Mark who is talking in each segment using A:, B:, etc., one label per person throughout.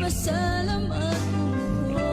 A: Magpapasalamat ko.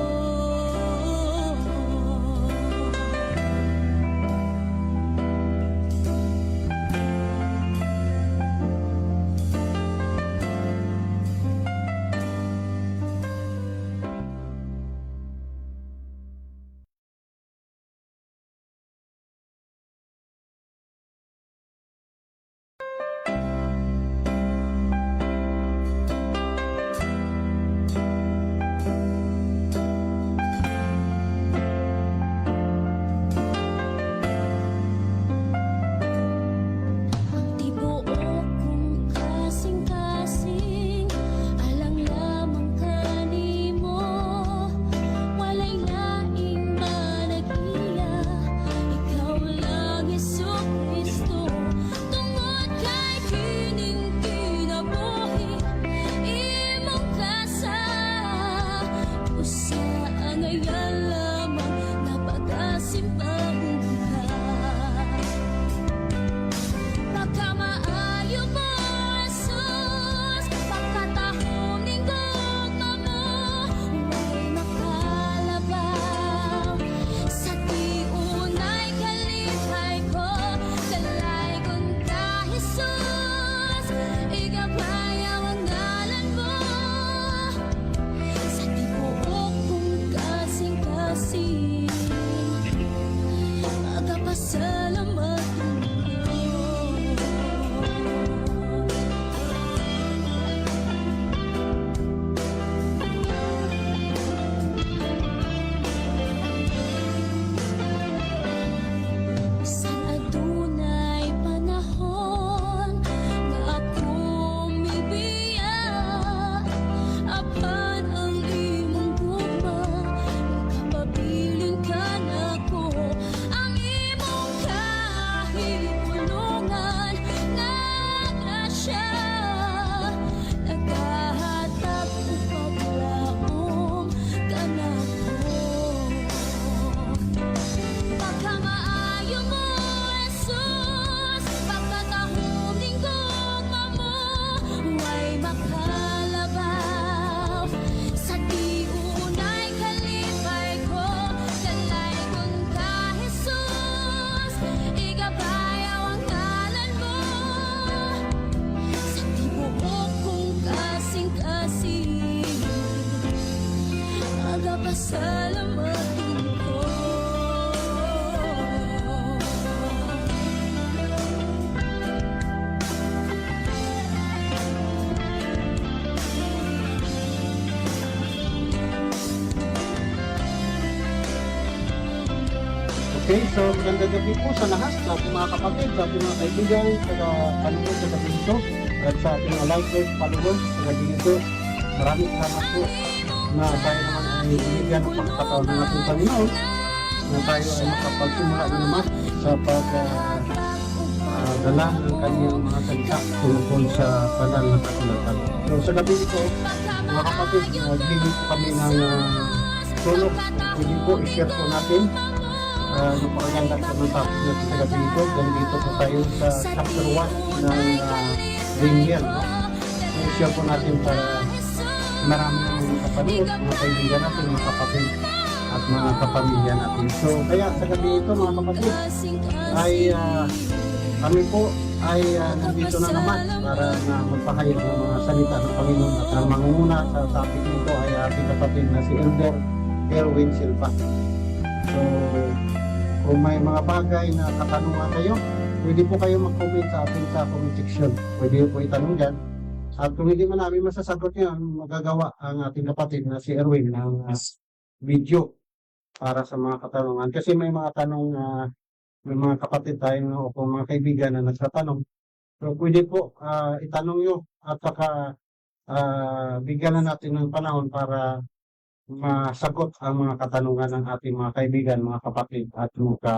B: Okay, so magandang gabi po sa lahat, sa ating mga kapatid, sa ating mga kaibigan, sa panonood sa gabi ito, at sa ating mga likers, followers sa gabi ito. Maraming salamat po na tayo naman ay binigyan ng pagkakataon ng ating Panginoon na tayo ay makapagsimula na naman sa pagdala ng kanyang mga salita tungkol sa banal na kasulatan. So sa gabi ito, mga kapatid, bigyan po kami ng tulog. Pwede po i-share po natin napakaganda po ng topic natin sa gabi ito. Dito po tayo sa chapter 1 ng Daniel. I-share po natin para marami ng mga kapanood, mga kaibigan natin, mga kapatid at mga kapamilya natin. So kaya sa gabi ito mga kapatid ay kami po ay nandito na naman para na magpahayag ng mga salita ng Panginoon. At ang mangunguna sa topic nito ay ating kapatid na si Elder Erwin Silva. So kung may mga bagay na katanungan kayo, pwede po kayo mag-comment sa atin sa comment section. Pwede po itanong dyan. At kung hindi man namin masasagot yan, magagawa ang ating kapatid na si Erwin ng video para sa mga katanungan. Kasi may mga tanong na may mga kapatid tayo o kung mga kaibigan na nagtatanong. So pwede po itanong nyo at saka bigyan na natin ng panahon para masagot ang mga katanungan ng ating mga kaibigan, mga kapatid at mga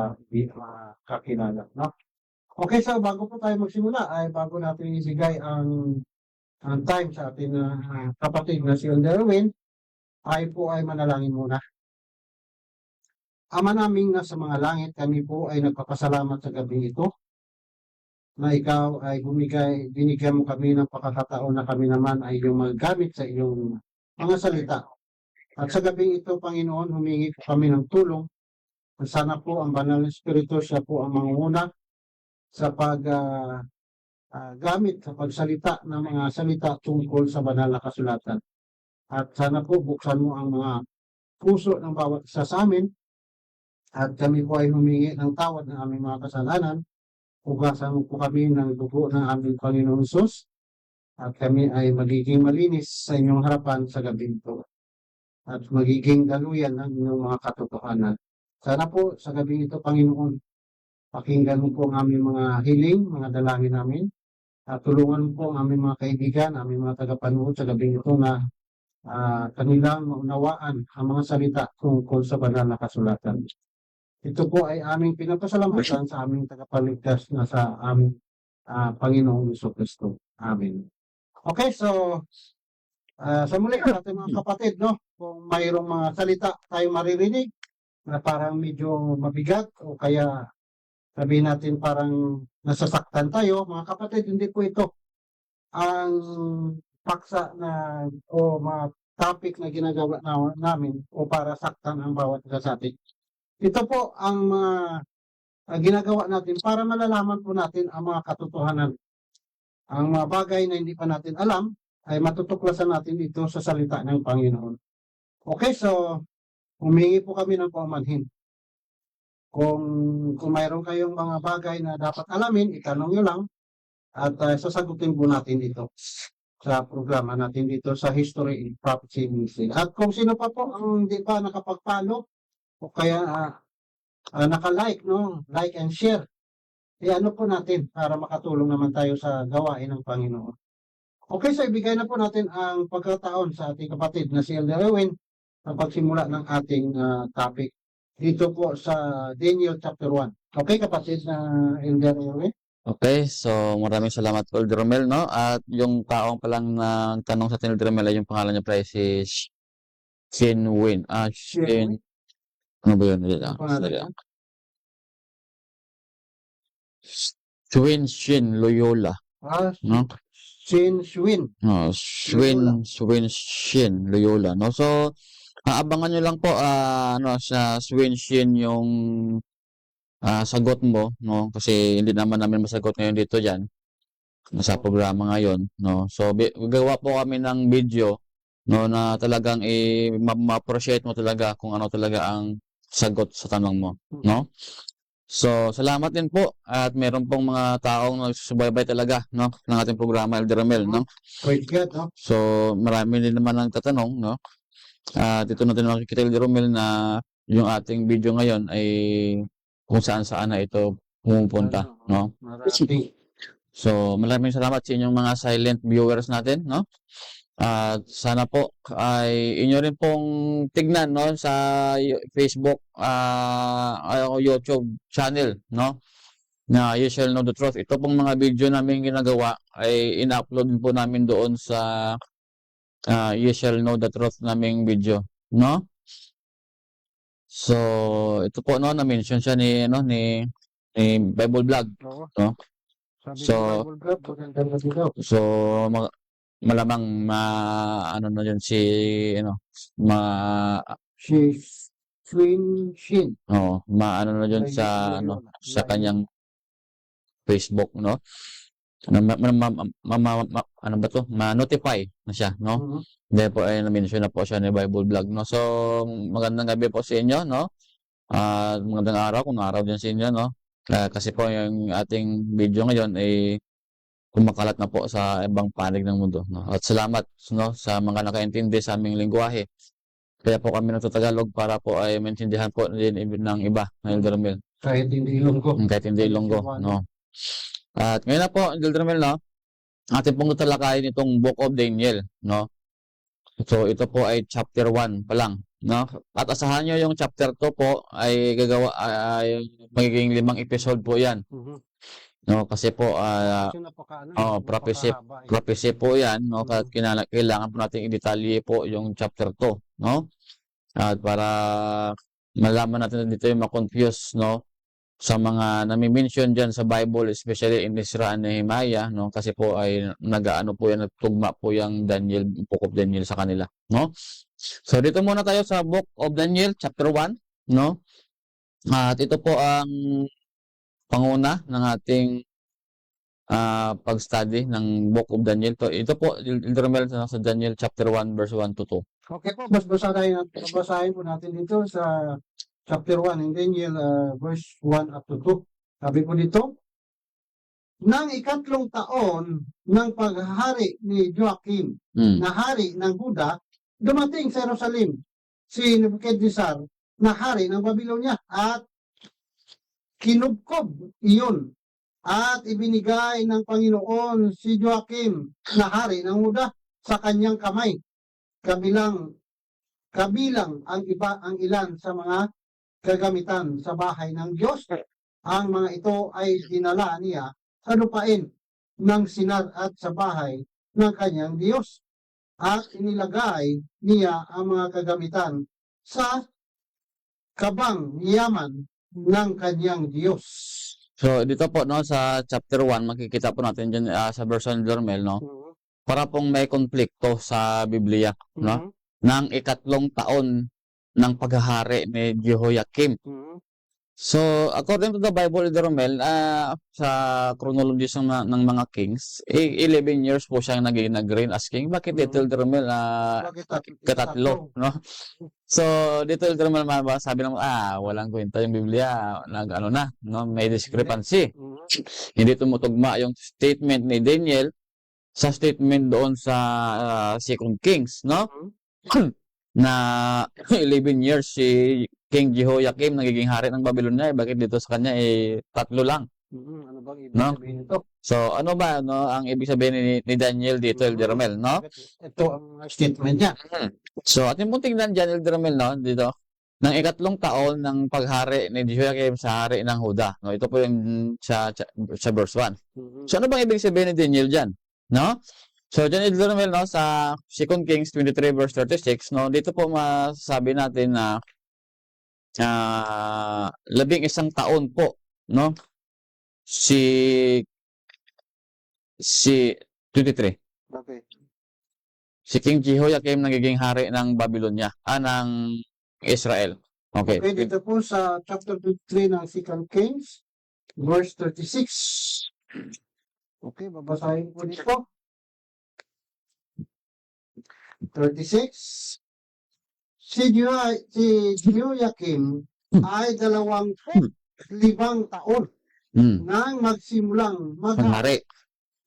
B: kakilala. No? Okay, so bago po tayo magsimula, ay bago natin ibigay ang time sa ating kapatid na si Elder Erwin, ay manalangin muna. Ama naming nasa mga langit, kami po ay nagpapasalamat sa gabi ito na ikaw ay binigyan mo kami ng pagkakataon na kami naman ay yung maggamit sa iyong mga salita. At sa gabing ito, Panginoon, humingi po kami ng tulong. Sana po ang Banal na Espiritu, siya po ang mangunguna sa gamit sa pagsalita ng mga salita tungkol sa banal na kasulatan. At sana po buksan mo ang mga puso ng bawat isa sa amin at kami po ay humingi ng tawad ng aming mga kasalanan. Hugasan mo po kami ng dugo ng aming Panginoong Hesus at kami ay magiging malinis sa inyong harapan sa gabi ito at magiging daluyan ng inyong mga katotohanan. Sana po sa gabi ito, Panginoon, pakinggan mo po ang aming mga hiling, mga dalangin namin, at tulungan mo po ang aming mga kaibigan, aming mga tagapanood sa gabi ito na kanilang maunawaan ang mga salita tungkol sa banal na kasulatan. Ito po ay aming pinapasalamatan sa aming tagapagligtas na sa aming Panginoong Jesucristo. Amen. Okay, so sa muli sa ating mga kapatid, no, kung mayroong mga salita tayong maririnig na parang medyo mabigat o kaya sabihin natin parang nasasaktan tayo, mga kapatid, hindi po ito ang paksa na o mga topic na ginagawa namin o para saktan ang bawat isa sa atin. Ito po ang ginagawa natin para malalaman po natin ang mga katotohanan. Ang mga bagay na hindi pa natin alam ay matutuklasan natin ito sa salita ng Panginoon. Okay, so humingi po kami ng paumanhin. Kung mayroon kayong mga bagay na dapat alamin, itanong nyo lang at sasagutin po natin ito sa programa natin dito sa History in Prophecy Ministry. At kung sino pa po ang hindi pa nakapag-follow o kaya naka-like, no? Like and share. Ano po natin para makatulong naman tayo sa gawain ng Panginoon. Okay, so ibigay na po natin ang pagkataon sa ating kapatid na si Elder Erwin sa pagsimula ng ating topic dito po sa Daniel chapter 1. Okay, kapatid na Elder Erwin?
A: Okay, so maraming salamat po, Elder Romel, no? At yung taong palang nagtanong sa atin, Elder Romel, ay yung pangalan niya pala si Shin Win. Shin... Ano ba yun? Shin Loyola. No?
B: Shin Swin.
A: No, Shin Loyola. No? So, abangan nyo lang po, sa Shin yung sagot mo, no? Kasi hindi naman namin masagot ngayon dito dyan. Sa programa ngayon, no? So, gagawa po kami ng video, no, na talagang ma-appreciate mo talaga kung ano talaga ang sagot sa tanong mo, no? So, salamat din po at meron pong mga taong nagsusubaybay talaga, no, ng ating programa, Elder Romel, no?
B: Praise God, no?
A: So, marami din naman ang tatanong, no? At ito natin makikita, Elder Romel, na yung ating video ngayon ay kung saan-saan na ito pumupunta, no? So, maraming salamat sa inyong mga silent viewers natin, no? At sana po ay inyo rin pong tignan, no, sa Facebook o YouTube channel, no, na You Shall Know the Truth. Ito pong mga video namin ginagawa ay ina-upload po namin doon sa You Shall Know the Truth naming video, no? So, ito po, no, na-mention siya ni Bible Vlog, no? So, malamang ano na yun si
B: Shin.
A: Ano na yun sa sa kanyang Facebook, no? Ano ba to? Ma-notify na siya, no? Dahil po ay na-mention na po siya ni Bible Vlog, no? So, magandang gabi po sa inyo, no? Magandang araw kung araw din sa inyo, no? Kasi po yung ating video ngayon ay kumakalat na po sa ibang panig ng mundo, no? At salamat, no, sa mga nakaintindi sa aming lingwahe. Kaya po kami nagtatagalog para po ay maintindihan po din ng iba, na Elder Romel.
B: Kahit hindi Ilonggo.
A: Kahit hindi Ilonggo, no? At ngayon na po, Elder Romel, no, ating pong tatalakayin itong Book of Daniel, no? So, ito po ay chapter 1 pa lang, no? At asahan nyo yung chapter 2 po ay magiging 5 episode po yan. No, kasi po prophecy po 'yan, no, at kailangan po nating i-detalye po yung chapter 2, no? At para malaman natin dito yung ma-confuse, no, sa mga nami-mention diyan sa Bible, especially in Ezra and Nehemiah, no? Kasi po ay nag-aano po yan, nagtugma po yung Daniel, Book of Daniel sa kanila, no? So dito muna tayo sa Book of Daniel, chapter 1, no? At ito po ang panguna ng ating pag-study ng Book of Daniel. Ito po, Ilderamel sa Daniel chapter 1, verse 1 to 2.
B: Okay po, basahin po natin dito sa chapter 1 in Daniel, verse 1 up to 2. Sabi po dito, nang ikatlong taon ng paghahari ni Joachim,
A: Mm.
B: na hari ng Huda, dumating sa Jerusalem si Nebuchadnezzar na hari ng Babylonia at kinubkob iyon at ibinigay ng Panginoon si Joachim na hari ng Huda sa kanyang kamay. Kabilang ang ilan sa mga kagamitan sa bahay ng Diyos. Ang mga ito ay dinala niya sa lupain ng Sinar at sa bahay ng kanyang Diyos. At inilagay niya ang mga kagamitan sa kabang yaman ng kanyang Diyos.
A: So dito po, no, sa chapter 1, makikita po natin dyan sa verse 1 Ilderamel, no? Para pong may konflikto sa Biblia, no? Ng ikatlong taon ng paghahari ni Jehoiakim. So, according to the Bible, Ilderamel, sa chronology ng mga kings, 11 years po siyang nag-reign as king. Bakit dito, Ilderamel, katatlo, no? So, dito, Ilderamel, sabi naman, walang kwenta yung Biblia, nag-ano na, no? May discrepancy. Hindi tumutugma yung statement ni Daniel sa statement doon sa Second Kings, no? Na 11 years si King Jehoiakim nagiging hari ng Babylonia, bakit dito sa kanya tatlo lang?
B: Ano bang ibig
A: No?
B: sabihin nito?
A: So ano ba, no, ang ibig sabihin ni Daniel dito, Ilderamel, no?
B: Ito ang statement niya.
A: So at yung pong tingnan dyan, Ilderamel, no, dito, ng ikatlong taon ng paghari ni Jehoiakim sa hari ng Huda, no? Ito po yung sa verse 1. So ano bang ibig sabihin ni Daniel dyan, no? So, dyan Ilderamel, no, sa 2 Kings 23 verse 36, no, dito po masasabi natin na 11 taon po, no, si 23.
B: Okay.
A: Si King Jehoiakim nagiging hari ng Babylonia, ng Israel. Okay.
B: Okay, dito po sa chapter 23 ng 2 Kings, verse 36. Okay, babasahin po dito. 36. Si Jehoiakim ay 25 taon nang magsimulang maghari
A: Panghari.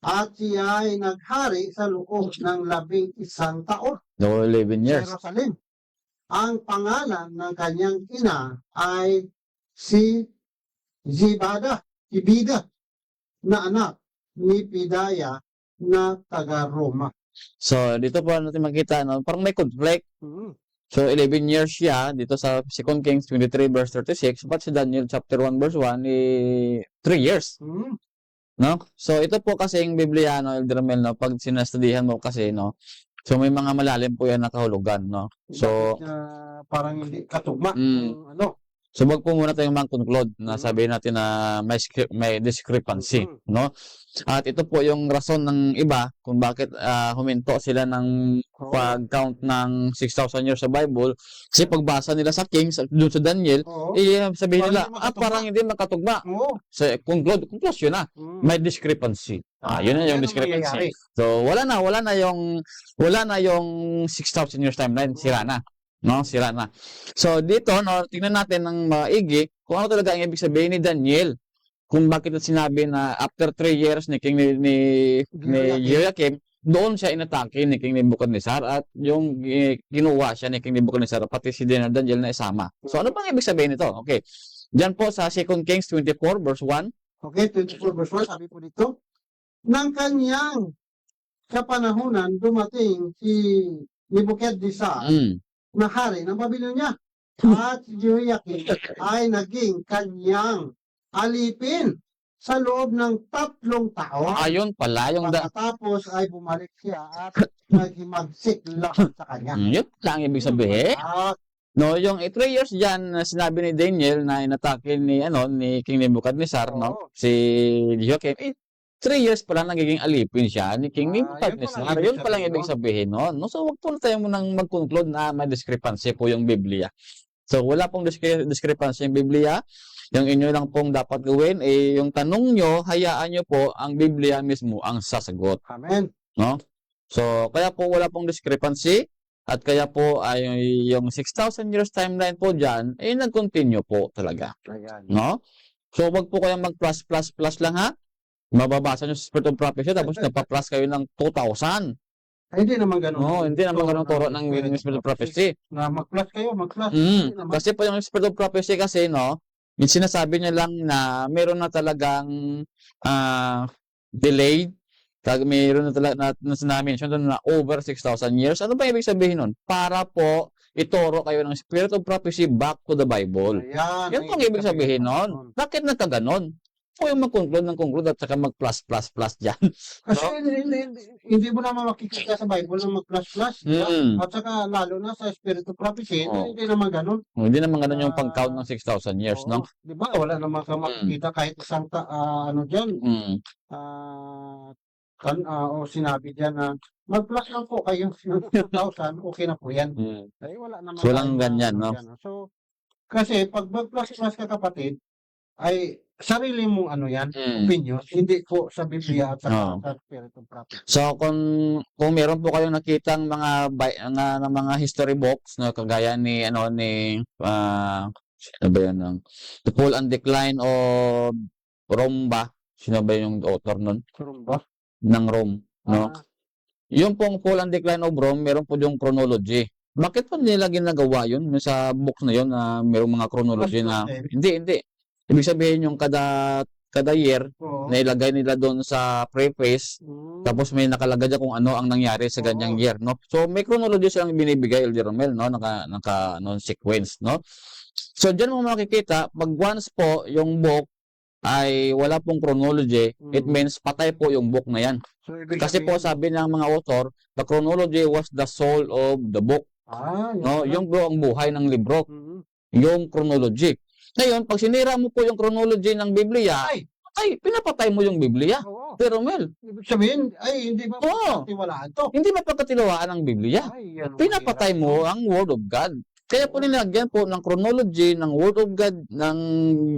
B: at siya ay naghari sa loob ng 11 taon
A: No, 11
B: sa
A: years.
B: Jerusalem. Ang pangalan ng kanyang ina ay si Zibida na anak ni Pidaya na taga-Roma.
A: So, dito po natin makita, no, parang may conflict. So, 11 years siya dito sa 2 Kings 23 verse 36, but si Daniel chapter 1 verse 1, 3 years. No? So, ito po kasi yung Biblia, no, Ilderamel, no, pag sinastudihan mo kasi, no, so may mga malalim po yan na kahulugan, no. So,
B: parang hindi katugma. Ano?
A: so wag po muna tayong mag-conclude na sabihin natin na may discrepancy, no? At ito po yung rason ng iba kung bakit huminto sila ng pag-count ng 6,000 years sa Bible. Kasi pagbasa nila sa Kings at doon sa Daniel, sabihin nila, parang hindi makatugma. So, conclusion na, may discrepancy. Yun na yung discrepancy. So, wala na yung 6,000 years timeline, sira na. No, sira na. So, dito, no, tingnan natin ng maigi kung ano talaga ang ibig sabihin ni Daniel. Kung bakit sinabi na after 3 years ni King ni Jehoiakim, doon siya inatake ni King Nebuchadnezzar at yung kinuha siya ni King Nebuchadnezzar pati si Daniel na isama. So, ano bang ibig sabihin nito? Okay. Diyan po sa 2 Kings 24 verse 1.
B: Okay, 24 verse 1, sabi po dito, nang kanyang kapanahunan dumating si Nebuchadnezzar na hari ng Babylonia at si Jehoiakim ay naging kanyang alipin sa loob ng 3 taon.
A: Ayun pala yung
B: Pagkatapos ay bumalik siya at naghimagsik lahat sa kanya.
A: Yun lang ibig sabihin. No, yung 3 years diyan na sinabi ni Daniel na inatake ni King Nebuchadnezzar, no,
B: Oo.
A: si Joachim, 3 years pa lang nagiging alipin siya ni King
B: Yun palang
A: Nebuchadnezzar.
B: ibig
A: Yun palang
B: sabihin
A: ibig
B: nun.
A: sabihin nun, no? So, wag po na tayo munang mag-conclude na may discrepancy po yung Biblia. So, wala pong discrepancy yung Biblia. Yung inyo lang pong dapat gawin, yung tanong nyo, hayaan nyo po ang Biblia mismo ang sasagot.
B: Amen.
A: No? So, kaya po wala pong discrepancy at kaya po ay yung 6,000 years timeline po dyan, nag-continue po talaga.
B: Ayan.
A: No? So, wag po kayong mag-plus lang ha. Mababasa nyo sa Spirit of Prophecy tapos nagpa-plus kayo ng 2,000.
B: Ay, hindi naman ganun.
A: No, hindi naman ganun turo ng Spirit of Prophecy.
B: Na mag-plus kayo, mag-plus. Hindi naman.
A: Kasi po yung Spirit of Prophecy kasi, no, yung sinasabi niya lang na meron na talagang delayed. Meron na talaga na sinabi na over 6,000 years. Ano ba ibig sabihin nun? Para po ituro kayo ng Spirit of Prophecy back to the Bible.
B: Ayan.
A: Yan po ang ibig sabihin nun. Bakit nagkaganon? Po yung mag-conclude at saka mag-plus dyan.
B: Kasi hindi mo naman makikita sa Bible na mag-plus.
A: Mm.
B: At saka lalo na sa Spirit of Prophecy,
A: Oo.
B: hindi naman ganun.
A: Hindi naman ganun yung pag-count ng 6,000 years, no?
B: Di ba? Wala naman ka makikita kahit isang ano dyan.
A: Mm.
B: O sinabi dyan na mag-plus lang po kayo ng 2,000, okay na po yan.
A: Mm.
B: Ay, wala naman.
A: So, walang
B: tayong
A: ganyan,
B: ano
A: no?
B: dyan, no? So, kasi pag mag-plus ka kapatid, ay sarili mong ano yan, opinion, hindi po sa Biblia at sa Spirit of Prophecy.
A: So kung meron po kayong nakitang mga history books no kagaya ni ano ba yan ng The Fall and Decline of Rome ba? Sino ba yung author nun?
B: Rumba?
A: Ng Rome, no? Yung pong Fall and Decline of Rome, meron po yung chronology. Bakit po nila ginagawa yun sa books na yun na merong mga chronology na hindi. Ibig sabihin yung kada year na ilagay nila doon sa preface tapos may nakalagay dyan kung ano ang nangyari sa ganyang year, no? So may chronology silang binibigay, Elder Romel, no? Naka sequence, no? So diyan mo makikita pag once po yung book ay wala pong chronology, it means patay po yung book na yan.
B: So,
A: kasi po sabi ng mga author, the chronology was the soul of the book. No, yung ang buhay ng libro. Yung chronology. Ngayon, pag sinira mo po yung chronology ng Biblia, ay pinapatay mo yung Biblia. Pero Mel,
B: ibig sabihin, ay hindi ba pagkatiwalaan to?
A: Hindi mapagkatiwalaan ang Biblia. Pinapatay mo ang Word of God. Kaya po nilagyan po ng chronology ng Word of God ng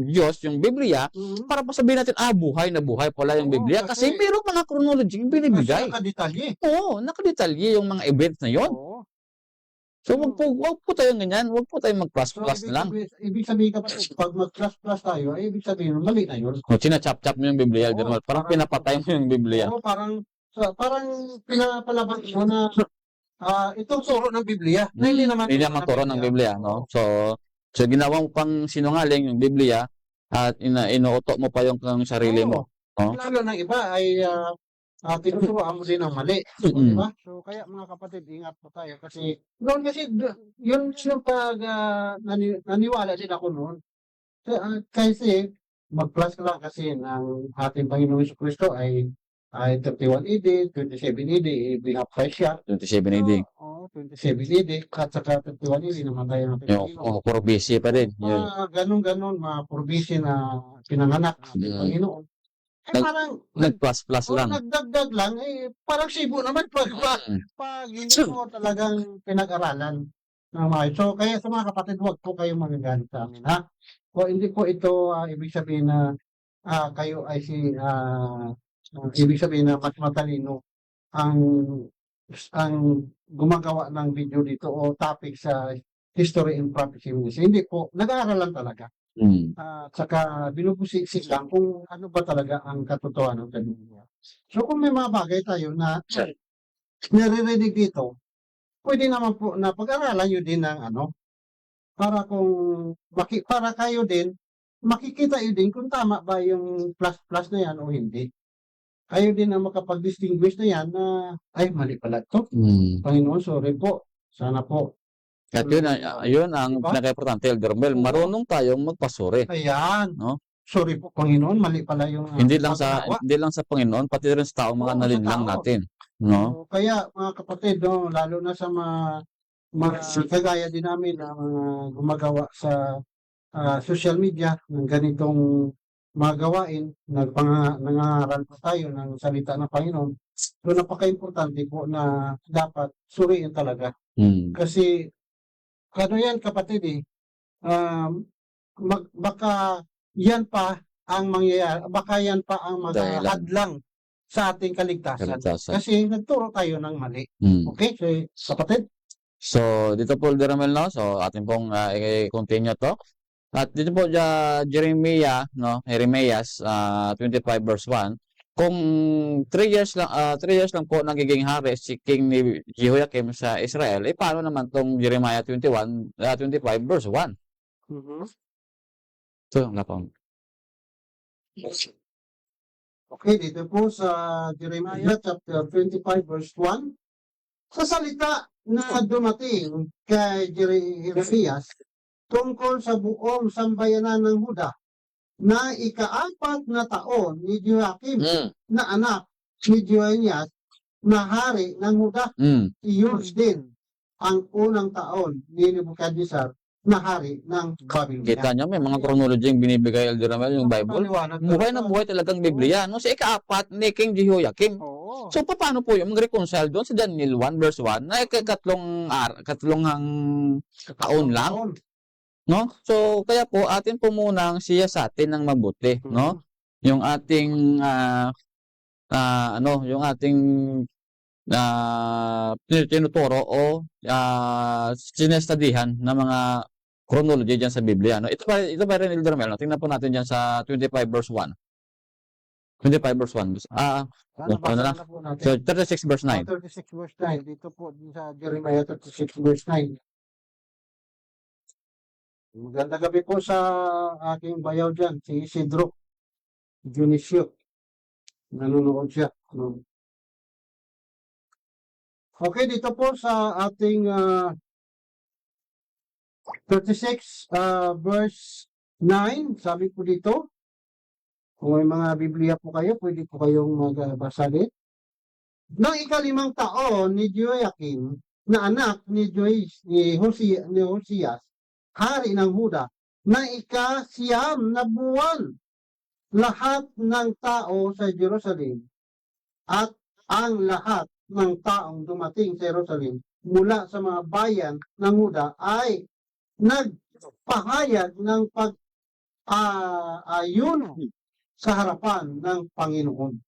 A: Diyos, yung Biblia, para po sabihin natin, buhay na buhay pala yung Biblia. Kasi mayroong mga chronology yung binibigay.
B: Nakadetalye.
A: Oo, nakadetalye yung mga events na yon. So, wag po tayong ganyan. Wag po tayong mag-plus na lang.
B: Ibig sabihin pag mag-plus tayo, ay ibig sabihin, mali na yun.
A: Sinachap-chap mo yung Biblia. Parang pinapatay mo yung Biblia.
B: Oo, parang pinapalaban mo na itong turo ng Biblia.
A: Hindi naman turo ng Biblia, no? So ginawa mo pang sinungaling yung Biblia at inuuto mo pa yung sarili mo. No?
B: Lalo ng iba ay tinuturoan mo din ang mali. Diba? So, kaya mga kapatid, ingat po tayo. Kasi, noon kasi, yun yung pag naniwala din ako noon. Kasi, mag-plus ka lang kasi ng ating Panginoong Jesucristo ay 31 AD, 27 AD, binaptize siya.
A: 27 AD.
B: Oo, 27 AD, at saka 31 AD naman tayo ng Panginoon.
A: Puro busy pa rin.
B: Ganon, mga purbisi na pinanganak ng Panginoon. Parang
A: nag-plus lang.
B: Nagdagdag lang, parang sibo naman pag hindi mo talagang pinag-aralan ng mga. So, kaya sa mga kapatid, huwag po kayong magagalit sa amin, ha? O hindi po ito ibig sabihin na kayo ay ibig sabihin na mas matalino ang gumagawa ng video dito o topic sa History and Prophecy Ministry. Hindi po, nag-aaral lang talaga. At saka binubusik lang kung ano ba talaga ang katotohanan ng Biblia. So kung may mga bagay tayo na naririnig dito, pwede naman po na pag-aralan nyo din ng para kayo din, makikita nyo din kung tama ba yung plus na yan o hindi. Kayo din ang makapag-distinguish na yan na, ay mali pala ito. Panginoon, sorry po. Sana po.
A: At yun ang pinaka-importante, Elder Romel. Marunong tayong magpasuri.
B: Ayan.
A: No?
B: Sorry po, Panginoon, mali pala yung
A: hindi lang sa Panginoon, pati rin sa taong mga nalinlang natin. No?
B: So, kaya mga kapatid, lalo na sa mga kagaya din namin na mga gumagawa sa social media ng ganitong mga gawain, nangangaral po tayo ng salita ng Panginoon. So napaka-importante po na dapat suriin talaga. Kasi ano yan kapatid baka yan pa ang mangyayari, baka yan pa ang
A: Dahilan.
B: hadlang sa ating kaligtasan.
A: Kaligtasan.
B: Kasi nagturo tayo ng mali. Okay, so kapatid?
A: So, dito po, Deramel, no? So, atin pong i-continue to. At dito po, Jeremiah, no? Jeremias, 25 verse 1. Kung 3 years lang po nagiging hari si King ni Jehoiakim sa Israel, paano naman tong Jeremiah 25 verse 1? So, wala po.
B: Okay, dito po sa Jeremiah chapter 25 verse 1, sa salita na dumating kay Jeremias tungkol sa buong sambayanan ng Huda na ika-4 na taon ni Joakim na anak ni Jehoias na hari ng Huda. Iyon din ang unang taon ni Nebuchadnezzar na hari ng Babylonia.
A: Kita nyo, may mga chronology yung binibigay Elder Ramel, yung Bible. Buhay na buhay talagang Biblia. No? Sa ika-4 ni King Jehoiakim.
B: Oo.
A: So, paano po yung mag-reconcile doon sa Daniel 1 verse 1 na katlong taon lang? No? So, kaya po, atin po munang siyasatin ng mabuti. No? Yung ating, yung ating tinuturo o sinestadihan ng mga chronology dyan sa Biblia. No? Ito pa rin, Elder Mel. No? Tingnan po natin dyan sa 25 verse 1. 25 verse 1. So, 36 verse 9.
B: 36 verse 9. Dito po sa Jeremiah 36 verse 9. Maganda gabi po sa aking bayaw dyan, si Isidro Dionisio. Nanonood siya. Okay, dito po sa ating 36 verse 9, sabi po dito, kung may mga Biblia po kayo, pwede po kayong magbasa din. Nang ika-5 taon ni Jehoiakim na anak ni Hosias, hari ng Huda, na ika-9 na buwan, lahat ng tao sa Jerusalem at ang lahat ng taong dumating sa Jerusalem mula sa mga bayan ng Huda ay nagpahayag ng pag-ayuno sa harapan ng Panginoon.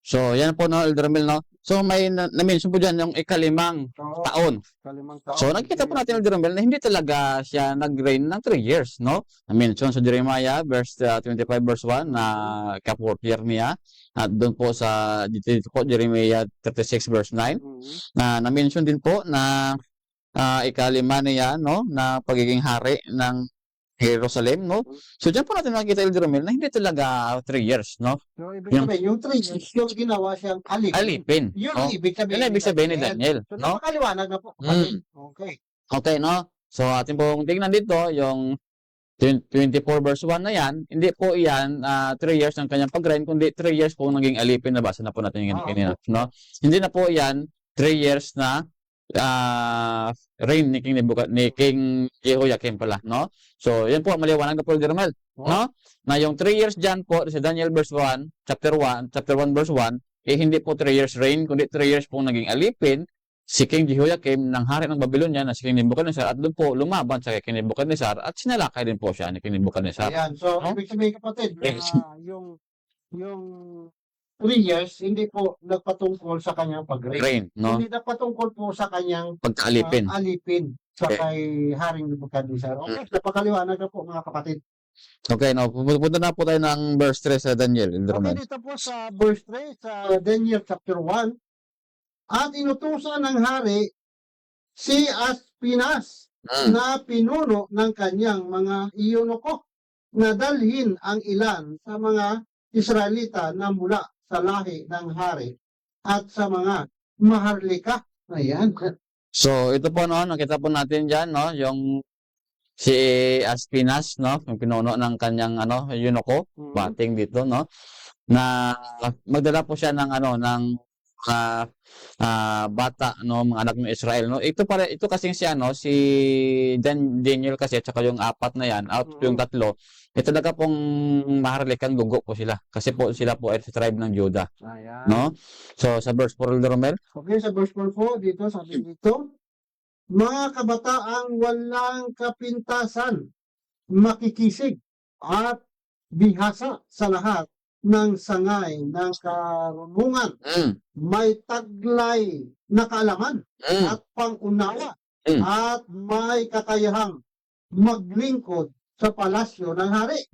A: So, yan po, no, Elder Ramel, no? So, may na-mention po dyan yung ika-5 taon. So, nakikita po natin, Elder Ramel, na hindi talaga siya nag-reign ng 3 years, no? Na-mention sa Jeremiah, verse 25, verse 1, na ka-4th year niya. At doon po sa, dito po, Jeremiah 36, verse 9, na-mention din po na ika-5 niya, no? Na pagiging hari ng Jerusalem, no? So, dyan po natin makikita, Elder Ramel, na hindi talaga 3 years, no?
B: So, ibig sabihin, yung 3 years, yung ginawa siyang
A: Alipin.
B: Yun
A: No?
B: ang ibig sabihin.
A: Yan ang ibig sabihin ni Daniel,
B: So,
A: no?
B: napakaliwanag na po. Okay.
A: Okay, no? So, atin pong tingnan dito, yung 24 verse 1 na yan, hindi po yan 3 years ng kanyang pag-reign, kundi 3 years po naging alipin. Nabasa na po natin yung kanina, no? Hindi na po yan 3 years na reign ni King Jehoiakim pala, no? So, yan po, maliwanag na po, Elder Ramel, no? Na yung 3 years dyan po, sa Daniel verse 1, chapter 1 verse 1, hindi po 3 years reign, kundi 3 years po naging alipin si King Jehoiakim ng hari ng Babylonia na si King Nebuchadnezzar, at doon po lumaban sa King Nebuchadnezzar at sinalakay din po siya ni King Nebuchadnezzar.
B: Ayan. So, ibig sabihin, kapatid, yung 3 years, hindi po nagpatungkol sa kanyang pag-reign.
A: Reign, no?
B: Hindi nagpatungkol po sa kanyang
A: Pagkaalipin.
B: alipin sa kay Haring Nebuchadnezzar. Okay, napakaliwanag na po, mga kapatid.
A: Okay, no? Pupunta na po tayo ng verse 3 sa Daniel.
B: Okay, dito po sa verse 3, sa Daniel chapter 1, at inutusan ng hari si Aspinas na pinuno ng kanyang mga iyonoko na dalhin ang ilan sa mga Israelita na mula sa lahi ng hari at sa mga maharlika. Ayan.
A: So, ito po, no? Nakita po natin dyan, no? Yung si Aspinas, no? Yung pinuno ng kanyang, yunoko, bating dito, no? Na magdala po siya ng, ng bata, no, mga anak ng Israel, no. Ito kasing si ano, si Daniel kasi at saka yung apat na yan, out yung tatlo, talaga pong maharlikang dugo po sila. Kasi po sila po ay sa tribe ng Judah,
B: Ayan.
A: no. So sa verse 4, Elder Romel.
B: Okay, sa verse 4 po, dito, sabi dito, mga kabataang walang kapintasan, makikisig, at bihasa sa lahat ng sangay ng karunungan, may taglay na kaalaman at pangunawa, at may kakayahang maglingkod sa palasyo ng hari.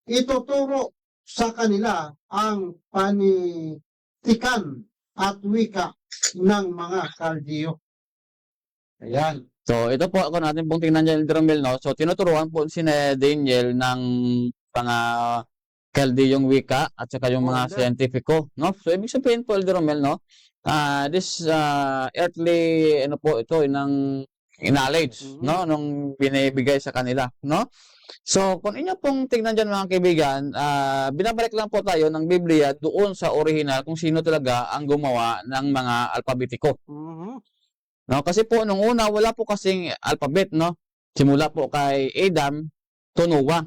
B: Ituturo sa kanila ang panitikan at wika ng mga Kaldiyo. Ayan.
A: So, ito po ako natin pong tingnan dyan, Elder Romel, no? So, tinuturuan po si Daniel ng mga Chaldean wika at saka yung mga scientifico, no? So, ibig sabihin po, Elder Romel, no? This earthly, ano po ito, ng knowledge, no? Nung binibigay sa kanila, no? So, kung inyo pong tingnan dyan, mga kaibigan, binabalik lang po tayo ng Biblia doon sa original kung sino talaga ang gumawa ng mga alpabetiko. No, kasi po nung una wala po kasing alphabet, no. Simula po kay Adam to Noah,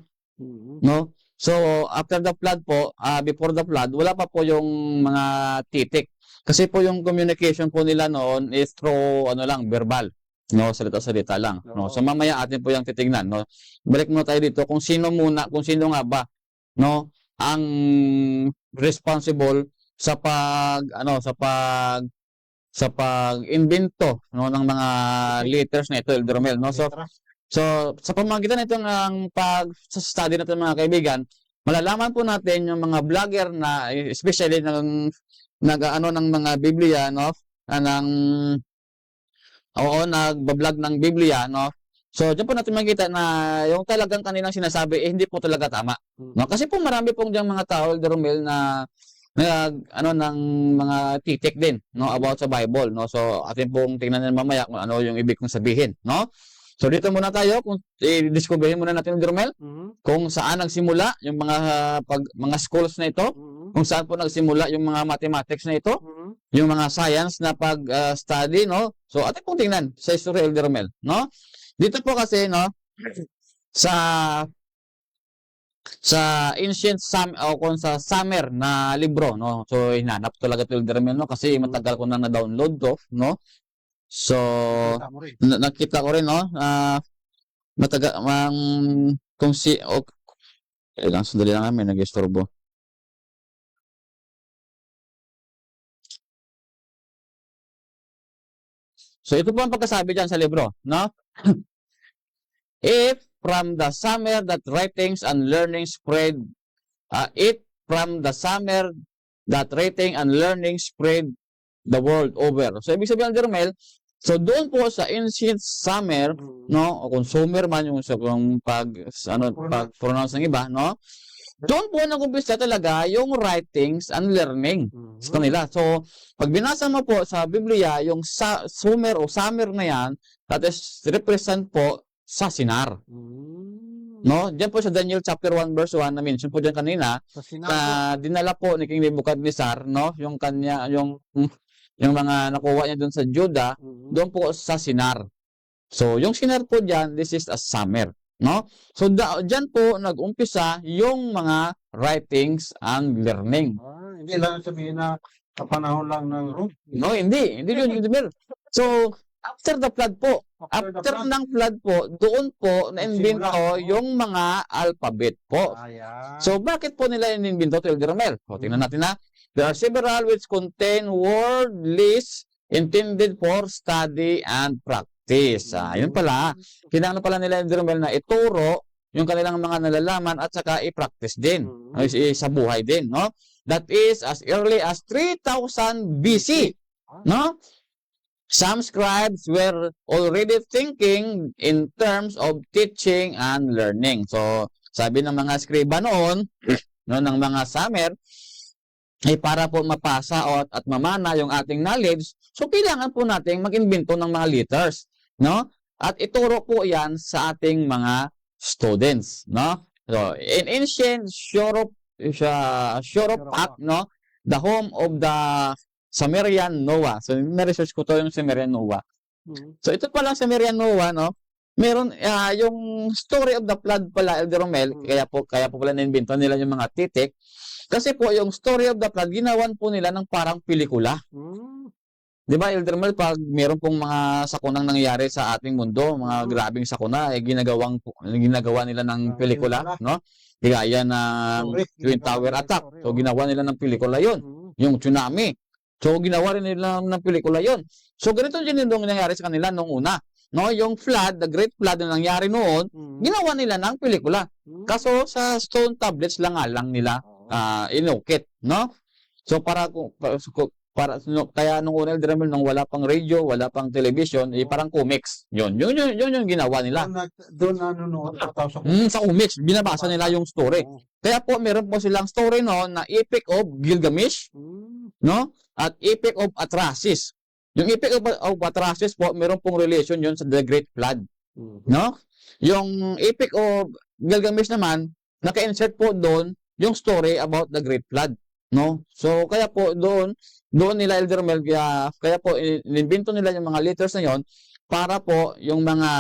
A: no. So after the flood po, before the flood, wala pa po yung mga titik. Kasi po yung communication po nila noon is through ano lang, verbal, no, salita-salita lang, no. So mamaya atin po yung titingnan, no. Balik muna tayo dito kung sino nga ba, no, ang responsible sa pag-imbento, no, ng mga letters na ito, Elder Romel, no. So sa pamamagitan nito ng pag-study natin, mga kaibigan, malalaman po natin yung mga vlogger na especially ng mga Biblia, no, nagba-vlog ng Biblia, no. So diyan po natin makita na yung talagang kanilang sinasabi hindi po talaga tama, no. Kasi po marami pong diyang mga tao, Elder Romel, na ng mga titik din, no, about sa Bible, no. So atin pong tingnan natin mamaya kung ano yung ibig kong sabihin, no. So dito muna tayo, kung i-discoverin muna natin, Romel, kung saan nagsimula yung mga schools na ito, kung saan po nagsimula yung mga mathematics na ito, yung mga science na pag-study, no. So atin pong tingnan sa history, Elder Romel, no. Dito po kasi, no, sa ancient kung sa Summer na libro, no. So hinanap talaga ito, Elder Romel, no, kasi matagal ko na na-download to, no. So nakita ko rin, no, matagal kung sandali lang, may nag-istorbo. So ito po ang pagkasabi dyan sa libro, no. If from the summer that writings and learning spread, the world over. So ibig sabihin, Romel, so doon po sa ancient Summer, no, o kung Sumer man yung pag-pronounce ng iba, no, doon po nag-umpisa talaga yung writings and learning sa kanila. So pag binasa mo po sa Biblia yung Sumer o Summer na yan, that is represent po sa Sinar. No, diyan po sa Daniel chapter 1 verse 1 na mention po diyan kanina, na dinala po ni King Nebuchadnezzar, no, yung mga nakuha niya doon sa Judah, doon po sa Sinar. So yung Sinar po diyan, this is a Summer, no. So diyan po nag-umpisa yung mga writings and learning.
B: Hindi lang sabihin na kapanahon lang ng Rome.
A: No, hindi yun. So after the flood po, after ng flood po, doon po na-invento yung mga alphabet po. So bakit po nila in-invento ito, Elder Romel? O tingnan natin na. There are several which contain word lists intended for study and practice. Yun pala. Kailangan pala nila, Elder Romel, na ituro yung kanilang mga nalalaman at saka i-practice din. Sa buhay din, no? That is as early as 3000 BC, no? Some scribes were already thinking in terms of teaching and learning. So, sabi ng mga skriba noon, no, ng mga Summer, ay para po mapasa at mamana yung ating knowledge, so kailangan po nating mag-invento ng mga letters, no? At ituro po yan sa ating mga students, no? So, in ancient Europe, no, the home of the Sumerian Noah. So, na-research ko to yung Sumerian Noah. So, ito pa lang Sumerian Noah, no? Meron, yung story of the flood pala, Elder Romel, kaya po pala na-invento nila yung mga titik. Kasi po, yung story of the flood, ginawan po nila ng parang pelikula. Di ba, Elder Romel, pag meron pong mga sakunang nangyayari sa ating mundo, mga grabing sakuna, ginagawa nila ng pelikula, no? Gaya ng Twin Tower attack. So, ginawa nila ng pelikula yon. Yung tsunami. So, ginawa rin nila ng pelikula yon. So, ganito din yung nangyari sa kanila nung una. No, yung flood, the Great Flood na nangyari noon, ginawa nila ng pelikula. Kaso sa stone tablets lang nila inukit, no? So kaya nung una Elder Romel, nung wala pang radio, wala pang television, parang comics. Yun yung ginawa nila.
B: Doon nanonood sa
A: Sa comics, binabasa nila yung story. Kaya po meron po silang story na Epic of Gilgamesh, no? At Epic of Atrahasis. Yung Epic of Atrahasis po, meron pong relation yun sa The Great Flood. No? Yung Epic of Gilgamesh naman, naka-insert po doon yung story about the Great Flood. No? So, kaya po doon nila Elder Romel, kaya po inimbento nila yung mga letters na yon para po yung mga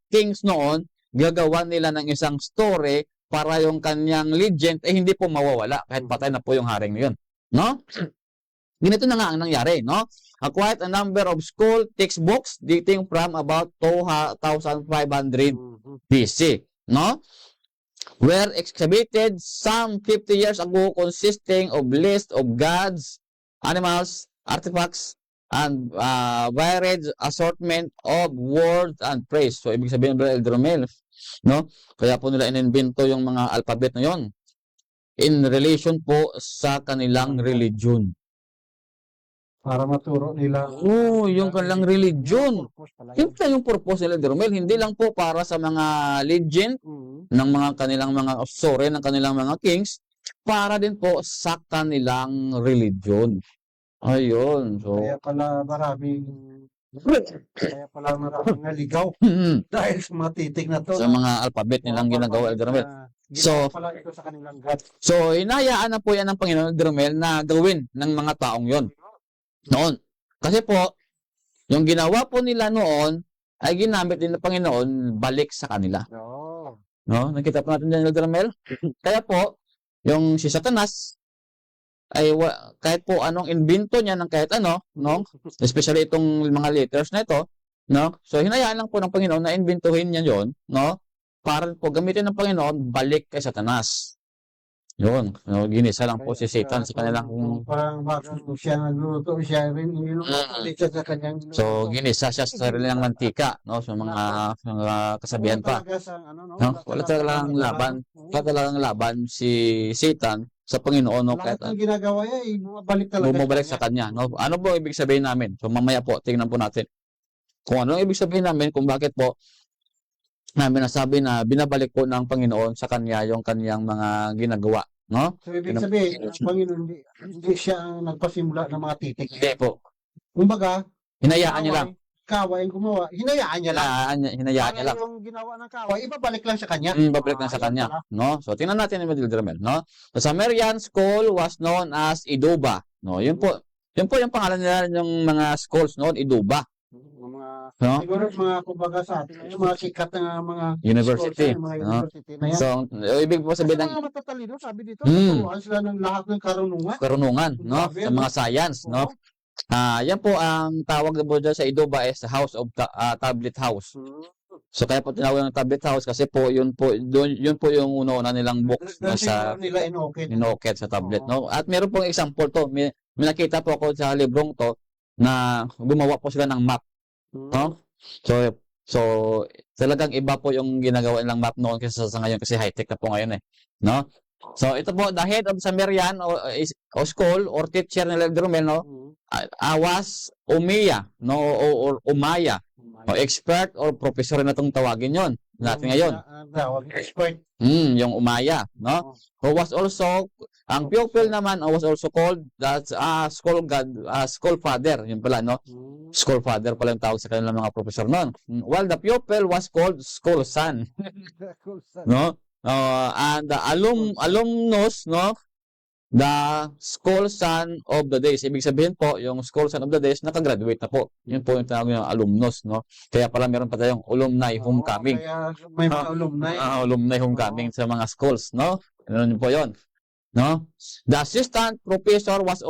A: kings noon, gagawa nila ng isang story para yung kanyang legend hindi po mawawala kahit patay na po yung haring na yun. No? Ganito na nga ang nangyari, no? Quite a number of school textbooks dating from about 2500 BC, no? Were excavated some 50 years ago consisting of list of gods, animals, artifacts, and varied assortment of words and praise. So, ibig sabihin ba, Elder Romel, no? Kaya po nila inimbento yung mga alphabet na yon in relation po sa kanilang religion.
B: Para maturo nila.
A: Yung kanilang religion. Yun pa yung purpose nila, Elder Romel. Hindi lang po para sa mga legend ng mga kanilang mga story, ng kanilang mga kings, para din po sa kanilang religion. Ayun. So,
B: Kaya pala maraming naligaw dahil sa mga titik na to.
A: Sa mga alphabet nilang ginagawa, Elder Romel. So,
B: pala ito sa kanilang God.
A: So, hinayaan na po yan ng Panginoon, Elder Romel, na gawin ng mga taong yon noon. Kasi po, yung ginawa po nila noon, ay ginamit din ng Panginoon balik sa kanila. No? Nakita po natin dyan, Elder Romel. Kaya po, yung si Satanas, ay kahit po anong invento niya ng kahit ano, no? Especially itong mga letters na ito, no? So, hinayaan lang po ng Panginoon na inventuhin niya yon, no? Para po gamitin ng Panginoon balik kay Satanas. Yun, no, ginisa lang po si Satan sa kanilang
B: parang bakit siya nagluluto, siya rin siya sa kanyang
A: so ginisa siya sa sarili ng mantika, no, sa mga kasabihan pa. No? Wala talagang laban. Wala talagang laban si Satan sa Panginoon, no, kahit
B: ang ginagawa niya, bumabalik
A: sa kanya, no? Ano po ibig sabihin namin? So mamaya po tingnan po natin kung ano ang ibig sabihin namin, kung bakit po namin nasabi na binabalik po ng Panginoon sa kanya yung kanyang mga ginagawa, no?
B: So, ibig sabihin, ang Panginoon, hindi siya ang nagpasimula ng mga titik.
A: Hindi po.
B: Kumbaga,
A: hinayaan niya lang.
B: Kaway ang gumawa, hinayaan niya lang.
A: Hinayaan niya lang.
B: Yung ginawa ng kaway, ibabalik lang sa kanya.
A: Babalik lang sa kanya, no? So, tingnan natin yung Elder Romel, no? The Sumerian school was known as Iduba, no? Yun po yung pangalan nila yung mga schools noon, Iduba. No?
B: Siguro mga kumbaga sa atin, yung mga sikat na mga
A: university.
B: Schools, mga university na yan.
A: So, ibig po sabihin ng
B: mga matatalino, sabi dito, turuan sila ng lahat ng
A: karunungan, no? Sa mga science, no? Yan po ang tawag na po dyan sa Iduba is House of Tablet House. So, kaya po tinawag ng Tablet House kasi po, yun po yung una nilang books na sa inokit sa tablet, no? At meron pong example to. May nakita po ako sa librong to na gumawa po sila ng map. No? So talagang iba po yung ginagawa nilang map noon kasi sa ngayon kasi high-tech na po ngayon eh. No? So ito po, the head of Sumerian o school or teacher ni Elder Romel, no? Was Umayya, no? Or Umaya. O expert or professor na itong tawagin yon natin ngayon.
B: Expert.
A: Yung Umaya, no? Who was also, ang pupil naman was also called that's school god, school father, yun pala, no? School father pala yung tawag sa kanilang mga professor noon. While the pupil was called school son. No? And the alumnus, no? the school son of the days. Ibig sabihin po, yung school son of the days, nakagraduate na po. Yun po yung tawag yung alumnus, no? Kaya pala meron pa tayong alumni homecoming.
B: Kaya may mga alumni.
A: Alumni homecoming sa mga schools, no? Ganun po yun. No? The assistant professor was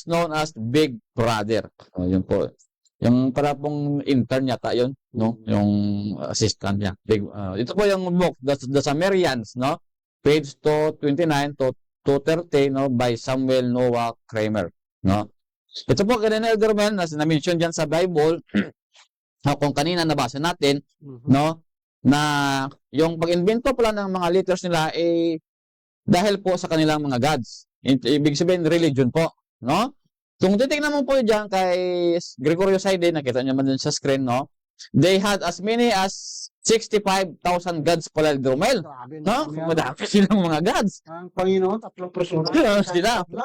A: known as Big Brother. Yun po. Yung para pong intern yata yun, no? Yung assistant niya. Ito po yung book, The Sumerians, no? Page 229 to 230, no? By Samuel Noah Kramer, no? Ito po kanina Elder Mel, na-mention dyan sa Bible, kung kanina nabasa natin, no? Na yung pag-invento pala ng mga letters nila, dahil po sa kanilang mga gods. Ibig sabihin, religion po, no? Kung titignan mo po dyan kay Gregorio Saide, nakita nyo man dun sa screen, no? They had as many as 65,000 gods pala, Elder Mel.
B: Grabe,
A: No?
B: yan.
A: Madami silang mga gods.
B: Ang Panginoon, 3 persona.
A: Sila.
B: Tatlo.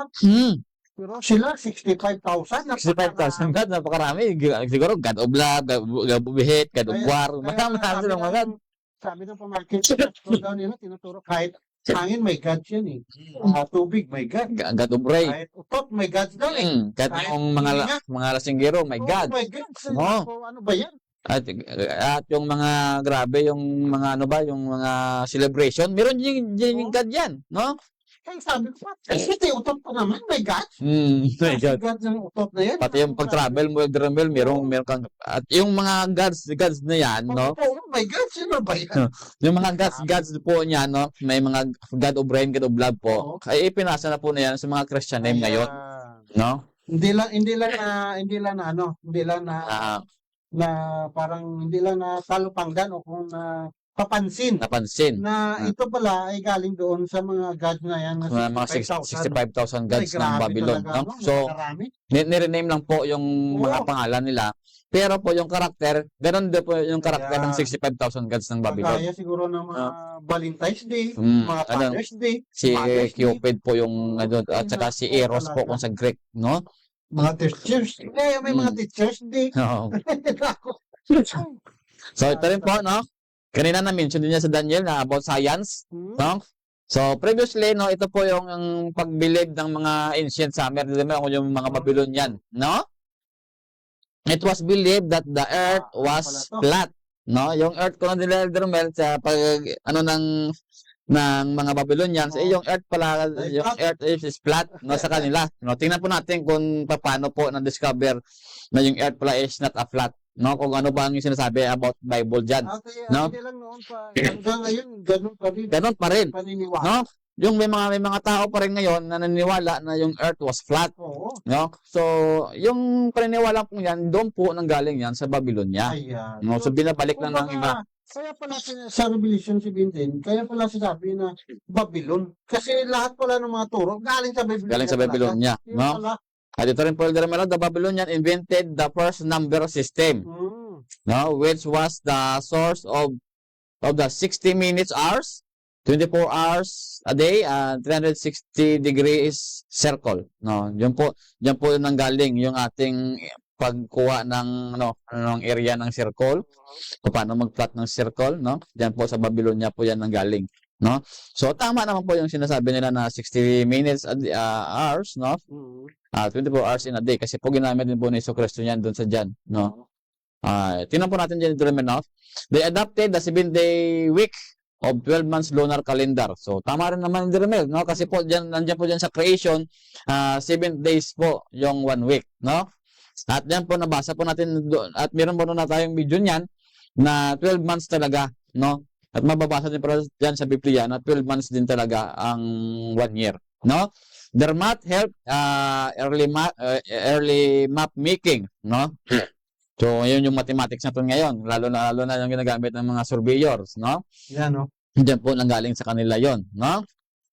B: Pero sila, 65,000.
A: 65,000 gods, napakarami. Siguro, God of Love, God of Hate, God of War. Marami silang mga gods.
B: Sabi ng pamarket, kung daw nila, tinuturo kahit hangin, may gods yan eh. Tubig, may God.
A: God of Rain.
B: Kahit utot, may gods daw eh.
A: Kahit yung mga lasinggero, my God.
B: Oh my God.
A: Oo.
B: So, ano ba yan?
A: At yung mga grabe, yung mga ano ba, yung mga celebration, meron yung God yan, no?
B: Kaya sabi ko, kasi utot pa naman, may gods.
A: My
B: Kasi
A: God.
B: gods ng utot na yan.
A: Pati yung pag-travel mo, Elder, meron kang, at yung mga gods na yan, no?
B: Oh my God, sino ba yan?
A: Yung mga gods po niya, no? May mga God of Rain, God of Love po.
B: Oo.
A: Ay ipinasa na po na yan sa mga Christian name ngayon, no?
B: Hindi lang
A: Ah,
B: na parang hindi lang na talupanggan o kung papansin
A: napansin.
B: na ito pala ay galing doon sa mga gods na yan na
A: Mga 65,000 gods ng
B: grabe
A: Babylon,
B: talaga,
A: no? So,
B: napakarami.
A: nirename lang po yung mga
B: Oo.
A: pangalan nila. Pero po yung karakter, ganun din po yung karakter
B: Kaya-
A: ng 65,000 gods ng Babylon.
B: Kagaya siguro ng mga Valentine's Day,
A: Mm,
B: mga
A: ano,
B: Father's Day,
A: Si
B: Mother's Day,
A: Cupid po yung ano, at saka si Eros po kung sa Greek, no?
B: mga teachers. Kaya may mga teachers day.
A: Oo. So ito rin po, no? Kanina na-mention din niya sa Daniel na about science, no? So previously, no, ito po yung pagbilib ng mga ancient Sumer, yung mga Babylonian, no? It was believed that the earth was flat, no? Yung earth ko na nila Elder Mel sa pag ano ng mga Babylonians, yung earth pala, yung earth is flat, no, sa kanila, no? Tingnan po natin kung paano po na-discover na yung earth pala is not a flat, no? Kung ano ba ang sinasabi about Bible dyan, no?
B: Hindi lang noon pa. Hanggang ngayon, ganun pa rin.
A: Ganun pa rin,
B: Paniniwala.
A: no? Yung may mga tao pa rin ngayon na naniniwala na yung earth was flat,
B: Oo.
A: no? So, yung paniniwala po yan, doon po nanggaling yan sa Babylonia.
B: Ayan.
A: No? So, binabalik lang ng iba.
B: Kaya pala sa Revelation 17, kaya pala sinabi na Babylon. Kasi lahat pala ng mga turo galing sa Babylonia.
A: Galing sa Babylonia,
B: Yun
A: no?
B: pala.
A: At ito rin po, Elder Melo, the Babylonian invented the first number system, no? Which was the source of the 60 minutes hours, 24 hours a day, and 360 degrees circle, no? Diyan po nanggaling yung ating pagkuha ng ng area ng circle, kung paano mag-plot ng circle, no? Diyan po sa Babylonia po yan nanggaling, no? So tama naman po yung sinasabi nila na 60 minutes hours, no? 24 hours in a day kasi po ginamit din po ni Jesucristo yan doon sa dyan, no? Tingnan po natin dyan ito naman, no? They adopted the 7-day week of 12 months lunar calendar. So tama rin naman din, no? Kasi po nandiyan po dyan sa creation, 7 days po yung 1 week, no? At yan po nabasa po natin at meron po na tayong video niyan na 12 months talaga, no? At mababasa din po dyan sa Biblia na 12 months din talaga ang 1 year, no? Their math helped early map making, no? So, yun yung mathematics natin ngayon, lalo na yung ginagamit ng mga surveyors, no?
B: Yan, no?
A: Diyan po nanggaling sa kanila yon, no?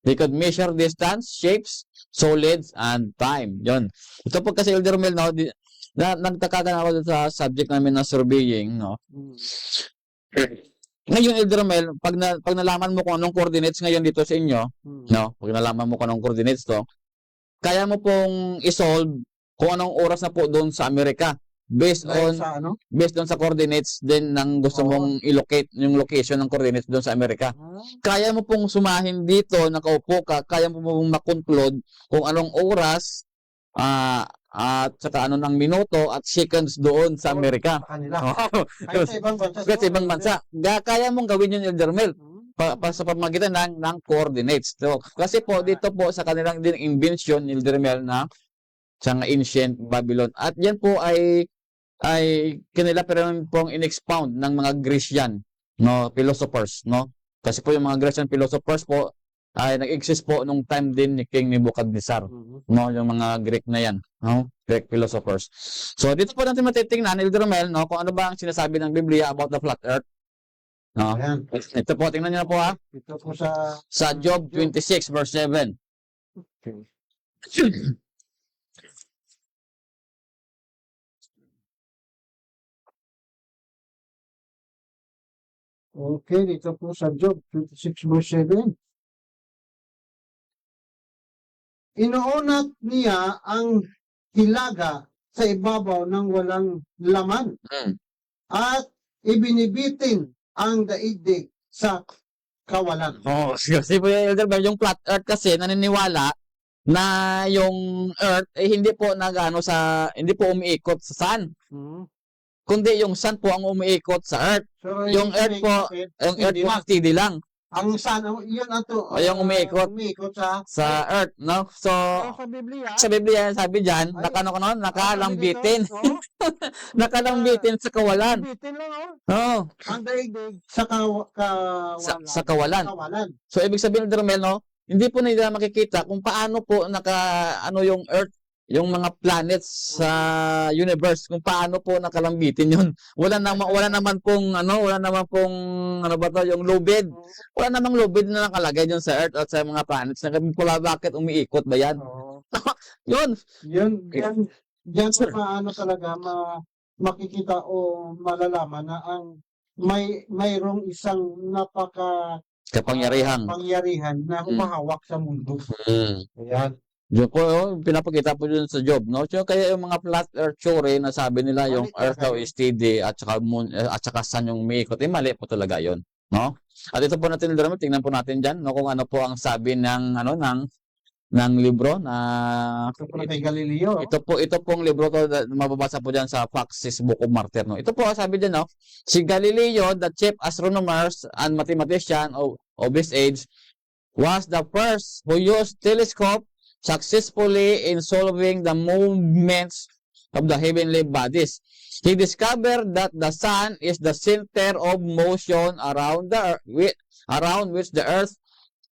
A: They could measure distance, shapes, solids, and time. Yon. Ito po kasi Elder Mel, no? Nagtaka na ako sa subject namin ng surveying, no? Ngayon, Elder Mel, pag nalaman mo kung anong coordinates ngayon dito sa inyo, no? Pag nalaman mo kung anong coordinates to, kaya mo pong isolve kung anong oras na po doon sa Amerika. based
B: Dahil
A: on
B: sa ano?
A: based on sa coordinates din ng gusto
B: Oo.
A: mong i-locate yung location ng coordinates doon sa Amerika.
B: Ah,
A: Kaya mo pong sumahin dito, nakaupo ka, kaya mo pong makonclude kung anong oras at saka ano ng minuto at seconds doon sa
B: Oo,
A: Amerika.
B: sa kanila.
A: Oo.
B: Kahit sa ibang bansa.
A: Kasi ibang bansa. Kaya mong gawin yun, Elder Mel, sa pamamagitan ng coordinates. So, kasi po, dito po sa kanilang din invention, Elder Mel, na sa ancient Babylon. At yan po ay kanila pero pong in-expound ng mga Grecian, no, philosophers, no? Kasi po yung mga Grecian philosophers po ay nag-exist po nung time din ni King Nebuchadnezzar, no, yung mga Greek na yan, no? Greek philosophers. So dito po natin matitingnan, Elder Mel, no, kung ano ba ang sinasabi ng Biblia about the flat earth, no?
B: Ayan.
A: Ito po, tingnan niyo na po ha,
B: Ito po sa
A: sa Job 26 verse 7.
B: Okay, dito po sa Job 26 verse 7. Inuunat niya ang hilaga sa ibabaw ng walang laman
A: Hmm.
B: at ibinibitin ang daigdig sa kawalan.
A: Oh, kasi po yung Elder Mel, yung flat earth kasi naniniwala na yung earth hindi po hindi po umiikot sa sun. Kundi yung sun po ang umiikot sa earth.
B: So,
A: Yung
B: ibig
A: earth po,
B: sabihin,
A: yung earth
B: hindi
A: po
B: lang.
A: steady lang
B: Ang sun, yun ang
A: yung umiikot.
B: umiikot
A: sa earth, no? So,
B: sa Biblia.
A: sa Biblia, sabi diyan,
B: Ay,
A: nakalambitin. Nakalambitin sa kawalan.
B: Bitin lang,
A: Oo,
B: ang daigdig sa kawalan.
A: sa kawalan.
B: Kawalan.
A: So, ibig sabihin, Dermel, no? Hindi po nila makikita kung paano po yung earth, yung mga planets sa universe, kung paano po nakalambitin yun. Wala naman pong yung lubid. Wala namang lubid na nakalagay dyan sa earth at sa mga planets. Bakit umiikot ba yan?
B: Oo.
A: Yun.
B: Diyan sa paano talaga makikita o malalaman na ang mayroong isang
A: Kapangyarihan.
B: pangyarihan na humahawak sa mundo. Ayan.
A: Yun po, pinapakita po dun sa Job, no? So, kaya yung mga flat earth theory na sabi nila yung
B: Mali
A: earth daw
B: talaga
A: is steady at saka moon, at saka sun yung umiikot, mali po talaga yun, no? At ito po natin, tingnan po natin dyan, no? Kung ano po ang sabi ng libro na
B: Ito po kay Galileo.
A: ito pong libro to mababasa po dyan sa Fox's Book of Martyr, no? Ito po sabi dyan, no? Si Galileo, the chief astronomer and mathematician of his age, was the first who used telescope successfully in solving the movements of the heavenly bodies. He discovered that the sun is the center of motion around which the earth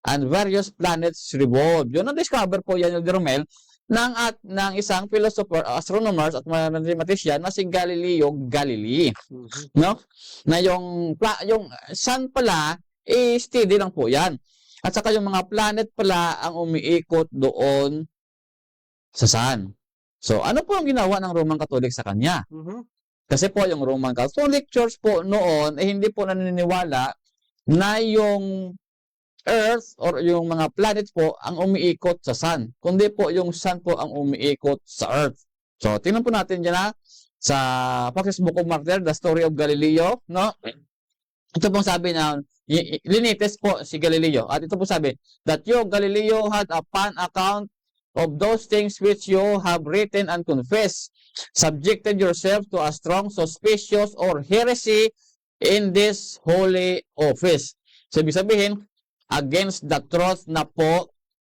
A: and various planets revolve. Yun ang discover po yan yung Romel ng isang philosopher, astronomers at mathematician na si Galileo Galilei, no? Na yung sun pala steady lang po yan. At saka yung mga planet pala ang umiikot doon sa sun. So, ano po ang ginawa ng Roman Catholic sa kanya? Kasi po yung Roman Catholic Church po noon hindi po naniniwala na yung Earth or yung mga planets po ang umiikot sa sun. Kundi po yung sun po ang umiikot sa Earth. So, tingnan po natin dyan sa Fox's Book of Martyr, The Story of Galileo, no? Ito pong sabi na linites po si Galileo. At ito po sabi, that you, Galileo, had a pan account of those things which you have written and confessed, subjected yourself to a strong suspicious or heresy in this holy office. So, ibig sabihin, against the truth na po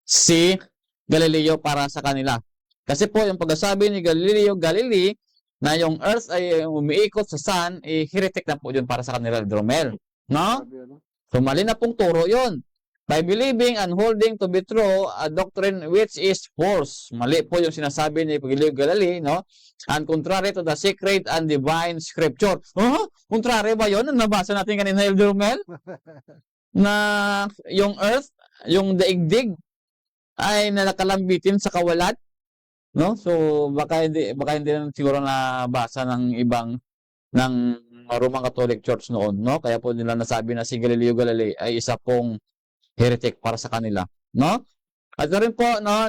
A: si Galileo para sa kanila. Kasi po, yung pagkasabi ni Galileo Galilei na yung earth ay umiikot sa sun, heretic na po yun para sa kanila, Dromel. No? So, mali na pong turo yun. By believing and holding to be true a doctrine which is false. Mali po yung sinasabi ni Galileo Galilei, no? And contrary to the sacred and divine scripture. Contrary ba yun? Ang nabasa natin kanina, Dromel? Na yung earth, yung daigdig, ay nakalambitin sa kawalan. No? So, baka hindi lang siguro nabasa ng Roman Catholic Church noon, no? Kaya po nila nasabi na si Galileo Galilei ay isa pong heretic para sa kanila, no? At rin po, no,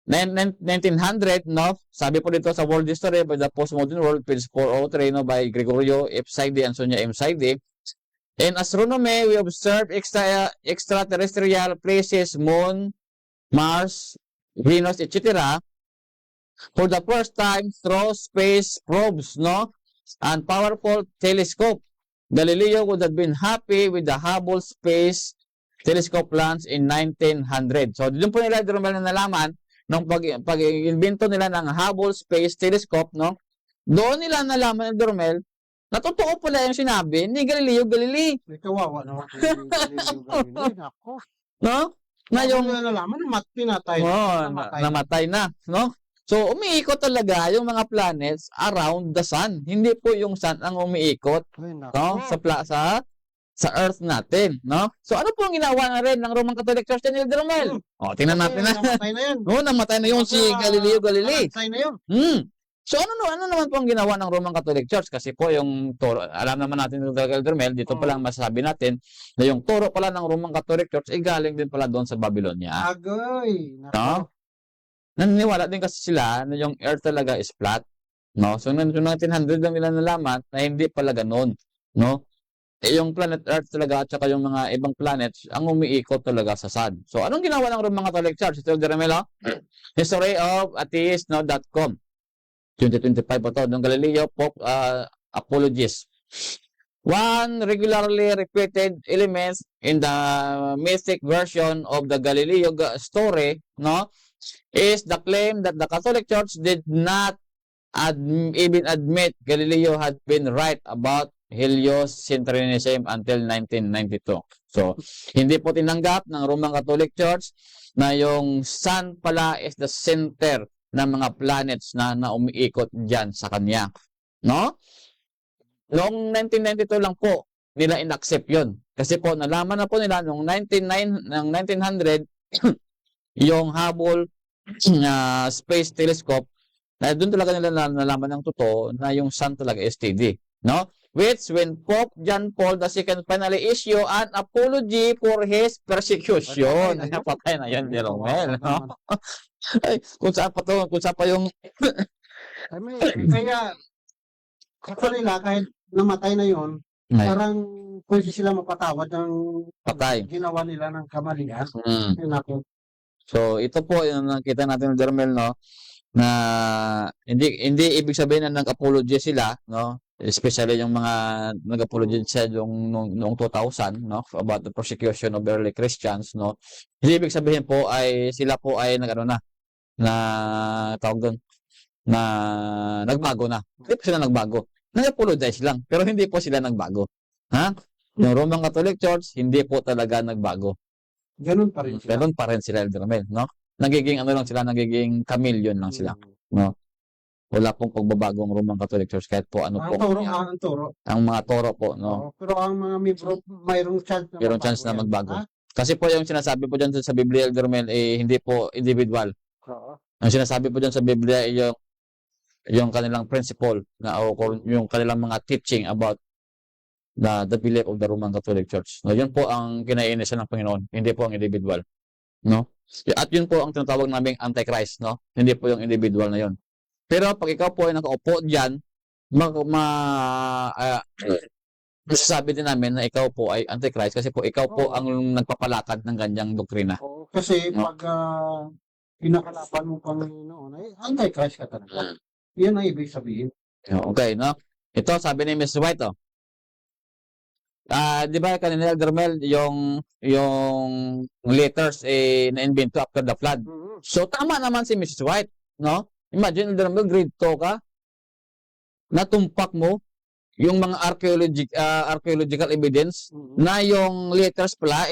A: 1900, no? Sabi po dito sa World History by the Postmodern World, page 403, no? By Gregorio F. Saide and Sonia M. Saide. In astronomy, we observe extraterrestrial places, moon, Mars, Venus, etc. for the first time through space probes, no? And powerful telescope. Galileo would have been happy with the Hubble Space Telescope launch in 1900. So, doon po nila na nalaman nung pag-invento nila ng Hubble Space Telescope, no? Doon nila nalaman ng Dormel na totoo pala yung sinabi ni Galileo Galilei.
B: May kawawa naman. Ako.
A: No? Na yung
B: nalaman, pinatay.
A: namatay na, no? So, umiikot talaga yung mga planets around the sun. Hindi po yung sun ang umiikot, no? Sa Earth natin, no? So, ano po ang ginawa na rin ng Roman Catholic Church ni Elder Romel? O, tingnan natin na.
B: Namatay na yan.
A: Oo, namatay na yung si Galileo Galilei.
B: Namatay na yun.
A: So, ano naman po ang ginawa ng Roman Catholic Church? Kasi po yung turo, alam naman natin ng Elder Mel, dito pa lang masasabi natin na yung turo pala ng Roman Catholic Church ay galing din pala doon sa Babylonia.
B: Agoy.
A: No? Naniniwala din kasi sila na yung Earth talaga is flat. No? So, noong 1900 lang nila nalaman na hindi pala ganun. No? Yung planet Earth talaga at saka yung mga ibang planets ang umiikot talaga sa sun. So, anong ginawa ng Roman Catholic Church? Ito, Elder Mel, History of Atheist.com. 2025 po ito, ng Galileo Pope Apologies. One regularly repeated elements in the mystic version of the Galileo story, no, is the claim that the Catholic Church did not even admit Galileo had been right about heliocentrism until 1992. So, hindi po tinanggap ng Roman Catholic Church na yung sun pala is the center ng mga planets na umiikot dyan sa kanya. No? Noong 1992 lang po, nila inaccept yun. Kasi po, nalaman na po nila noong 1900, yung Hubble Space Telescope, na doon talaga nila nalaman ng totoo na yung sun talaga is steady. No? Which, when Pope John Paul II finally issue an apology for his persecution. Patay na yun, Jeromel. No? Ay, kung saan pa yung
B: kaya nila kahit namatay na yon, parang pwede sila mapatawad ng
A: patay.
B: Ginawa nila ng kamalian.
A: So, ito po yung nakita natin ng Dermel, no, na hindi ibig sabihin na nag-apology sila, no, especially yung mga nag-apology sa noong 2000, no, about the persecution of early Christians, no. Hindi ibig sabihin po ay sila po ay tawag doon, na nagbago na. Hindi po sila nagbago. Nag-apologize lang, pero hindi po sila nagbago. Ha? Yung Roman Catholic Church, hindi po talaga nagbago.
B: Ganun pa rin sila.
A: Ganun pa rin sila, Elder Mel, no? Nagiging nagiging chameleon lang sila, no? Wala pong pagbabago ang Roman Catholic Church kahit po ano po.
B: Ang toro.
A: Ang mga toro po, no?
B: Pero ang mga membro, mayroong chance na
A: magbago. Kasi po yung sinasabi po dyan sa Biblia, Elder Mel, hindi po individual. Ang sinasabi po dyan sa Biblia ay yung kanilang principle na o yung kanilang mga teaching about the belief of the Roman Catholic Church. No, yun po ang kinaiinisan ng Panginoon, hindi po ang individual, no? At yun po ang tinatawag naming Antichrist, no? Hindi po yung individual na yun. Pero pag ikaw po ay nakaupo diyan, masasabi din namin na ikaw po ay Antichrist kasi po ikaw po ang nagpapalakad ng ganyang doktrina.
B: Kasi pag pinakalaban mo Panginoon, ay Antichrist ka talaga. Yan ang ibig sabihin.
A: Okay, no? Ito, sabi ni Ms. White, di ba kanina, Elder Mel, yung letters na-invento after the flood. So, tama naman si Mrs. White, no? Imagine, Elder Mel, grade 2 ka, natumpak mo yung mga archaeological evidence na yung letters pala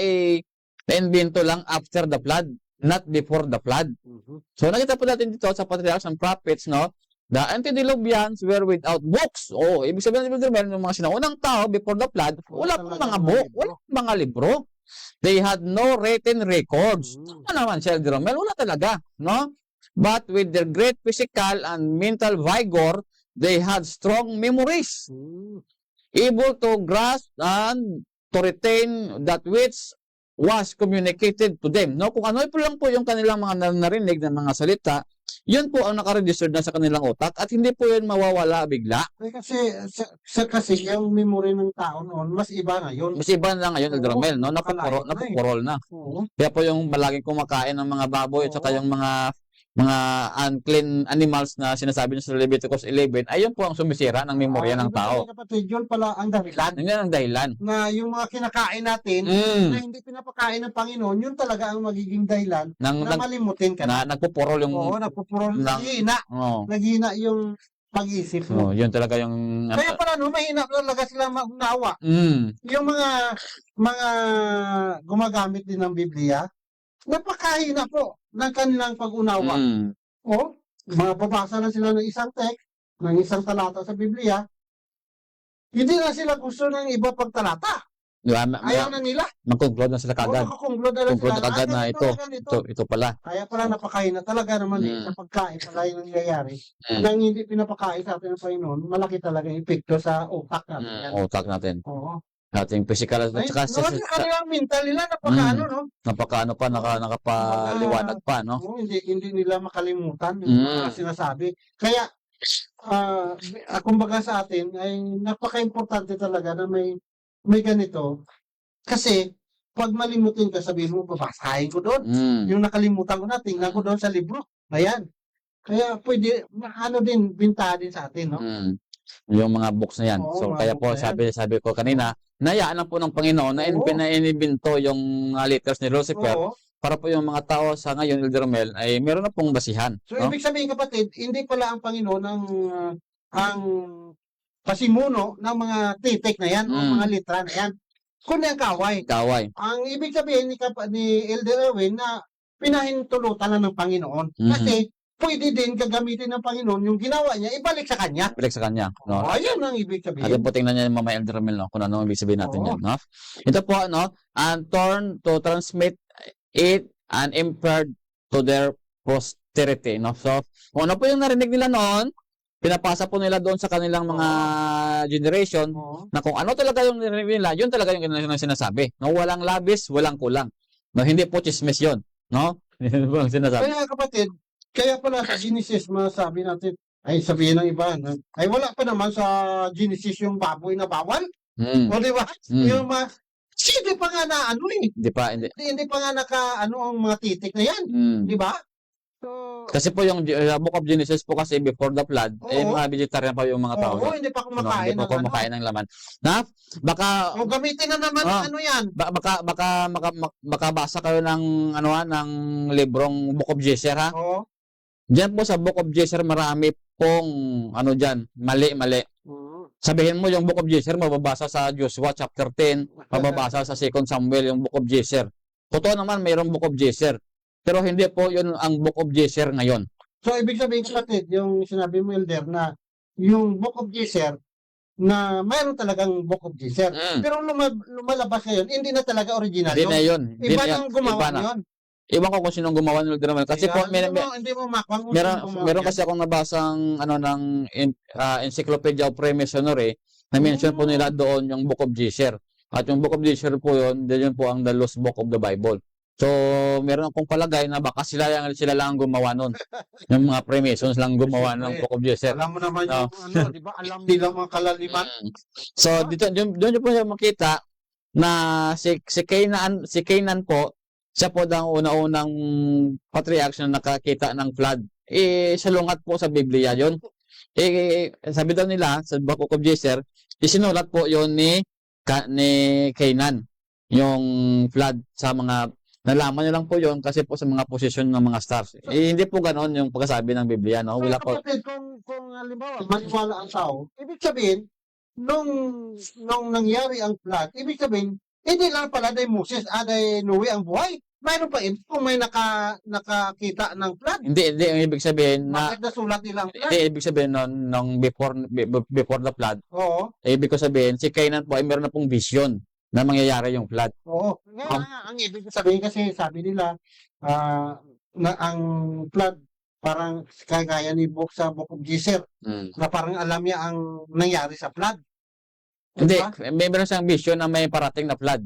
A: na-invento lang after the flood, not before the flood. So, nakita po natin dito sa Patriarchs and Prophets, no? The antediluvians were without books. Ibig sabihin ng mga sinaunang tao before the flood, wala pong mga book, wala pong mga libro. They had no written records. Ano naman, Elder Romel? Wala talaga, no? But with their great physical and mental vigor, they had strong memories. Able to grasp and to retain that which was communicated to them. No? Kung ano po lang po yung kanilang mga narinig na mga salita, yun po ang nakaregister na sa kanilang utak at hindi po yun mawawala bigla.
B: Kasi yung memory ng tao noon, mas iba ngayon.
A: Mas iba na ngayon,
B: Oo,
A: Elder Romel, no?
B: nakalayo na eh.
A: Napupurol na.
B: Oo.
A: Kaya po yung palaging kumakain ng mga baboy at saka
B: Oo.
A: yung mga unclean animals na sinasabi niyo sa Leviticus 11, ayun po ang sumisira ng memorya ng tao.
B: Kapatid, yun pala ang dahilan
A: Yan ang dahilan.
B: na yung mga kinakain natin na hindi pinapakain ng Panginoon, yun talaga ang magiging dahilan
A: Nang,
B: na malimutin ka na.
A: nagpupurol yung...
B: Oo, napupuro,
A: ng- Oh,
B: naghina yung pag-isip mo.
A: yun talaga yung...
B: Kaya pala no, mahina talaga sila magnawa. Yung mga gumagamit din ng Biblia, napakahina po ng kanilang pag-unawa. O, mababasa na sila ng isang text, ng isang talata sa Biblia, hindi na sila gusto ng iba pang talata. Ayaw na nila.
A: Mag-conclude na sila
B: O,
A: kagad.
B: nakakonklud na lang
A: Conclude
B: sila.
A: na kagad na
B: ganito,
A: ito.
B: ganito.
A: Ito pala.
B: Kaya pala napakahina talaga naman sa pagkain, pala yung nangyayari.
A: Mm.
B: Nang hindi pinapakain sa atin ng Panginoon, malaki talaga yung epekto sa utak natin. Yan.
A: Utak natin.
B: Oo.
A: Ating physical at
B: Ay,
A: saka
B: naman yung kanilang mental nila, napakaano, no?
A: napakaano pa, nakapaliwanag pa, no?
B: Oo, hindi nila makalimutan yung mga sinasabi. Kaya, kumbaga sa atin, ay napaka-importante talaga na may ganito. Kasi, pag malimutin ka, sabihin mo, babasahin ko doon. Yung nakalimutan ko na, tingnan ko doon sa libro. Ayan. Kaya pwede, din, binta din sa atin, no?
A: Yung mga books na yan.
B: Oo,
A: So,
B: mga
A: kaya
B: books
A: po,
B: na
A: sabi ko kanina, nayaan lang po ng Panginoon na
B: Oo.
A: inibinto yung letters ni Lucifer
B: Oo.
A: para po yung mga tao sa ngayon, Elder Romel, ay meron na pong basihan.
B: So,
A: No?
B: ibig sabihin, kapatid, hindi pala ang Panginoon ang pasimuno ng mga titik na yan, o mga litra na yan, kundi ang kaway.
A: Kaway.
B: Ang ibig sabihin ni Elder Erwin na pinahintulutan na ng Panginoon. Kasi pwede din gagamitin ng Panginoon yung ginawa niya, ibalik sa Kanya.
A: Balik sa kanya. No?
B: Ayun ang ibig sabihin.
A: Atin po tingnan niya mamaya, Elder Romel, no? Kung ano ang ibig sabihin natin
B: Oo.
A: yan. No? Ito po, no? And turn to transmit it and impaired to their posterity. No? So, kung ano po yung narinig nila noon, pinapasa po nila doon sa kanilang mga generation
B: Oo.
A: na kung ano talaga yung narinig nila, yun talaga yung sinasabi. No? Walang labis, walang kulang. No? Hindi po chismis yun. No? Yun po ang sinasabi.
B: Kaya kapatid, kaya pala sa Genesis, masabi natin, ay sabihin ng iba, no? Ay wala pa naman sa Genesis yung baboy na bawal. O di ba? Yung hindi pa nga na ano eh. Hindi pa nga ang mga titik na yan. Di ba? So,
A: Kasi po yung Book of Genesis po kasi before the flood,
B: Oo.
A: mga vegetarian pa yung mga tao.
B: hindi pa
A: No,
B: kumakain
A: hindi
B: ng
A: pa kumakain ng laman. Na, baka
B: O gamitin na naman ng ano yan.
A: baka basa kayo ng ng librong Book of Jasher, ha?
B: Oo.
A: Diyan po sa Book of Jasher marami pong diyan, mali. Sabihin mo yung Book of Jasher mababasa sa Joshua chapter 10, mababasa sa 2 Samuel yung Book of Jasher. Totoo naman mayroong Book of Jasher. Pero hindi po yun ang Book of Jasher ngayon.
B: So, ibig sabihin, kapatid, yung sinabi mo, Elder, na yung Book of Jasher, na mayroon talagang Book of Jasher. Pero lumalabas ngayon, hindi na talaga original
A: Hindi na yun.
B: Iba nang gumawa yun.
A: Iwan ko kung sinong gumawa ng Elder Romel. Kasi po,
B: hindi mo makwang kung sino gumawa
A: meron
B: yan.
A: kasi akong nabasang ng Encyclopedia of Freemasonry na mention po nila doon yung Book of Jasher. At yung Book of Jasher po yun po ang the lost book of the Bible. So, meron akong palagay na baka sila lang ang gumawa nun. Yung mga Freemasons lang gumawa ng Book of Jasher.
B: Alam mo naman yung di ba? Alam nila mga kalaliman.
A: So, doon po siya makita na si Canaan po, siya po ang una-unang patriarch na nakakita ng flood. Salungat po sa Biblia yon. Sabi daw nila sa Book of Jasher, isinulat po yon ni Canaan, yung flood sa mga nalaman niyo lang po yon kasi po sa mga posisyon ng mga stars. Hindi po ganoon yung pagkasabi ng Biblia, no? Wala po.
B: Kapatid, kung halimbawa, maniwala ang tao, ibig sabihin, nung nangyari ang flood, ibig sabihin, hindi lang pala day Moses, day Noe ang buhay. Mayroon pa kung may nakakita ng flood.
A: Hindi ang ibig sabihin na
B: Bakit nasulat nila ang flood?
A: ibig sabihin nung before the flood.
B: Oo.
A: Ibig ko sabihin si Canaan po ay meron na pong vision na mangyayari yung flood.
B: Oo. Ang ibig sabihin kasi sabi nila na ang flood parang kagaya ni sa Book of Jasher na parang alam niya ang nangyari sa flood.
A: Hindi,
B: Diba?
A: meron siyang vision na may parating na flood.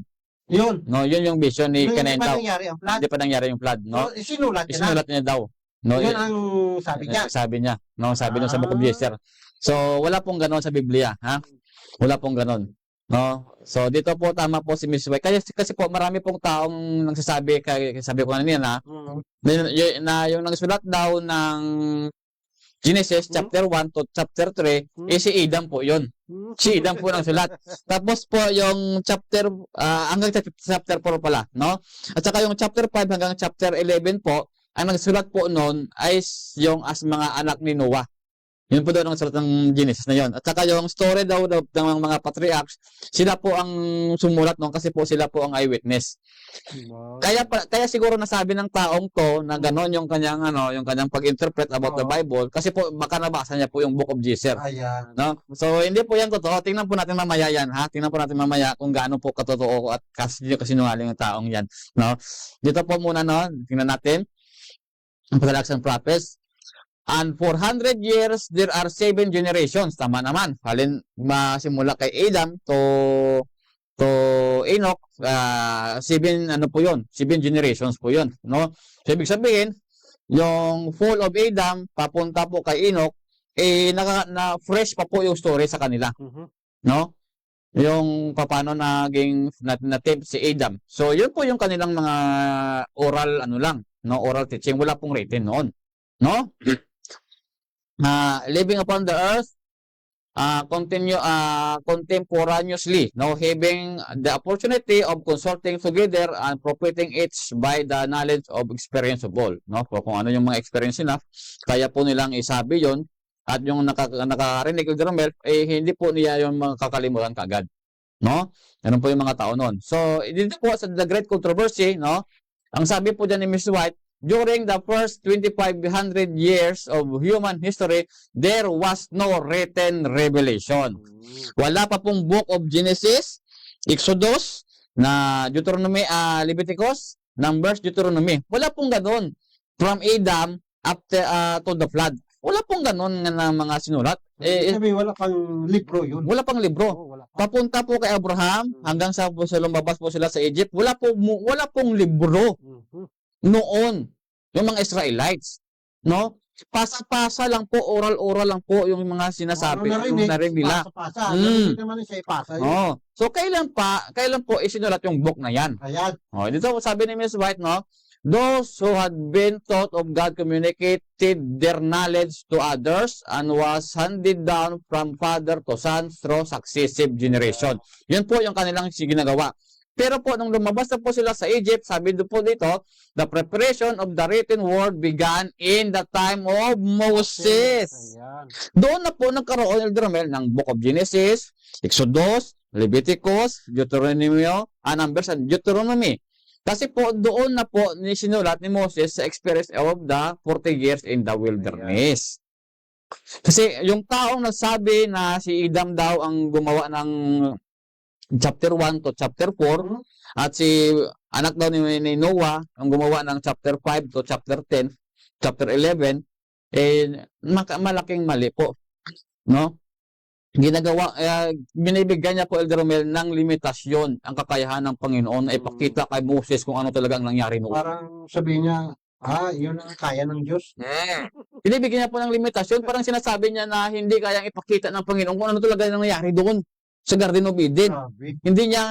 B: Yun.
A: No, yun yung vision ni
B: Hindi pa
A: Kenentaw.
B: nangyari ang flood.
A: Hindi pa nangyari yung flood, no?
B: So, isinulat niya na.
A: Isinulat niya daw. No,
B: Yun ang sabi niya.
A: sabi niya, no, sabi nung sa Book of Esther. So, wala pong ganoon sa Biblia, ha? Wala pong ganoon. No? So, dito po tama po si Miss White. Kasi po marami pong taong nagsasabi, sabi ko kanina na yung nagsulat daw ng Genesis chapter 1 to chapter 3, si Adam po 'yon. Si Adam po nang sulat. Tapos po yung chapter hanggang chapter 4 pala, no? At saka yung chapter 5 hanggang chapter 11 po, ang nagsulat po noon ay yung mga anak ni Noah. Yun po daw ang sulat ng Genesis na yon. At saka yung story daw ng mga patriarchs, sila po ang sumulat noon kasi po sila po ang eyewitness.
B: Wow.
A: Kaya siguro nasabi ng taong to na gano'n yung kanyang pag-interpret about the Bible kasi po baka nabasa niya po yung Book of Esther.
B: Ayan.
A: No? So hindi po yan totoo. Tingnan po natin mamaya yan, ha. Tingnan po natin mamaya kung gaano po katotoo at kasinungaling ng taong yan, no? Dito po muna, no. Tingnan natin ang patriarchs and prophets. And 400 years, there are 7 generations. Tama naman. Masimula kay Adam to Enoch, 7 po yun. 7 generations po yun. No? So, ibig sabihin, yung fall of Adam, papunta po kay Enoch, na fresh pa po yung story sa kanila. No? Yung paano naging natempt si Adam. So, yun po yung kanilang mga oral, oral teaching. Wala pong written noon. No? Living upon the earth contemporaneously, having the opportunity of consulting together and propagating each by the knowledge of experience of all, kung ano yung mga experience nila, kaya po nilang isabi yon, at yung nakarinig ng Romel, hindi po niya yung makakalimutan kagad, Ganun po yung mga tao noon. So dito po sa The Great Controversy, ang sabi po dyan ni Miss White, during the first 2,500 years of human history, there was no written revelation. Wala pa pong Book of Genesis, Exodus, na Deuteronomy, Leviticus, Numbers, Deuteronomy. Wala pong ganun. From Adam after to the flood. Wala pong ganun na mga sinulat.
B: Wala pang libro yun.
A: Wala pang libro.
B: Wala pa.
A: Papunta po kay Abraham hanggang sa lumabas po sila sa Egypt. Wala pong libro. Noon, yung mga Israelites, pasa-pasa lang po, oral-oral lang po yung mga sinasabi, yung narinig nila.
B: Pasa-pasa. Narinig naman siya ipasa yun.
A: So, kailan po isinulat yung book na yan?
B: Ayan.
A: Dito sabi ni Miss White, those who had been taught of God communicated their knowledge to others and was handed down from father to son through successive generation. Yun po yung kanilang ginagawa. Pero po, nung lumabas na po sila sa Egypt, sabi po dito, the preparation of the written word began in the time of Moses.
B: Ayan.
A: Doon na po nagkaroon, Elder Romel, ng Book of Genesis, Exodus, Leviticus, Deuteronomy, Numbers, and Deuteronomy. Kasi po, doon na po sinulat ni Moses sa experience of the 40 years in the wilderness. Kasi yung taong nagsabi na si Adam daw ang gumawa ng chapter 1 to chapter 4, at si anak daw ni Noah ang gumawa ng chapter 5 to chapter 10, chapter 11, malaking mali po. Binibigyan niya po, Elder Romel, ng limitasyon ang kakayahan ng Panginoon na ipakita kay Moses kung ano talaga ang nangyari noon.
B: Parang sabihin niya, yun ang kaya ng Diyos.
A: Binibigyan niya po ng limitasyon, parang sinasabi niya na hindi kayang ipakita ng Panginoon kung ano talaga ang nangyari doon sa Garden of Eden. Hindi niya,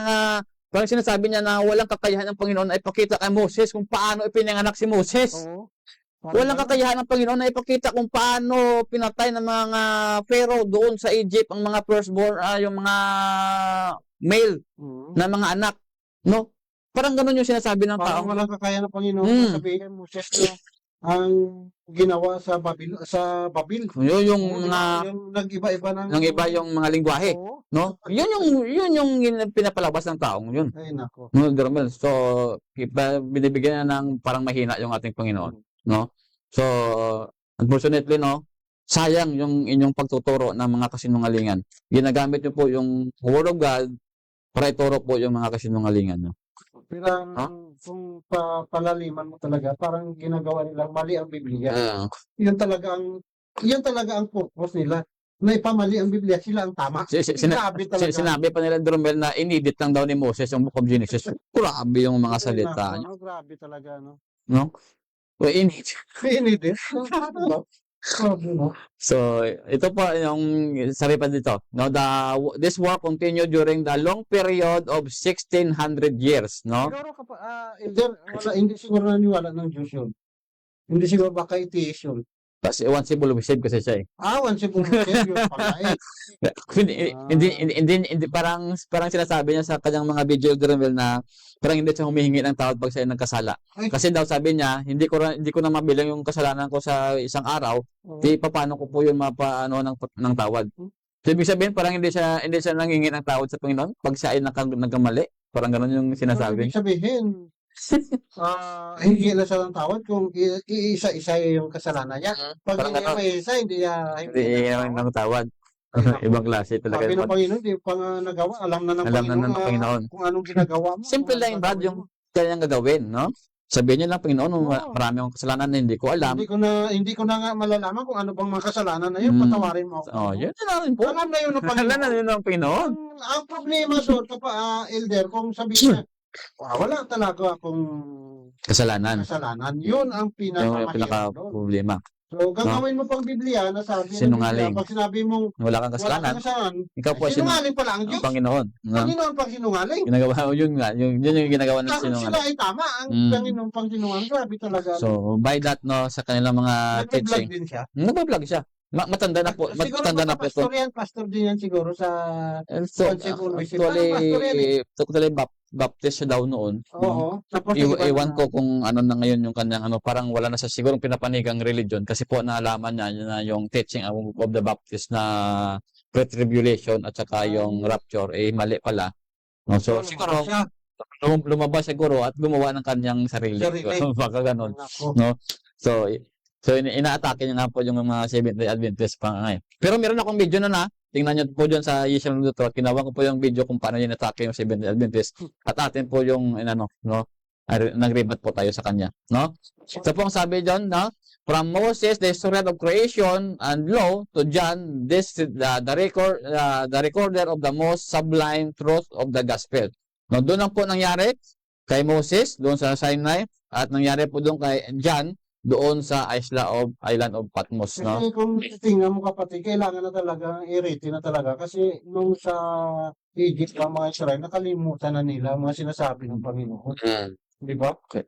A: parang sinasabi niya na walang kakayahan ng Panginoon na ipakita kay Moses kung paano ipinanganak si Moses. Walang kakayahan ng Panginoon na ipakita kung paano pinatay ng mga Pharaoh doon sa Egypt ang mga firstborn, yung mga male na mga anak. Parang ganun yung sinasabi ng tao.
B: Parang walang kakayahan ng Panginoon. Sabihin mo, Moses na ang ginawa sa Babil.
A: Yung
B: nag-iba-iba
A: ng iba yung mga lingwahe, Yun yung pinapalabas ng taong yun.
B: Ay nako.
A: So, binibigyan na ng parang mahina yung ating Panginoon, So, unfortunately, sayang yung inyong pagtuturo ng mga kasinungalingan. Ginagamit niyo po yung Word of God para ituro po yung mga kasinungalingan,
B: Pero kung palaliman mo talaga, parang ginagawa nilang mali ang Biblia. Yan talaga ang purpose nila. na ipamali ang Biblia, sila ang tama. Grabe talaga.
A: Sinabi pa nila ni Romel na inedit lang daw ni Moses yung Book of Genesis. Grabe yung mga salita niya.
B: Grabe talaga, no?
A: No? O inedit.
B: Inedit. Grabe, no?
A: So, ito po yung sabi pa dito. No, this war continued during the long period of 1600 years, no?
B: Siguro Elder, hindi siguro naniwala ng Diyos yun. Hindi siguro baka itiis yun.
A: Kasi once evolution kasi siya eh.
B: Once evolution yun pala eh.
A: Hindi parang sinasabi niya sa kanyang mga video Romel na parang hindi siya humihingi ng tawad pag siya nagkasala. Kasi daw sabi niya, hindi ko na mabilang yung kasalanan ko sa isang araw, di paano ko po yun mapaano ng tawad. So, ibig sabihin parang hindi siya nangingi ng tawad sa Panginoon pag siya ay nagkamali. Parang ganoon yung sinasabi.
B: Ibig sabihin, hindi na siya ng tawad kung iisa-isa yung kasalanan niya. Pag
A: Parang
B: hindi
A: ano,
B: may isa, hindi
A: ng tawad. Ibang klase talaga.
B: Sabi ng Panginoon, di pa nga nagawa. Alam na ng Panginoon
A: Panginoon.
B: kung anong ginagawa mo.
A: Simple lang yung Brad, yung kanyang gagawin, no? Sabihin niyo lang, Panginoon, marami akong kasalanan na hindi ko alam.
B: Hindi ko na nga malalaman kung ano bang mga kasalanan na yun. Patawarin mo ako.
A: Yun na rin po.
B: Alam na yun ng
A: Alam
B: Panginoon.
A: na yun ng Panginoon.
B: Ang problema doon, Elder, kung sabihin niya, wala talaga akong
A: Kasalanan.
B: yun ang
A: Yung
B: pinakamahirap doon.
A: pinaka-problema.
B: So, gagawin mo pang Biblia na sabi ng
A: Sinungaling.
B: Biblia, pag sinabi mong
A: Wala kang
B: wala
A: kasalanan.
B: kang kasalanan,
A: Ikaw po
B: sinungaling pala ang Diyos.
A: ang Panginoon. No?
B: Panginoon pang sinungaling.
A: Ginagawa mo yun nga. Yun yung ginagawa ng
B: Tapos sila
A: sinungaling.
B: ay tama, ang Panginoon pang sinungaling. Grabe talaga.
A: So, by that, no, sa kanilang mga
B: Nag-vlog
A: teaching.
B: din siya.
A: Nagpa-vlog siya. Matanda na po.
B: Siguro
A: Matanda na po ito.
B: pastor din yan siguro sa
A: So,
B: Concept Worship. Pastor yan
A: actually, Baptist siya daw noon.
B: Oo. Tapos
A: Ewan ko kung ano na ngayon yung kanyang parang wala na sa siguro pinapanigang religion kasi po naalaman niya na yung teaching of the Baptist na pre-tribulation at saka yung rapture mali pala. No, so siguro lumabas siguro at gumawa ng kanyang sarili. Baka ganun. No? So inaatake niya nga po yung mga Seventh-day Adventist pa ngayon. Pero meron akong video na tingnan niyo po dyan sa Yisrael Lutrot. Ginawa ko po yung video kung paano yun atake yung Seventh-day Adventist. At atin po yung, no? Nag-rebat po tayo sa kanya, no? So po ang sabi dyan, no? From Moses, the historian of creation and law, to John, the recorder of the most sublime truth of the gospel. No, doon lang po nangyari kay Moses, doon sa Sinai, at nangyari po doon kay John, doon sa island of Patmos, no?
B: Kasi kung tingnan mo kapatid, kailangan na talaga i-rate na talaga kasi nung sa Egypt ang mga Israel, nakalimutan na nila mga sinasabi ng Panginoon. Di ba?
A: Okay.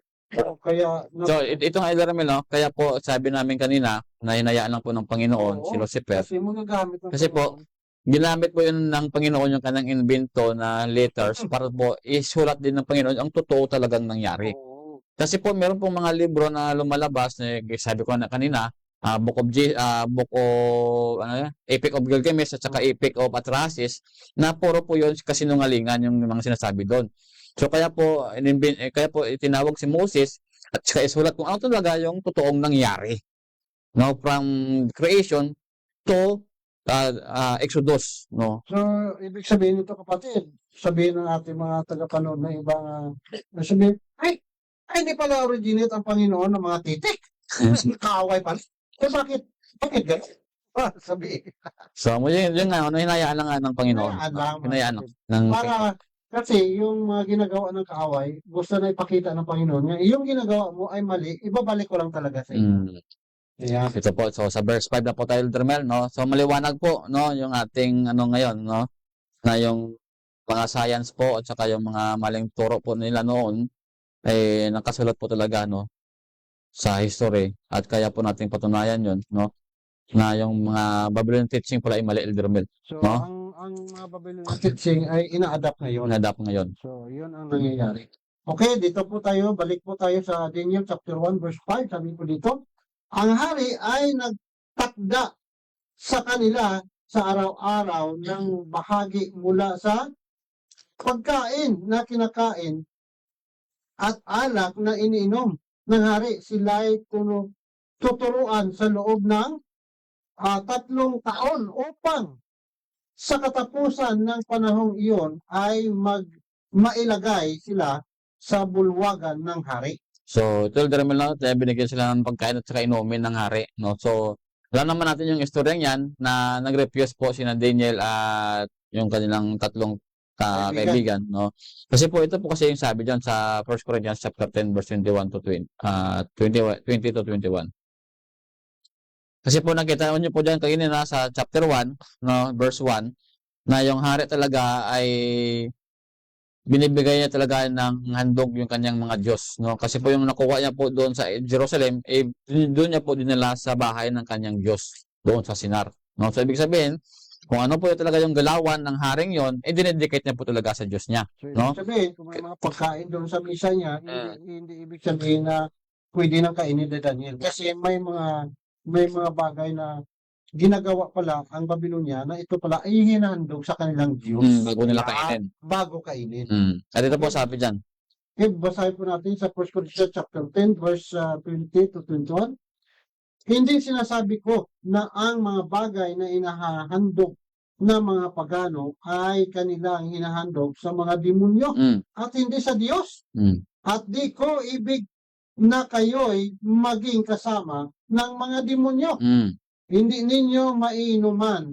B: Kaya
A: So, ito nga Ramil, no? Kaya po sabi namin kanina na hinayaan lang po ng Panginoon si Lucifer.
B: Kasi magagamit ng
A: Kasi po, ginamit po yun ng Panginoon yung kanyang invento na letters para po isulat din ng Panginoon ang totoo talagang nangyari. Kasi po meron pong mga libro na lumalabas, sabi ko na kanina, Epic of Gilgamesh at saka Epic of Atrahasis, na puro po yun kasinungalingan yung mga sinasabi doon. So kaya po itinawag si Moses at saka isulat kung ano talaga yung totoong nangyari. No, from creation to Exodus, no.
B: So, ibig sabihin nito kapatid, sabihin ng ating mga tagapanood na ibang sabihin, ay, hindi pala originate ang Panginoon ng mga titik. Kaaway pala. So, bakit gano'n? Sabihin.
A: So, yun nga, hinayaan lang nga ng Panginoon. Hinayaan lang.
B: Kasi yung mga ginagawa ng kaaway, gusto na ipakita ng Panginoon nga, yung ginagawa mo ay mali, ibabalik ko lang talaga sa iyo. Yeah.
A: Ito po, so sa verse 5 na po tayo, Dermel, no? So, maliwanag po, no, yung ating, ngayon, no? Na yung mga science po, at saka yung mga maling turo po nila noon, nakasulat po talaga, no? Sa history, at kaya po nating patunayan yun, no? Na yung mga Babylonian teaching pala ay mali, Dermel.
B: So,
A: no?
B: ang mga Babylonian teaching ay ina-adapt ngayon.
A: Ina-adapt ngayon.
B: So, yun ang nangyayari. Okay, dito po tayo, balik po tayo sa Daniel chapter 1 verse 5, sabi po dito, ang hari ay nagtakda sa kanila sa araw-araw ng bahagi mula sa pagkain na kinakain at alak na iniinom ng hari. Sila ay tuturuan sa loob ng 3 taon upang sa katapusan ng panahong iyon ay mailagay sila sa bulwagan ng hari.
A: So, ito, Dermel, no? Binigyan sila ng pagkain at saka inumin ng hari, no? So, Alam naman natin yung istoryang yan na nag-refuse po sina Daniel at yung kanilang tatlong kaibigan, no? Kasi po ito po kasi yung sabi diyan sa 1 Corinthians chapter 10 verse 21 to 20, 20 to 21. Kasi po nakita niyo po diyan kanina sa chapter 1, no, verse 1, na yung hari talaga ay binibigay niya talaga ng handog yung kanyang mga Diyos, no? Kasi po yung nakuha niya po doon sa Jerusalem, doon niya po dinala sa bahay ng kanyang Diyos, doon sa Sinar, no? So ibig sabihin, kung ano po talaga yung galawan ng haring yon, dinedicate niya po talaga sa Diyos niya,
B: So,
A: no?
B: ibig sabihin, kung may mga pagkain doon sa misa niya, hindi ibig sabihin na pwede nang kainin ni Daniel. Kasi may mga bagay na ginagawa pala ang Babylonia na ito pala ay hinahandog sa kanilang Diyos.
A: Bago nila kainin.
B: Bago kainin.
A: At ito po sabi diyan.
B: Okay, basahin po natin sa 1 Corinthians chapter 10 verse 20 to 21. Hindi sinasabi ko na ang mga bagay na inahahandog ng mga pagano ay kanilang hinahandog sa mga demonyo at hindi sa Diyos. At di ko ibig na kayo'y maging kasama ng mga demonyo. Hindi ninyo maiinuman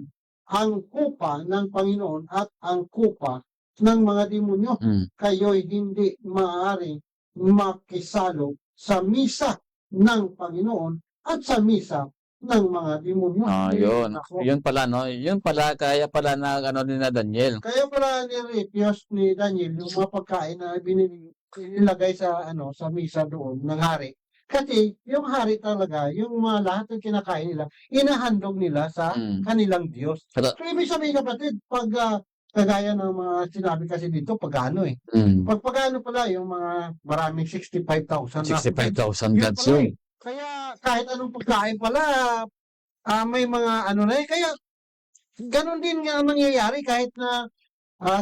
B: ang kupa ng Panginoon at ang kupa ng mga demonyo. Kayo'y hindi maaaring makisalo sa misa ng Panginoon at sa misa ng mga demonyo.
A: Yun. Yun pala, no? Yun pala, kaya pala na ano ni na Daniel.
B: Kaya pala ni-refuse ni Daniel yung mga pagkain na inilagay sa sa misa doon ng hari. Kasi yung hari talaga, yung mga lahat ng kinakain nila, inahandog nila sa kanilang Diyos. So ibig sabihin kapatid, pag kagaya ng mga sinabi kasi dito, pagano Pag pagano pala, yung mga maraming 65,000.
A: 65,000 gods yun.
B: Kaya kahit anong pagkain pala, may mga kaya ganun din nga ang nangyayari kahit na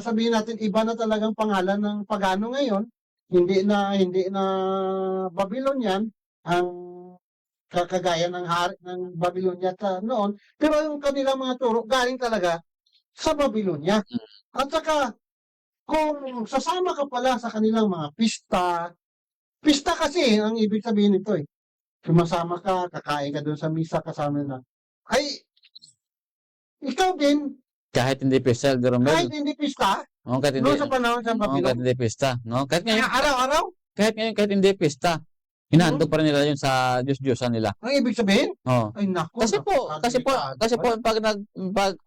B: sabihin natin iba na talagang pangalan ng pagano ngayon, hindi na Babylonian ang kagaya ng hari ng Babylonia noon, pero yung kanilang mga turo galing talaga sa Babylonia. At saka kung sasama ka pala sa kanilang mga pista kasi ang ibig sabihin nito sumasama ka, kakain ka doon sa misa kasama na, ay, ikaw din,
A: kahit hindi pista,
B: kahit hindi pista,
A: kahit hindi,
B: doon sa panahon sa Babylon,
A: kahit hindi pista, no? Kahit ngayon,
B: araw-araw,
A: kahit hindi pista, hinahandog pa rin nila yun sa Diyos-Diyosan nila.
B: ang ibig sabihin,
A: Oh.
B: ay naku,
A: Kasi po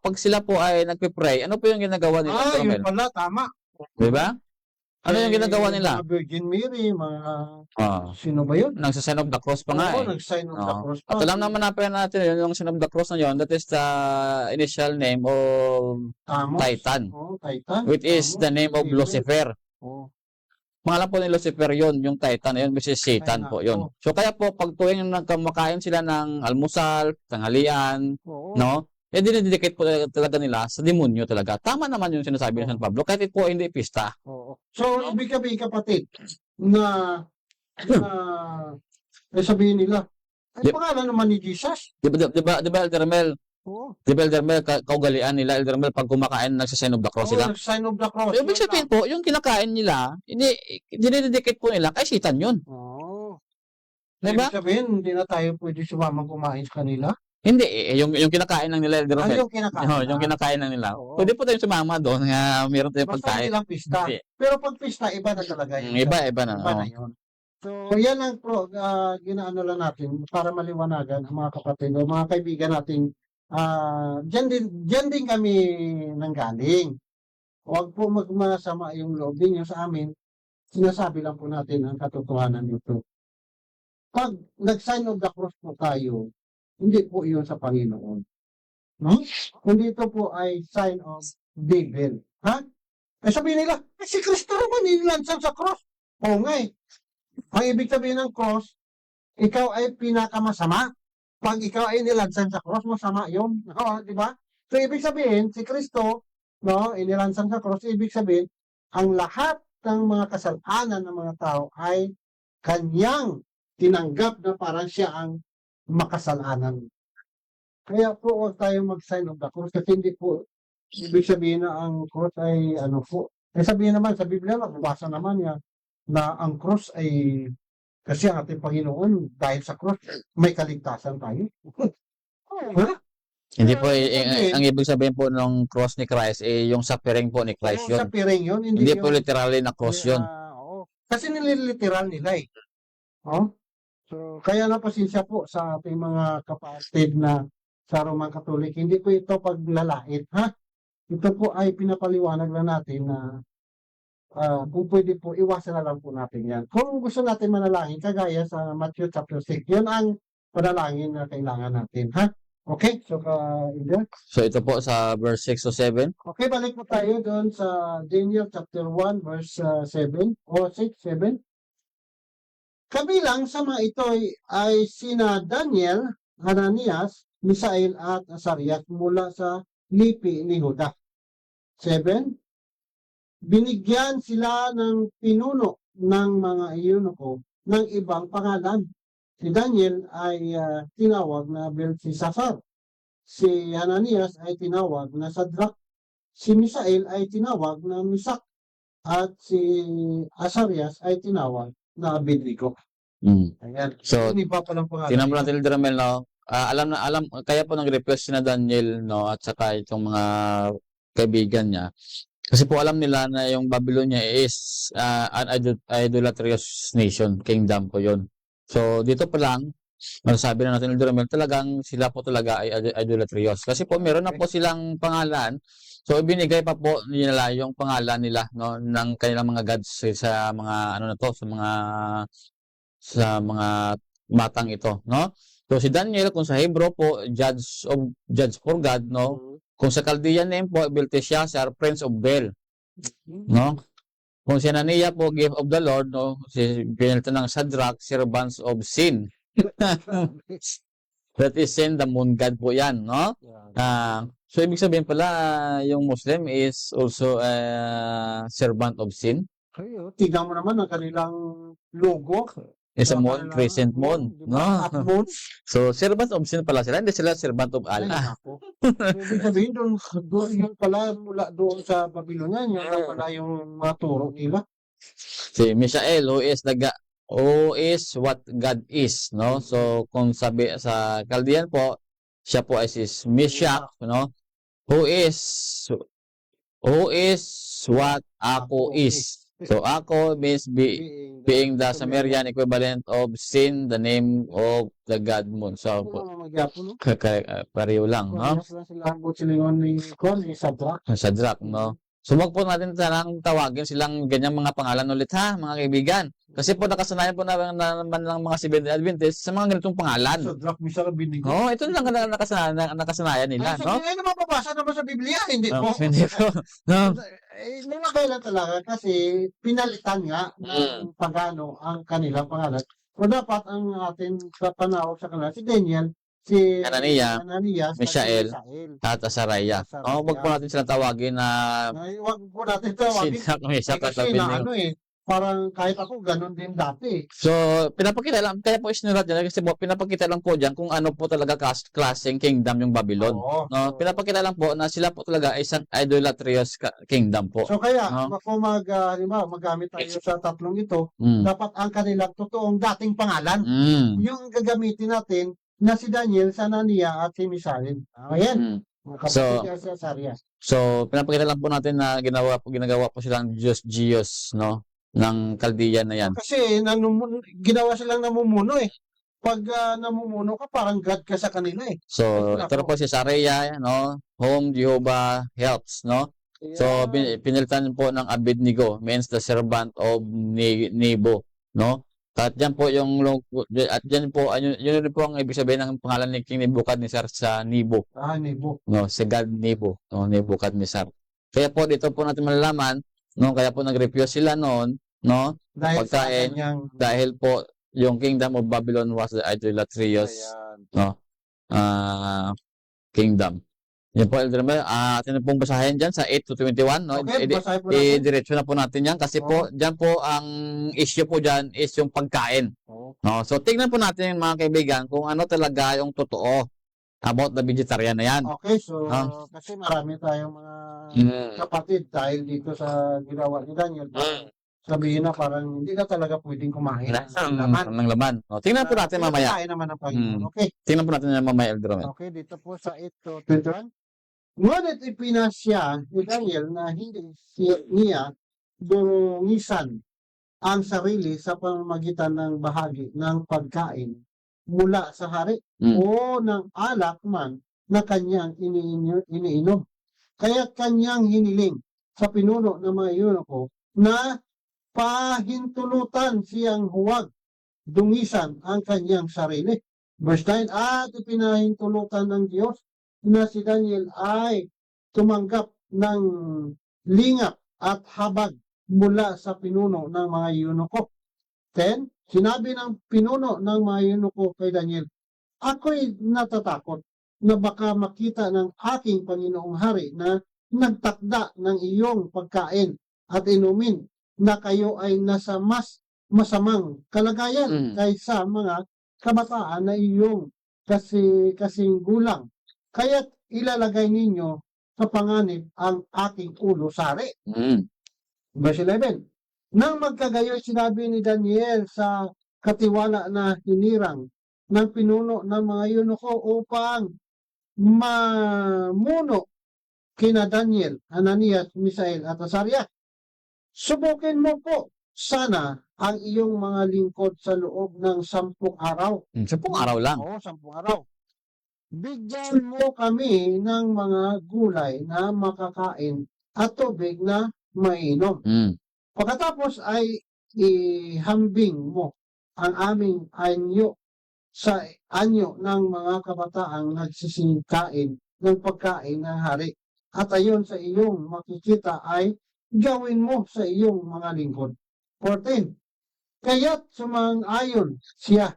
A: pag sila po ay nagpe-pray, ano po yung ginagawa nila?
B: yun pala, tama.
A: Di ba? Ano yung ginagawa nila?
B: Mga Virgin Mary, sino ba yun?
A: Nagsa-sign of the cross pa nga
B: Oo, nag-sign of the cross pa.
A: At alam naman natin yun, yung sign of the cross na yun, that is the initial name of Titan.
B: Titan.
A: Which is the name of Lucifer. Pangalan po ni Lucifer yun, yung Titan na yun, which is Satan po yun. So kaya po, pag tuwing nagkamakain sila ng almusal, tanghalian, no? Dinededicate po talaga nila sa demonyo talaga. Tama naman yung sinasabi ni San Pablo, kahit po hindi pista.
B: So, ibig sabihin kapatid, na sabihin nila, ay pangalan naman ni Jesus.
A: Di ba Elder Mel? Di ba Elder Mel, kaugalian nila, Elder Mel, pag kumakain, nagsa-sign of the cross sila?
B: Nagsa-sign of the cross.
A: Ibig sabihin po, yung kinakain nila, dinededicate po nila kay Satan yun. Diba?
B: Ibig sabihin, hindi na tayo pwede sumamang kumain sa kanila.
A: Hindi, yung kinakain ng nila, Elder Mel.
B: Yung kinakain.
A: Yung kinakain ng nila. Pwede po tayong sumama doon, meron tayong
B: basta
A: pagkain.
B: nilang pista. Pero pag pista, iba na talaga yun.
A: Iba na.
B: Iba na yun. So, yan ang ginaano lang natin para maliwanagan ang mga kapatid o mga kaibigan natin. Diyan din kami nanggaling. Huwag po magmasama yung loob ninyo sa amin. Sinasabi lang po natin ang katotohanan nito. Pag nag-sign of the cross po tayo, hindi po iyon sa Panginoon. No? Kundi ito po ay sign of devil. Ha? Sabihin nila, si Kristo naman inilansan sa cross. Oo nga Ang ibig sabihin ng cross, ikaw ay pinakamasama. Pag ikaw ay nilansan sa cross, masama yun. Di ba? So, ibig sabihin, si Kristo, inilansan sa cross, ibig sabihin, ang lahat ng mga kasalanan ng mga tao ay kanyang tinanggap na parang siya ang makasalanan. Kaya po huwag tayong mag-sign of the cross kasi hindi po ibig sabihin na ang cross ay sabihin naman sa Biblia nagbasa naman niya na ang cross ay kasi ang ating Panginoon dahil sa cross may kaligtasan tayo. Ha?
A: Hindi po,
B: Sabihin,
A: ang ibig sabihin po ng cross ni Christ, yung suffering po ni Christ
B: sa
A: yun.
B: piring yun,
A: Hindi po
B: yung
A: literally na cross yun.
B: oo. Kasi nililiteral nila eh. Oh? So, kaya na pasensya po sa ating mga kapatid na sa Roman Catholic. Hindi po ito paglalait, ha? Ito po ay pinapaliwanag na natin na kung pwede po, iwasan na lang po natin yan. Kung gusto natin manalangin, kagaya sa Matthew chapter 6, yun ang panalangin na kailangan natin, ha? Okay? So, Ilya?
A: So ito po sa verse 6 to 7.
B: Okay, balik po tayo doon sa Daniel chapter 1 verse 7 o 6, 7. Kabilang sa mga ito ay sina Daniel, Hananias, Misael at Azarias mula sa lipi ni Juda. 7. Binigyan sila ng pinuno ng mga eunuko ng ibang pangalan. Si Daniel ay tinawag na Belteshazzar. Si Hananias ay tinawag na Shadrach. Si Misael ay tinawag na Misak. At si Azarias ay tinawag na Abednego. Ayan.
A: So,
B: Hindi pa palang pangalan.
A: tingnan po natin Elder Ramel, no? Alam, kaya po nag-request si na Daniel, no? At saka itong mga kaibigan niya. Kasi po alam nila na yung Babylonia is an idolatrous nation, kingdom po yun. So, dito pa lang, masasabi na natin, Elder Ramel, talagang sila po talaga ay idolatrous. Kasi po, meron na po silang pangalan. So, ibinigay pa po nila yung pangalan nila, no? Ng kanilang mga gods sa mga, ano na to, sa mga matang ito, no? So, si Daniel, kung sa Hebrew po, judge for God, no? Kung sa Chaldean name po, Belteshazzar, Prince of Bel, no? Kung si Ananias po, gift of the Lord, no? Si pinalitan ng Shadrach, servants of sin. That is sin, the moon god po yan, no? So, ibig sabihin pala, yung Muslim is also a servant of sin.
B: Tignan mo naman ang kanilang logo.
A: Is a moon, crescent moon, no?
B: At moon.
A: So, servant of sin pala sila, hindi sila servant of Allah.
B: Ibig sabihin, doon yun pala, mula doon sa Babylonia, yun lang pala yung mga turo nila.
A: Si Mishael, who is what God is, no? So, kung sabi sa Chaldean po, siya po ay si Meshach, no? Who is what ako is. So, ako means being the Sumerian equivalent of sin, the name of the god moon. So, pareho lang, no? Shadrach, no? So, wag po natin tawagin silang ganyang mga pangalan ulit, ha, mga kaibigan. Kasi po nakasanayan po naman ng mga Seventh-day Adventists sa mga ganitong pangalan.
B: Shadrach, Meshach, Abednego.
A: Oh, ito lang nakasanayan nila, no?
B: Ay, mapapasa naman sa Biblia, hindi po.
A: Hindi po. No.
B: Nilagay lang talaga kasi pinalitan nga ng pagano ang kanilang pangalan. So, dapat ang ating panawag sa kanila, si Daniel, si Ananias,
A: Mishael, at Azariah.
B: Azariah.
A: Wag po natin silang tawagin na
B: Huwag po natin tawagin. Kasi na ano parang kahit ako, ganun din dati.
A: So, pinapakita lang, kaya po isinulat dyan, kasi po, pinapakita lang po dyan kung ano po talaga klaseng kingdom yung Babylon.
B: Oo.
A: No? Pinapakita lang po na sila po talaga ay isang idolatrous kingdom po.
B: So, kaya, kung halimbawa, magamit tayo sa tatlong ito, dapat ang kanilang totoong dating pangalan, yung gagamitin natin na si Daniel, si Ananias, at si Misael. Ayan.
A: So, pinapakita lang po natin na ginagawa po silang Diyos, no? Ng Chaldean na yan.
B: Kasi ginawa silang namumuno eh. Pag namumuno ka, parang God ka sa kanila eh.
A: So, ito po si Azariah, no? Whom Jehovah helps, no? So, pinilitan po ng Abednego, means the servant of Nebo, no? At yan po yun rin po ang ibig sabihin ng pangalan ni King Nebuchadnezzar sa Nebo.
B: Nebo.
A: No, si God Nebo, no, Nebuchadnezzar. Kaya po dito po natin malalaman, no, kaya po nag-refuse sila noon, no, dahil po yung kingdom of Babylon was the idolatrous, no, kingdom. Yan po, Elder Ramel, atin na pong basahin dyan sa 8 to 21, no?
B: Okay, basahin po natin.
A: I-diretso na po natin yan kasi po, dyan po, ang issue po dyan is yung pagkain. No? So, tingnan po natin mga kaibigan kung ano talaga yung totoo about the vegetarian na yan.
B: Okay, so, kasi marami tayong mga kapatid dahil dito sa ginawa ni Daniel. sabihin na parang hindi ka talaga pwedeng kumain ng laman.
A: ng laman. O, tingnan po natin mamaya.
B: Pinapakain naman ng Panginoon. Okay.
A: Tingnan po natin mamaya, Elder Romel.
B: Okay, dito po sa ito, 21. Ngunit ipinasya ni Daniel na hindi niya dungisan ang sarili sa pamamagitan ng bahagi ng pagkain mula sa hari o ng alak man na kanyang iniinom. Kaya kanyang hiniling sa pinuno ng mga eunuko na pahintulutan siyang huwag dungisan ang kanyang sarili. Verse 9, at ipinahintulutan ng Diyos na si Daniel ay tumanggap ng lingap at habag mula sa pinuno ng mga eunuko. 10, sinabi ng pinuno ng mga eunuko kay Daniel, ako'y natatakot na baka makita ng aking Panginoong Hari na nagtakda ng iyong pagkain at inumin na kayo ay nasa mas masamang kalagayan kaysa mga kabataan na iyong kasing gulang. Kaya't ilalagay ninyo sa panganib ang aking ulo sari. Verse 11. Nang magkagayoy sinabi ni Daniel sa katiwala na hinirang ng pinuno ng mga eunuko upang mamuno kina Daniel, Ananias, Misael at Azarias. Subukin mo po sana ang iyong mga lingkod sa loob ng 10 araw.
A: 10 araw lang.
B: Oo, 10 araw. Bigyan mo kami ng mga gulay na makakain at tubig na mainom. Pagkatapos ay ihambing mo ang aming anyo sa anyo ng mga kabataang nagsisingkain ng pagkain ng hari. At ayon sa iyong makikita ay gawin mo sa iyong mga lingkod. 14. Kaya't sumang-ayon siya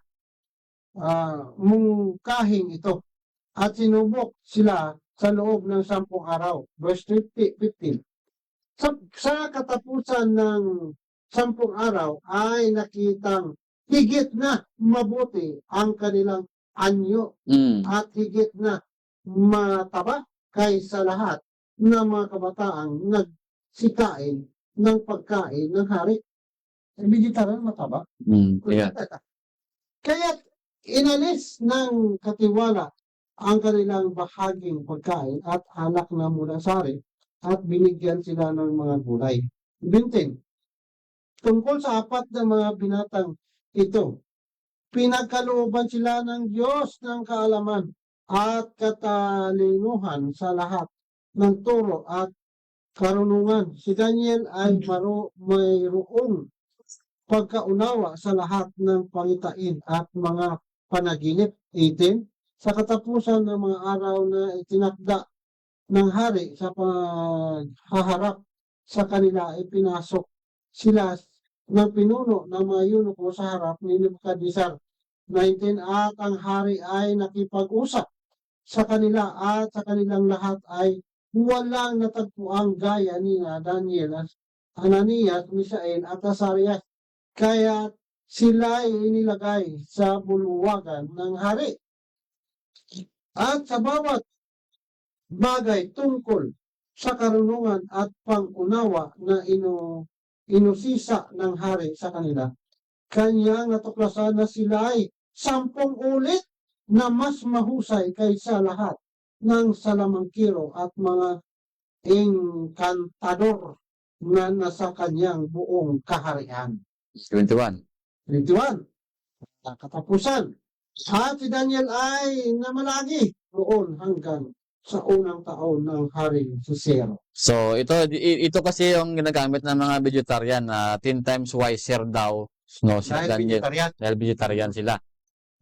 B: mungkahing ito at sinubok sila sa loob ng 10 araw. Verse 15. Sa katapusan ng 10 araw ay nakitang higit na mabuti ang kanilang anyo at higit na mataba kaysa lahat ng mga kabataang nagsikain ng pagkain ng hari. Vegetarian mataba. Kaya inalis ng katiwala ang kanilang bahaging pagkain at alak na mula sa hari at binigyan sila ng mga gulay. 20. Tungkol sa 4 na mga binatang ito, pinagkalooban sila ng Diyos ng kaalaman at katalinuhan sa lahat ng turo at karunungan. Si Daniel ay mayroong pagkaunawa sa lahat ng pangitain at mga panaginip. 18. Sa katapusan ng mga araw na itinakda ng hari sa paghaharap sa kanila ay pinasok sila ng pinuno ng mga eunuko sa harap ni Nebuchadnezzar. 19. At ang hari ay nakipag-usap sa kanila at sa kanilang lahat ay walang natagpuang gaya ni Daniel, Ananias, Misael at Azarias. Kaya sila ay inilagay sa bulwagan ng hari. At sa bawat bagay tungkol sa karunungan at pangunawa na inusisa ng hari sa kanila, kanyang natuklasan na sila ay 10 ulit na mas mahusay kaysa lahat ng salamangkiro at mga engkantador na nasa kanyang buong kaharian.
A: 21.
B: Katapusan. At si Daniel ay namalagi roon hanggang sa unang taon ng hari Susero.
A: So, ito kasi yung ginagamit ng mga vegetarian na 10 times wiser daw, no, si Daniel. Dahil vegetarian sila.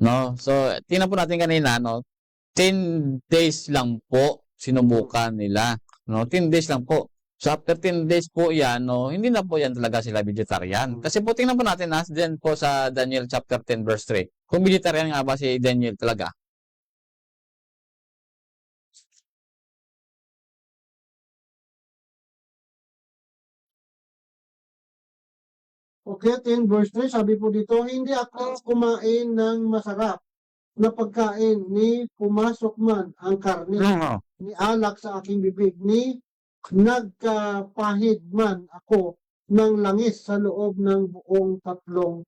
A: No? So, tingnan po natin kanina, no? 10 days lang po sinubukan nila. No? 10 days lang po. So, after 10 days po yan, no, hindi na po yan talaga sila vegetarian. Kasi po, tingnan po natin, dyan po sa Daniel chapter 10 verse 3. Kung vegetarian nga ba si Daniel talaga?
B: Okay, 10 verse 3, sabi po dito, hindi ako kumain ng masarap na pagkain, ni pumasok man ang karne, ni alak sa aking bibig, ni nagkapahid man ako ng langis sa loob ng buong 3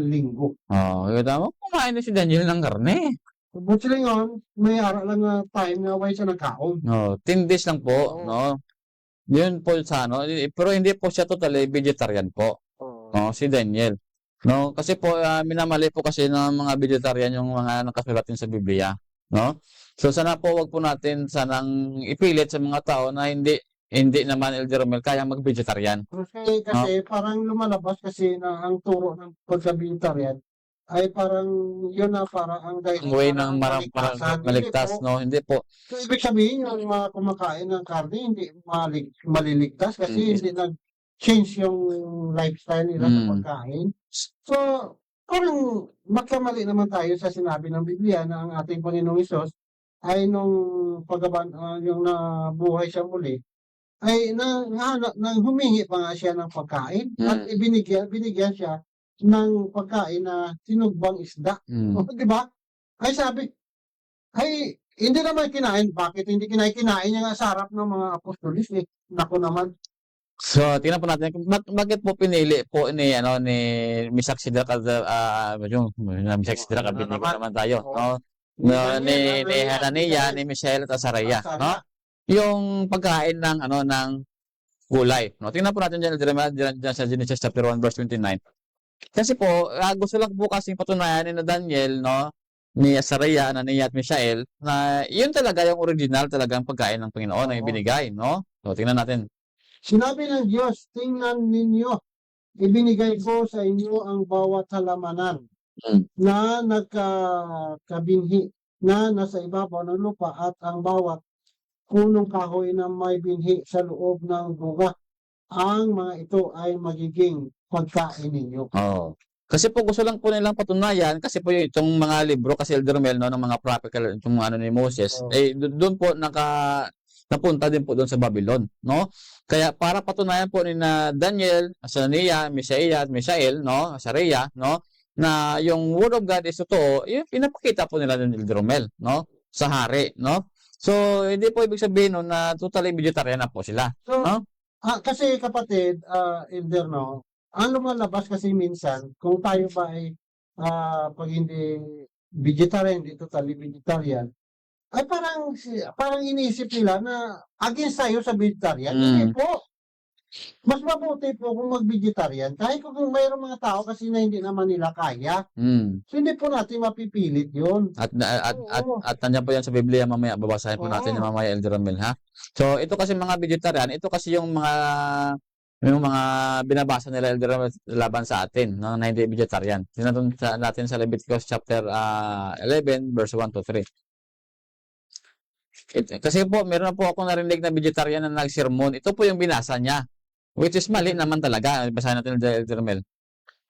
B: linggo.
A: Oh, kita mo, kumain na si Daniel ng karne.
B: Buti lang yun, may ara lang na time na way siya nagkaon.
A: No, 10 days lang po,
B: Oo.
A: no? Yun po sa ano, pero hindi po siya totally vegetarian po, no, si Daniel. No, kasi po minamali po kasi ng mga vegetarian yung mga nakasulat din sa Biblia, no? So sana po wag po natin sanang ipilit sa mga tao na hindi naman Elder Romel kaya mag-vegetarian.
B: Kasi parang lumalabas kasi na ang turo ng pagka-vegetarian ay parang yun na parang ang
A: Ang way ng
B: maligtasan.
A: maligtas, no? Hindi po.
B: So, ibig sabihin, yung mga kumakain ng karne, hindi maliligtas kasi hindi nag-change yung lifestyle nila sa
A: Mm.
B: pagkain. So, parang magkamali naman tayo sa sinabi ng Biblia na ang ating Panginoong Hesus ay nung yung nabuhay siya muli, ay nang humingi pa nga siya ng pagkain at binigyan siya ng pagkain na tinugbang isda.
A: Mm.
B: O, di ba? Ay sabi, ay hindi naman kinain. Bakit hindi kinain? Kinain niya nga sa harap ng mga apostolis eh. Naku naman.
A: So, tingnan po natin kung bakit po pinili po ni Misak Sidrak yung Misak Sidrak Abednego naman tayo, no? Ni Hananiah, ni Mishael at Azariah, no? Yung pagkain ng ng gulay, no? Tingnan po natin diyan sa Genesis chapter 1 verse 29. Kasi po, gusto lang po kasing patunayan ni Daniel, no? Ni Azariah, Hananiah at Mishael na yun talaga yung original talagang pagkain ng Panginoon na ibinigay, no? So, tingnan natin.
B: Sinabi ng Diyos, tingnan ninyo, ibinigay ko sa inyo ang bawat halamanan na nagkabinhi na nasa ibabaw ng lupa at ang bawat punong kahoy na may binhi sa loob ng bunga. Ang mga ito ay magiging pagkain ninyo.
A: Oh. Kasi po gusto lang po nilang patunayan kasi po itong mga libro kasi Elder Mel no ng mga prophet itong ni Moses doon po napunta din po doon sa Babylon, no? Kaya para patunayan po ni na Daniel, Hananiah, Mishael, no, Azariah, no, na yung word of God is totoo, yun pinapakita po nila ng Elder Mel, no, sa hari, no? So hindi po ibig sabihin no, na totally vegetarian na po sila,
B: So,
A: no?
B: kasi kapatid, Elder, no, ang lumalabas kasi minsan, kung tayo ba ay pag hindi vegetarian, hindi totally vegetarian, ay parang iniisip nila na against tayo sa vegetarian. Hindi po. Mas mabuti po kung mag-vegetarian. Kahit kung mayroong mga tao kasi na hindi naman nila kaya. So, hindi po natin mapipilit yun.
A: At nandiyan po yan sa Biblia mamaya babasahin po natin yung mamaya Elder Romel, ha. So ito kasi mga vegetarian, ito kasi yung mga binabasa nila Elder Romel laban sa atin no, na hindi vegetarian. Tingnan natin sa Leviticus chapter 11 verse 1 to 3. Kasi po meron na po ako narinig na vegetarian na nagsermon. Ito po yung binasa niya. Which is mali naman talaga. Basahin natin Elder Romel.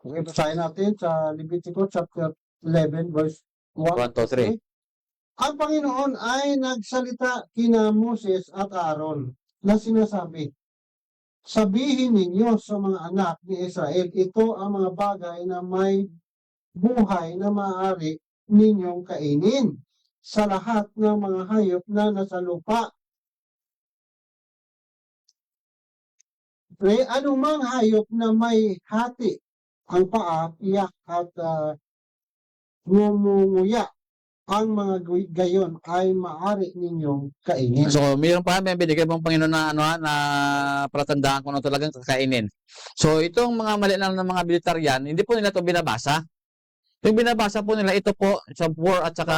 B: Okay, basahin natin sa Leviticus chapter 11 verse 1
A: to 3.
B: Ang Panginoon ay nagsalita kina Moses at Aaron na sinasabi, sabihin ninyo sa mga anak ni Israel, ito ang mga bagay na may buhay na maaari ninyong kainin sa lahat ng mga hayop na nasa lupa. Anumang hayop na may hati, ang paa, piyak at ngumunguya, ang mga gayon ay maaari ninyong kainin.
A: So, mayroon pa may binigay pong Panginoon na na palatandaan kung ano talagang kakainin. So, itong mga mali lang ng mga vegetarian, hindi po nila 'to binabasa. Yung binabasa po nila ito po sa 4 at saka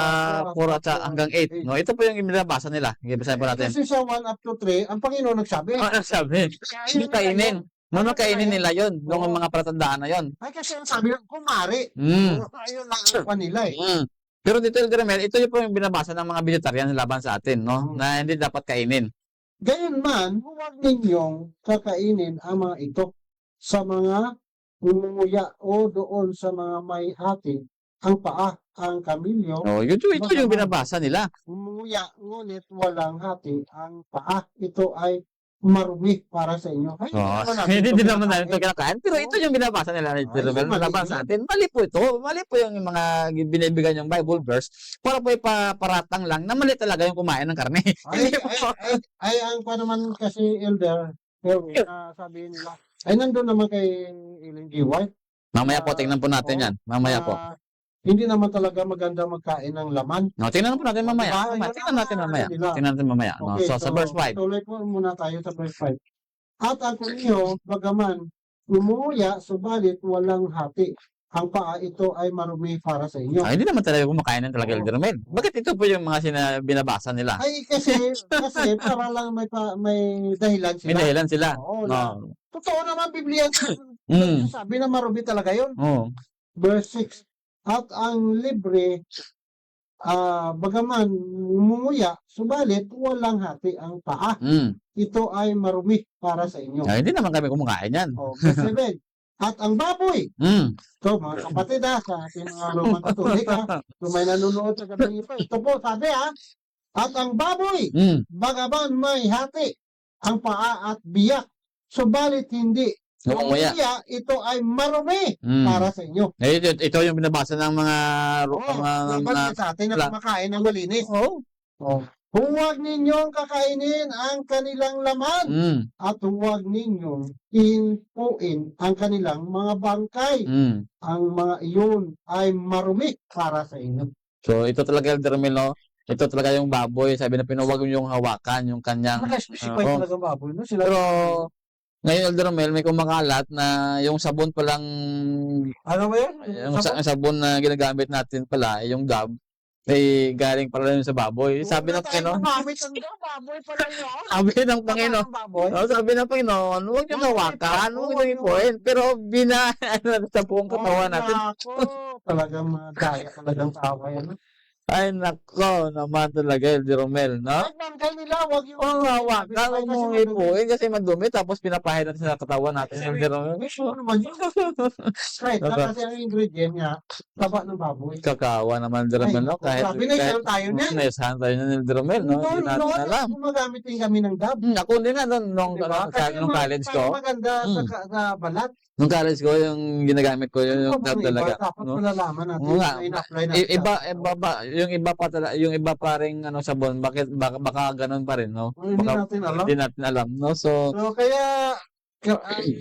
A: 4 at saka hanggang 8, no? Ito po yung binabasa nila. Basahin po natin.
B: Kasi sa 1 up to 3, ang Panginoon nagsabi.
A: Nagsabi. Hindi kainin. Kainin nila yon, yung mga palatandaan na yon.
B: Ay kasi ang sabi ng kumari. Ayun lang ang nila eh.
A: Pero dito Elder Romel, ito yung po yung binabasa ng mga vegetarian laban sa atin, no? Na hindi dapat kainin.
B: Gayon man, huwag ninyong kakainin ang mga ito sa mga umumuya o doon sa mga may hati, ang paa, ang kamilyo.
A: Ito yung binabasa nila.
B: Umumuya, ngunit walang hati, ang paa. Ito ay marumi para sa inyo.
A: Hindi din naman natin ito kinakain. Pero ito yung binabasa nila laban sa atin. Mali po ito. Mali po yung mga binibigyan yung Bible verse para po ipaparatang lang na mali talaga yung kumain ng karne.
B: Ay ang pa naman kasi Elder, sabihin nila, ay nandun naman kay Ellen G. White.
A: Mamaya po, tingnan po natin
B: Oo.
A: yan. Mamaya po.
B: Hindi naman talaga maganda magkain ng laman.
A: No, tingnan po natin mamaya.
B: Diba?
A: Mamaya.
B: Yun
A: Tingnan
B: ang
A: natin mamaya.
B: ano nila.
A: Tingnan natin mamaya. No?
B: Okay,
A: So, sa verse 5.
B: tuloy po muna tayo sa verse 5. At ang kunyo, bagaman, umuya, subalit walang hati. Ang paa ito ay marumi para sa inyo.
A: Hindi naman talaga kumakain ng talaga
B: Oo.
A: Elder Romel. Bakit ito po yung mga binabasa nila?
B: Ay, kasi para lang may dahilan
A: May
B: sila.
A: dahilan sila.
B: Oo,
A: No.
B: Totoo naman, Biblia.
A: Mm.
B: Sabi na marumi talaga yun.
A: Oh.
B: Verse 6. At ang libre, bagaman umuya, subalit walang hati ang paa.
A: Mm.
B: Ito ay marumi para sa inyo.
A: Hindi naman kami kumakain yan.
B: Verse 7. At ang baboy,
A: Mm.
B: ito mga kapatid sa ating mga Roman Katolik kung may nanonood sa gabi ito po, sabi at ang baboy,
A: Mm.
B: bagaman may hati ang paa at biyak, subalit hindi
A: Umuya.
B: umuya, ito ay marumi
A: Mm.
B: para sa inyo.
A: Ito yung binabasa ng mga
B: Dapat sa atin na kumakain ng malinis. Huwag ninyong kakainin ang kanilang laman
A: Mm.
B: at huwag ninyong hinpuin ang kanilang mga bangkay.
A: Mm.
B: Ang mga iyon ay marumi para sa inyo.
A: So, ito talaga Elder Romel, no? Ito talaga yung baboy. Sabi na pinuwag yung hawakan, yung kanyang...
B: Naka-specify
A: Oo.
B: talagang baboy, no? Sila,
A: Pero, ngayon Elder Romel, may kumakalat na yung sabon palang...
B: ano ba yan?
A: Yung sabon na ginagamit natin pala, yung Dove, ay galing pala yun sa baboy. Sabi ng Panginoon,
B: Baboy pala yun.
A: sabi ng Panginoon,
B: Baboy.
A: sabi ng Panginoon, huwag niyong hawakan, huwag niyong ipuin. Pero sa buong katawan natin.
B: Talagang daya, talagang tawa yan.
A: Ay, nako naman talaga, Elder Romel, no?
B: Ay, bangkay nila, huwag yung...
A: Hawakan, huwag mong ipuin kasi madumi, tapos pinapahid natin sa katawan natin, Elder Romel.
B: Ano naman yun? Right, kasi ang ingredient niya, taba ng baboy.
A: Kakawa naman, Elder Romel, no? Kahit
B: Sabi na isang tayo niyan.
A: naisahan tayo ng Elder Romel, no? Hindi natin alam.
B: Gumagamit din kami ng dab.
A: Ako din nga, nung college ko,
B: maganda sa balat.
A: nung college ko, yung ginagamit ko, yung dab talaga.
B: Dapat
A: No?
B: malalaman natin
A: Oo nga.
B: na ina-apply natin.
A: Yung iba pa ring sabon, baka ganun pa rin, no?
B: Hindi natin alam.
A: Hindi natin alam, no? So,
B: So, kaya,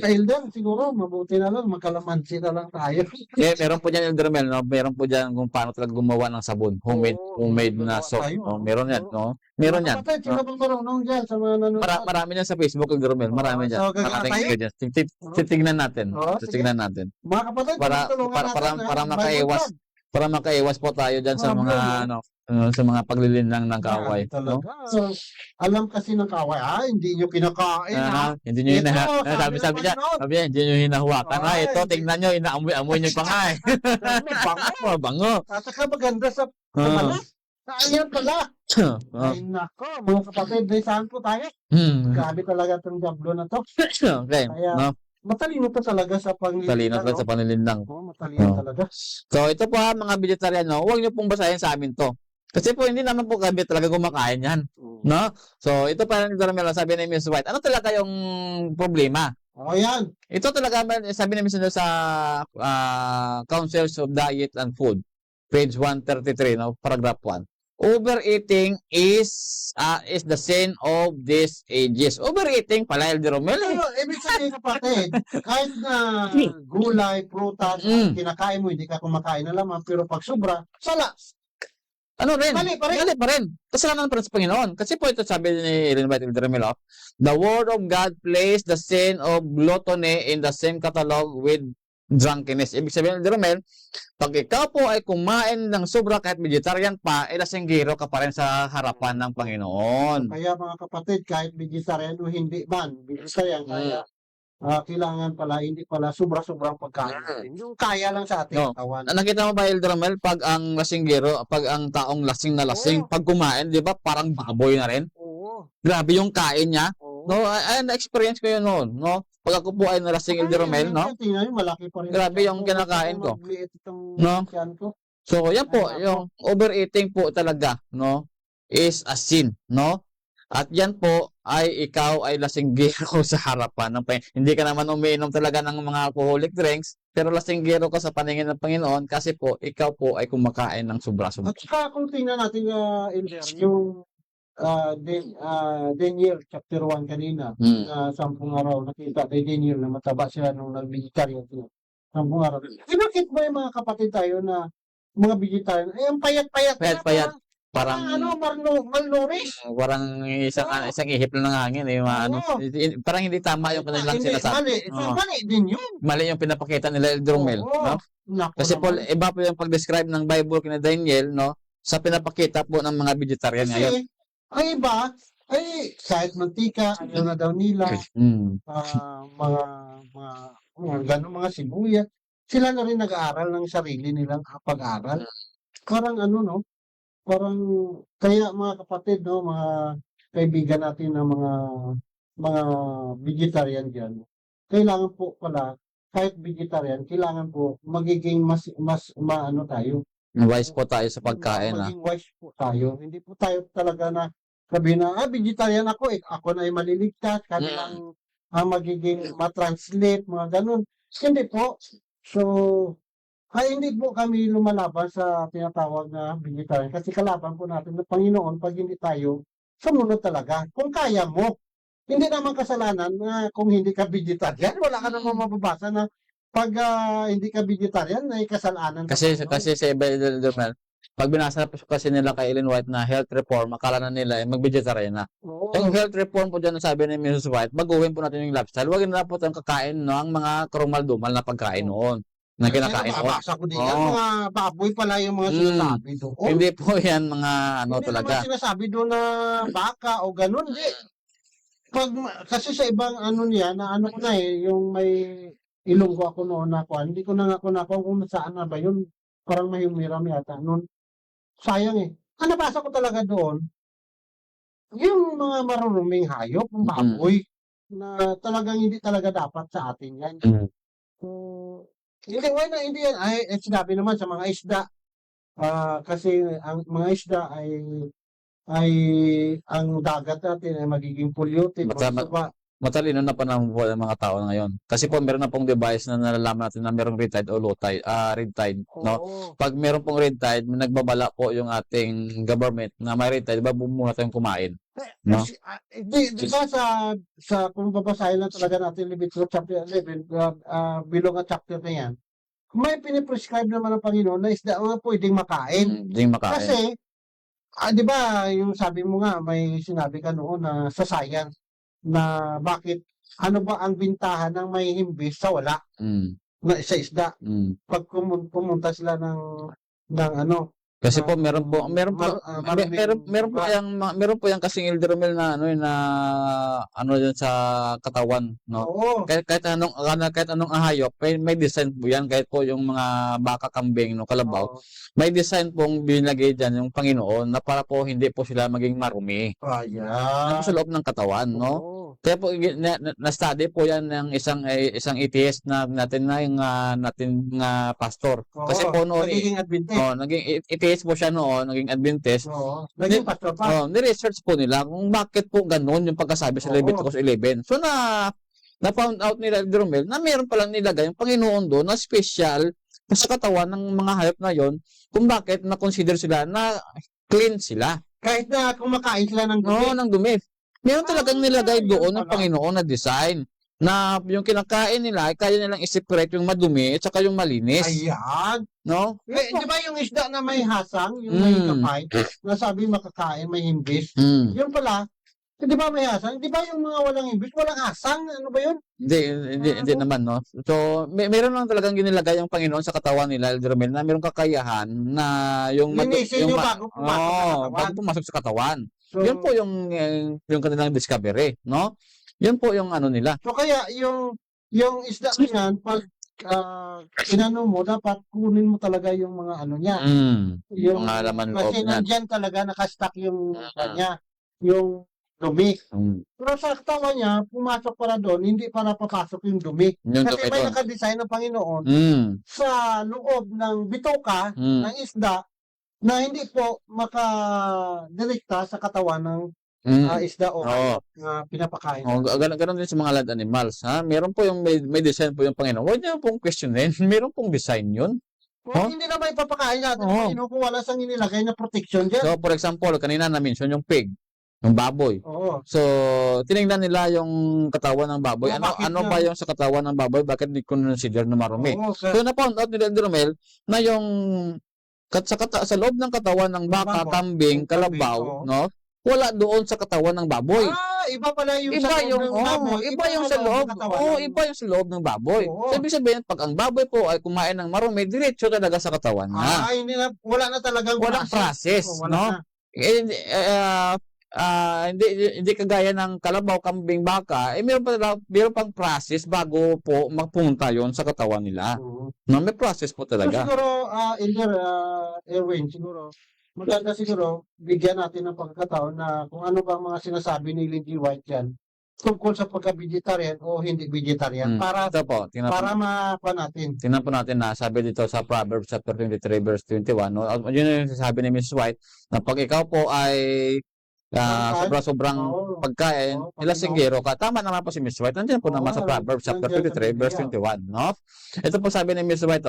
B: Elder, siguro, mabuti na lang, magkalamansi na lang tayo.
A: meron po dyan, Elder Romel, no? Meron po dyan kung paano talaga gumawa ng sabon. Homemade na soap. No? Meron yan, no? Meron yan.
B: Kapatid, sino bang marunong dyan sa mga nanonood?
A: Marami yan sa Facebook, Elder Romel. Marami dyan.
B: So, gagawin
A: Maraming
B: tayo?
A: ingredients. Titignan natin.
B: Oo, sige.
A: Titignan natin.
B: Mga kapatid, tulungan natin.
A: Para makaiwas. Para makaiwas po tayo dyan sa mga, sa mga paglilinlang ng kaway. No?
B: So, alam kasi ng kaway, hindi nyo kinakain,
A: Hindi nyo
B: Ito,
A: sabi niya, hindi nyo hinahawakan. Ito, tingnan nyo, inaamoy nyo pa nga eh. Bango.
B: At saka maganda sa balat. Ayan pala. Ay nako, mga kapatid, saan po tayo? Grabe talaga itong jablo na to.
A: Okay. No?
B: Matalino pa talaga sa
A: Talino
B: panglilinlang.
A: sa panlilinlang.
B: Matalino talaga.
A: So, ito po mga vegetarian, no? Huwag nyo pong basahin sa amin to. Kasi po, hindi naman po kami talaga kumakain yan. No? So, ito pa rin sabi ni Miss White. Ano talaga yung problema?
B: Yan.
A: Ito talaga, sabi ni Miss sa Councils of Diet and Food, page 133, no? Paragraph 1. Overeating is the sin of these ages. Overeating pala, Elder Romel.
B: Pero, ibig sabihin kapatid, kahit na gulay, prutas, kinakain mo, hindi ka kumakain na laman, pero pag sobra, sala.
A: Ano rin?
B: Mali pa rin.
A: Mali pa rin. Kasalanan pa rin sa Panginoon. Kasi po ito sabi ni Ellen White, Elder Romel, the Word of God placed the sin of gluttony in the same catalog with drunkenness. Ibig sabihin, Elder Romel, pag ikaw po ay kumain ng sobra kahit vegetarian pa, lasinggero ka pa rin sa harapan ng Panginoon.
B: Kaya mga kapatid, kahit vegetarian o hindi man, vegetarian, kaya kailangan pala, hindi pala sobra-sobrang pagkain. Yung kaya lang sa ating katawan.
A: Nakita mo ba, Elder Romel, pag ang lasinggero, pag ang taong lasing na lasing, pag kumain, di ba, parang baboy na rin?
B: Oo.
A: Grabe yung kain niya. No, na-experience ko yun noon, no? Pag ako po ay nalasing, Elder Romel, no?
B: Tingnan nyo, malaki pa rin.
A: Grabe yung kinakain ko.
B: Magliit itong
A: No?
B: tiyan ko.
A: So, yan po, yung overeating po talaga, no, is a sin, no? At yan po ay ikaw ay lasinggero sa harapan ng Panginoon. Hindi ka naman umiinom talaga ng mga alcoholic drinks, pero lasinggero ka sa paningin ng Panginoon kasi po, ikaw po ay kumakain ng sobra-sobra.
B: At saka kung tingnan natin, Elder, yung Daniel chapter 1 kanina,
A: Mm.
B: 10 araw nakita kay Daniel na mataba siya nung nag-vegetarian siya. 10 araw. Bakit ba yung mga kapatid tayo na mga vegetarian, eh, ang payat-payat na,
A: Payat-payat.
B: parang ano, malnourished.
A: Parang isang,
B: Oo.
A: isang ihip lang ng hangin, eh, mga ano,
B: Oo.
A: parang hindi tama yung kanilang
B: Hindi,
A: sinasabi.
B: mali.
A: Oo.
B: Mali din yun.
A: Mali yung pinapakita nila Elder Romel,
B: Oo.
A: no?
B: Naku
A: Kasi po,
B: naman.
A: iba po yung pag-describe ng Bible kina Daniel, no? Sa pinapakita po ng mga vegetarian ngayon.
B: Kasi, ang iba, ay, kahit mantika, ayaw na daw nila,
A: Mm.
B: mga ganun, mga sibuyas, sila na rin nag-aaral ng sarili nilang pag-aaral. Parang ano, no? Parang, kaya mga kapatid, no, mga kaibigan natin na mga vegetarian dyan, kailangan po pala, kahit vegetarian, kailangan po magiging mas maano tayo,
A: Wise po tayo sa pagkain, ah.
B: maging wise po tayo. Hindi po tayo talaga na sabihin na, vegetarian ako, eh, ako na ay maliligtas, kami lang magiging matranslate, mga ganun. Hindi po. So, hindi po kami lumalaban sa tinatawag na vegetarian kasi kalaban po natin ng Panginoon pag hindi tayo sumunod talaga. Kung kaya mo, hindi naman kasalanan na kung hindi ka vegetarian, wala ka namang mababasa na pag hindi ka vegetarian, ay kasalanan ka.
A: Kasi sa iba, Elder Romel, pag binasa po kasi nila kay Ellen White na health reform, akala na nila mag-vegetarian na.
B: Oo.
A: Yung health reform po dyan, sabi ni Mrs. White, baguhin po natin yung lifestyle. Huwag na po tayong kakain ng mga karumal-dumal na pagkain noon. Na kinakain noon.
B: Nababasa ko din yan,
A: Oo.
B: mga baboy pala yung mga sinasabi doon.
A: Hindi po yan mga ano
B: Hindi
A: talaga.
B: naman sinasabi doon na baka o ganun. Hindi. Kasi sa ibang ano niya, na ano ko na eh, yung may Ilonggo ako noon na kuha. Hindi ko na nga nakuha kung saan na ba yun. Parang mahimiram yata noon. Sayang eh. Ang nabasa ko talaga doon, yung mga maruruming hayop, yung baboy, na talagang hindi talaga dapat sa atin yan. So, hindi, why na, hindi yan. Ay, sinabi naman sa mga isda, kasi ang mga isda ay ang dagat natin ay magiging polluted.
A: Matalino na pa naman po ang mga tao ngayon. Kasi po meron na pong device na nalalaman natin na merong red tide o low tide, red tide, no? Pag meron pong red tide, nagbabala po yung ating government na may red tide, diba muna tayong kumain, no?
B: Di ba sa kung babasahin lang talaga natin Leviticus chapter 11, bilong at chapter na yan, may piniprescribe naman ng Panginoon na isda mga pwedeng makain.
A: Hindi makain.
B: Kasi, di ba, yung sabi mo nga, may sinabi ka noon na sa science, na bakit, ano ba ang bintahan ng may himbis sa wala, na sa isda. Pag pumunta sila ng ano,
A: kasi po meron po yung kasing Elder Romel na ano yun sa katawan, no?
B: Oo.
A: Kahit anong ahayop, may design po yan, kahit po yung mga baka, kambing, no, kalabaw. May design pong binagay diyan yung Panginoon na para po hindi po sila maging marumi.
B: Ayan.
A: Sa loob ng katawan, no? Kaya po na-study po yan ng isang atheist natin pastor. Kasi po noon
B: naging Adventist.
A: naging atheist po siya noon, naging Adventist.
B: Naging pastor pa.
A: Ni-research po nila kung bakit po ganoon yung pagkasabi sa Leviticus 11. So na-found out nila Elder Romel na meron palang nilagay yung Panginoon doon na special sa katawan ng mga hayop na yon, kung bakit na-consider sila na clean sila.
B: Kahit na kumakain sila ng dumi.
A: Oo, ng dumi. Meron talagang nilagay doon ng Panginoon na design na yung kinakain nila, kaya nilang i-separate yung madumi at saka yung malinis.
B: Ayan.
A: No?
B: Di ba yung isda na may hasang, yung may kapay, na sabi makakain, may himbis, yung pala, di ba may hasang? Di ba yung mga walang himbis, walang hasang? Ano ba yun?
A: Hindi naman, no? So, meron lang talagang ginilagay yung Panginoon sa katawan nila, Elder Romel, na merong kakayahan na yung
B: linisin yung bago
A: pumasok sa katawan.
B: So,
A: yun po yung kanilang discovery, no? Yun po yung ano nila.
B: So kaya yung isda niyan, pag inano mo, dapat kunin mo talaga yung mga ano niya.
A: Yung mga laman loob
B: kasi
A: niyan.
B: nandyan talaga nakastack yung kanya, yung dumi. Pero sa katawan niya, pumasok para doon, hindi para papasok yung dumi. Kasi may nakadesign ng Panginoon sa loob ng bituka ng isda na hindi po makadirekta sa katawan ng isda o pinapakain.
A: Ganun din sa mga land animals. Ha? Meron po yung may design po yung Panginoon. Huwag niyo pong questionin. Meron pong design yun.
B: Hindi na may papakain natin ng Panginoon kung wala sang inilagay na protection dyan.
A: So, for example, kanina na-mention yung pig. Yung baboy.
B: Oo.
A: So, tinignan nila yung katawan ng baboy.
B: Oh, bakit
A: Ano
B: nga?
A: ba yung sa katawan ng baboy? Bakit di consider na marumi?
B: Oo,
A: So, na-found out nila, Romel, na yung sa loob ng katawan ng baka,
B: baboy,
A: kambing,
B: yung
A: kalabaw,
B: kambing, oo.
A: no? Wala doon sa katawan ng baboy.
B: Iba pala yung
A: Iba
B: sa loob
A: yung,
B: ng baboy.
A: iba yung sa loob.
B: katawan
A: Oo,
B: ng-
A: iba yung sa loob ng baboy.
B: Oo.
A: So, ibig sabihin, pag ang baboy po ay kumain ng marumi, diretso talaga sa katawan niya.
B: Hindi na, wala na talagang
A: Walang process,
B: Oo, wala
A: no?
B: na.
A: Hindi kagaya ng kalabaw, kambing, baka, meron pang process bago po mapunta yon sa katawan nila.
B: Oo.
A: No, may process po
B: So,
A: talaga.
B: siguro, Erwin, siguro, maganda siguro, bigyan natin ng pagkakataon na kung ano ba ang mga sinasabi ni Lindy White yan tungkol sa pagka-vegetarian o hindi vegetarian para
A: Ito po,
B: makuha natin.
A: tingnan po natin na sabi dito sa Proverbs chapter 23 verse 21, no? Yun yung sabi ni Miss White na pag ikaw po ay sobra-sobrang
B: Oo.
A: pagkain,
B: Oo,
A: ilasinggero ka. Tama naman po si Miss White. Nandiyan po
B: Oo,
A: naman sa Proverbs chapter
B: nandiyan sa
A: 23 verse
B: Biblia.
A: 21, no? Ito po sabi ni Miss White,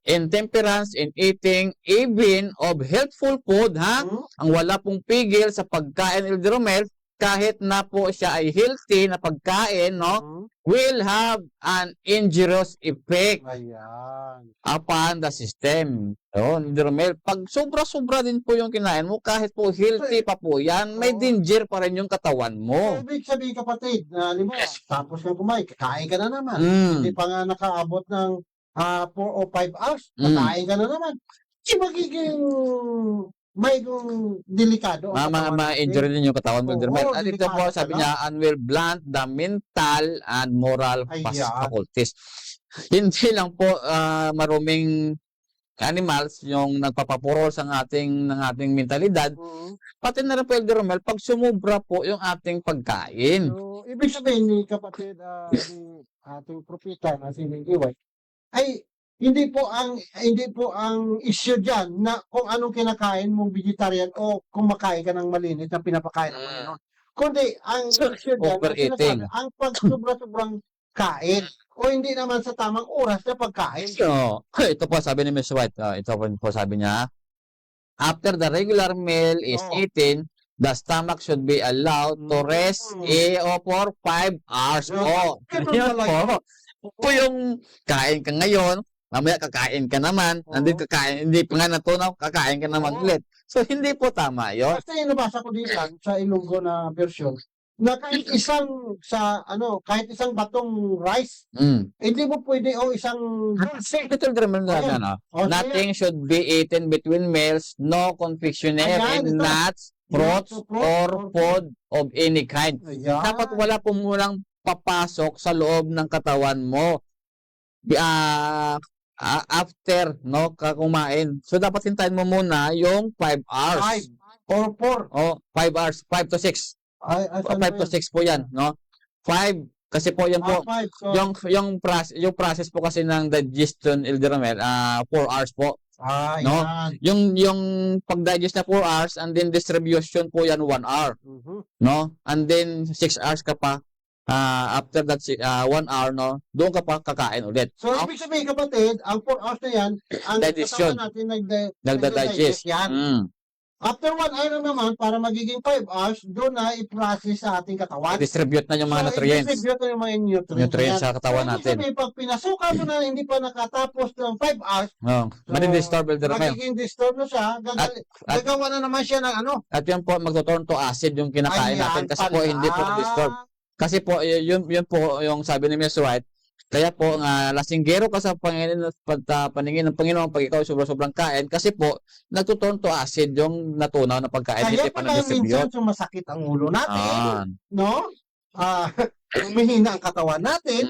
A: intemperance in eating, even of healthful food, ha? Ang wala pong pigil sa pagkain, Elder Romel, kahit na po siya ay healthy na pagkain, no? Will have an injurious effect
B: Ayan.
A: upon the system. Yun, Elder Romel, pag sobra-sobra din po yung kinain mo, kahit po healthy pa po yan, may
B: Oo.
A: danger pa rin yung katawan mo.
B: Ibig sabihin kapatid, na tapos ka kumain, kakain ka na naman.
A: Mm.
B: Hindi pa nga nakaabot ng 4 o 5 hours,
A: Mm.
B: kakain ka na naman. Magiging may delikado ang katawan natin.
A: Ma-injury din yung katawan mo,
B: Oo,
A: Elder Romel. At ito
B: delikado
A: po, sabi
B: pala.
A: niya, and will blunt the mental and moral
B: Ayan.
A: faculties. Hindi lang po maruming animals yung nagpapapurol ng ating mentalidad, pati na rin po, Elder Romel, pag sumubra po yung ating pagkain.
B: So, ibig sabihin ni kapatid, ni ating propeta na si Lindy White, ay hindi po ang issue diyan na kung anong kinakain mong vegetarian o kumakain ka ng malinis na pinapakain ng Panginoon. Kundi ang issue diyan,
A: Overeating.
B: ang pagsobra-sobrang kain o hindi naman sa tamang oras na pagkain.
A: So, ito po sabi ni Miss White, ito po sabi niya, after the regular meal is
B: Oo.
A: eaten, the stomach should be allowed to rest for 5 hours po.
B: Ganun
A: Yun
B: talaga.
A: po yung kain ka ngayon, mamaya kakain ka naman,
B: Oo.
A: nandito kakain, hindi pa nga natunaw, kakain ka naman
B: Oo.
A: ulit. So, hindi po tama yun.
B: Kasi nabasa ko din lang sa Ilonggo na version na kahit isang batong rice, hindi mo pwede o isang
A: Ito naman na,
B: Ayan.
A: nothing should be eaten between meals, no confectionery,
B: Ayan, ito.
A: nuts, fruits, or food of any kind.
B: Ayan.
A: Dapat wala po munang papasok sa loob ng katawan mo after kumain. So dapat hintayin mo muna yung 5 hours.
B: 5 or 4.
A: 5 hours, 5 to 6. 5 to 6 po yan, no? 5 kasi po yan po
B: 5. So,
A: yung process po kasi ng digestion, Elder Romel, 4 hours po. No?
B: yan.
A: Yung pag-digest na 4 hours and then distribution po yan 1 hour, no? And then 6 hours ka pa after that 1 hour, no? Doon ka pa kakain ulit.
B: So, ibig sabihin kapatid, ang 4 hours na yan, ang
A: Digestion.
B: katawan natin
A: Nagda-digest.
B: yan. After 1 hour naman, para magiging 5 hours, doon na i-process sa ating katawan.
A: Distribute na yung mga nutrients.
B: I-distribute na yung mga
A: Nutrients sa katawan
B: So,
A: natin.
B: ibig sabihin, pag pinasukan mo na hindi pa nakatapos ng 5 hours,
A: No.
B: So,
A: Madi-disturb, Elder Romel.
B: magiging disturb na siya, gagawa na naman siya ng ano.
A: At yan po, magtuturn to acid yung kinakain
B: Ayan
A: natin kasi po
B: pala.
A: hindi po disturb. Kasi po, yun po yung sabi ni Miss White, kaya po lasinggero ka sa paningin ng Panginoon pag ikaw sobrang kain kasi po nagtuturn to acid yung natunaw na pagkain
B: Kaya
A: hindi pa
B: pala minsan
A: na-distribute.
B: sumasakit ang ulo natin,
A: Ah,
B: no? Humihina ang katawan natin.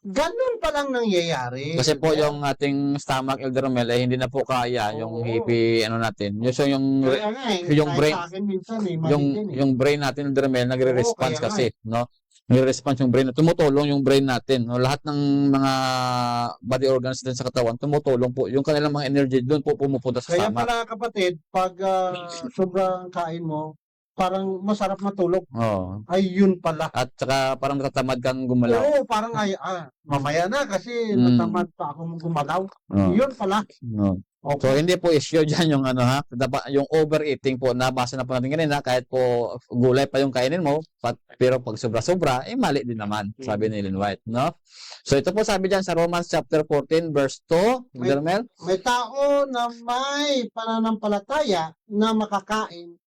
B: Ganun palang nangyayari.
A: kasi po yung ating stomach, Elder Romel, hindi na po kaya yung
B: Oo.
A: hippie natin. So yung
B: Kaya nga
A: yung
B: kahit
A: brain-
B: sa akin minsan mali
A: yung
B: din
A: yung brain natin, Elder Romel, nagre-response
B: kaya nga
A: kasi, no? Nagre-response yung brain, tumutulong yung brain natin. No? Lahat ng mga body organs din sa katawan, tumutulong po. Yung kanilang mga energy doon po pumupunta sa
B: Kaya
A: stomach.
B: pala kapatid, pag sobrang kain mo, parang masarap matulog.
A: Oo.
B: Ay, yun pala.
A: At saka parang natatamad kang gumalaw.
B: Oo, parang mamaya na kasi natamad pa ako gumalaw.
A: Oo.
B: Yun pala.
A: No.
B: Okay.
A: So, hindi po issue dyan yung ano ha, yung overeating po, nabasa na po natin kanina, kahit po gulay pa yung kainin mo, pero pag sobra-sobra, mali din naman, sabi ni Ellen White, no? So, ito po sabi dyan sa Romans chapter 14, verse 2, Jermel.
B: May tao na may pananampalataya na makakain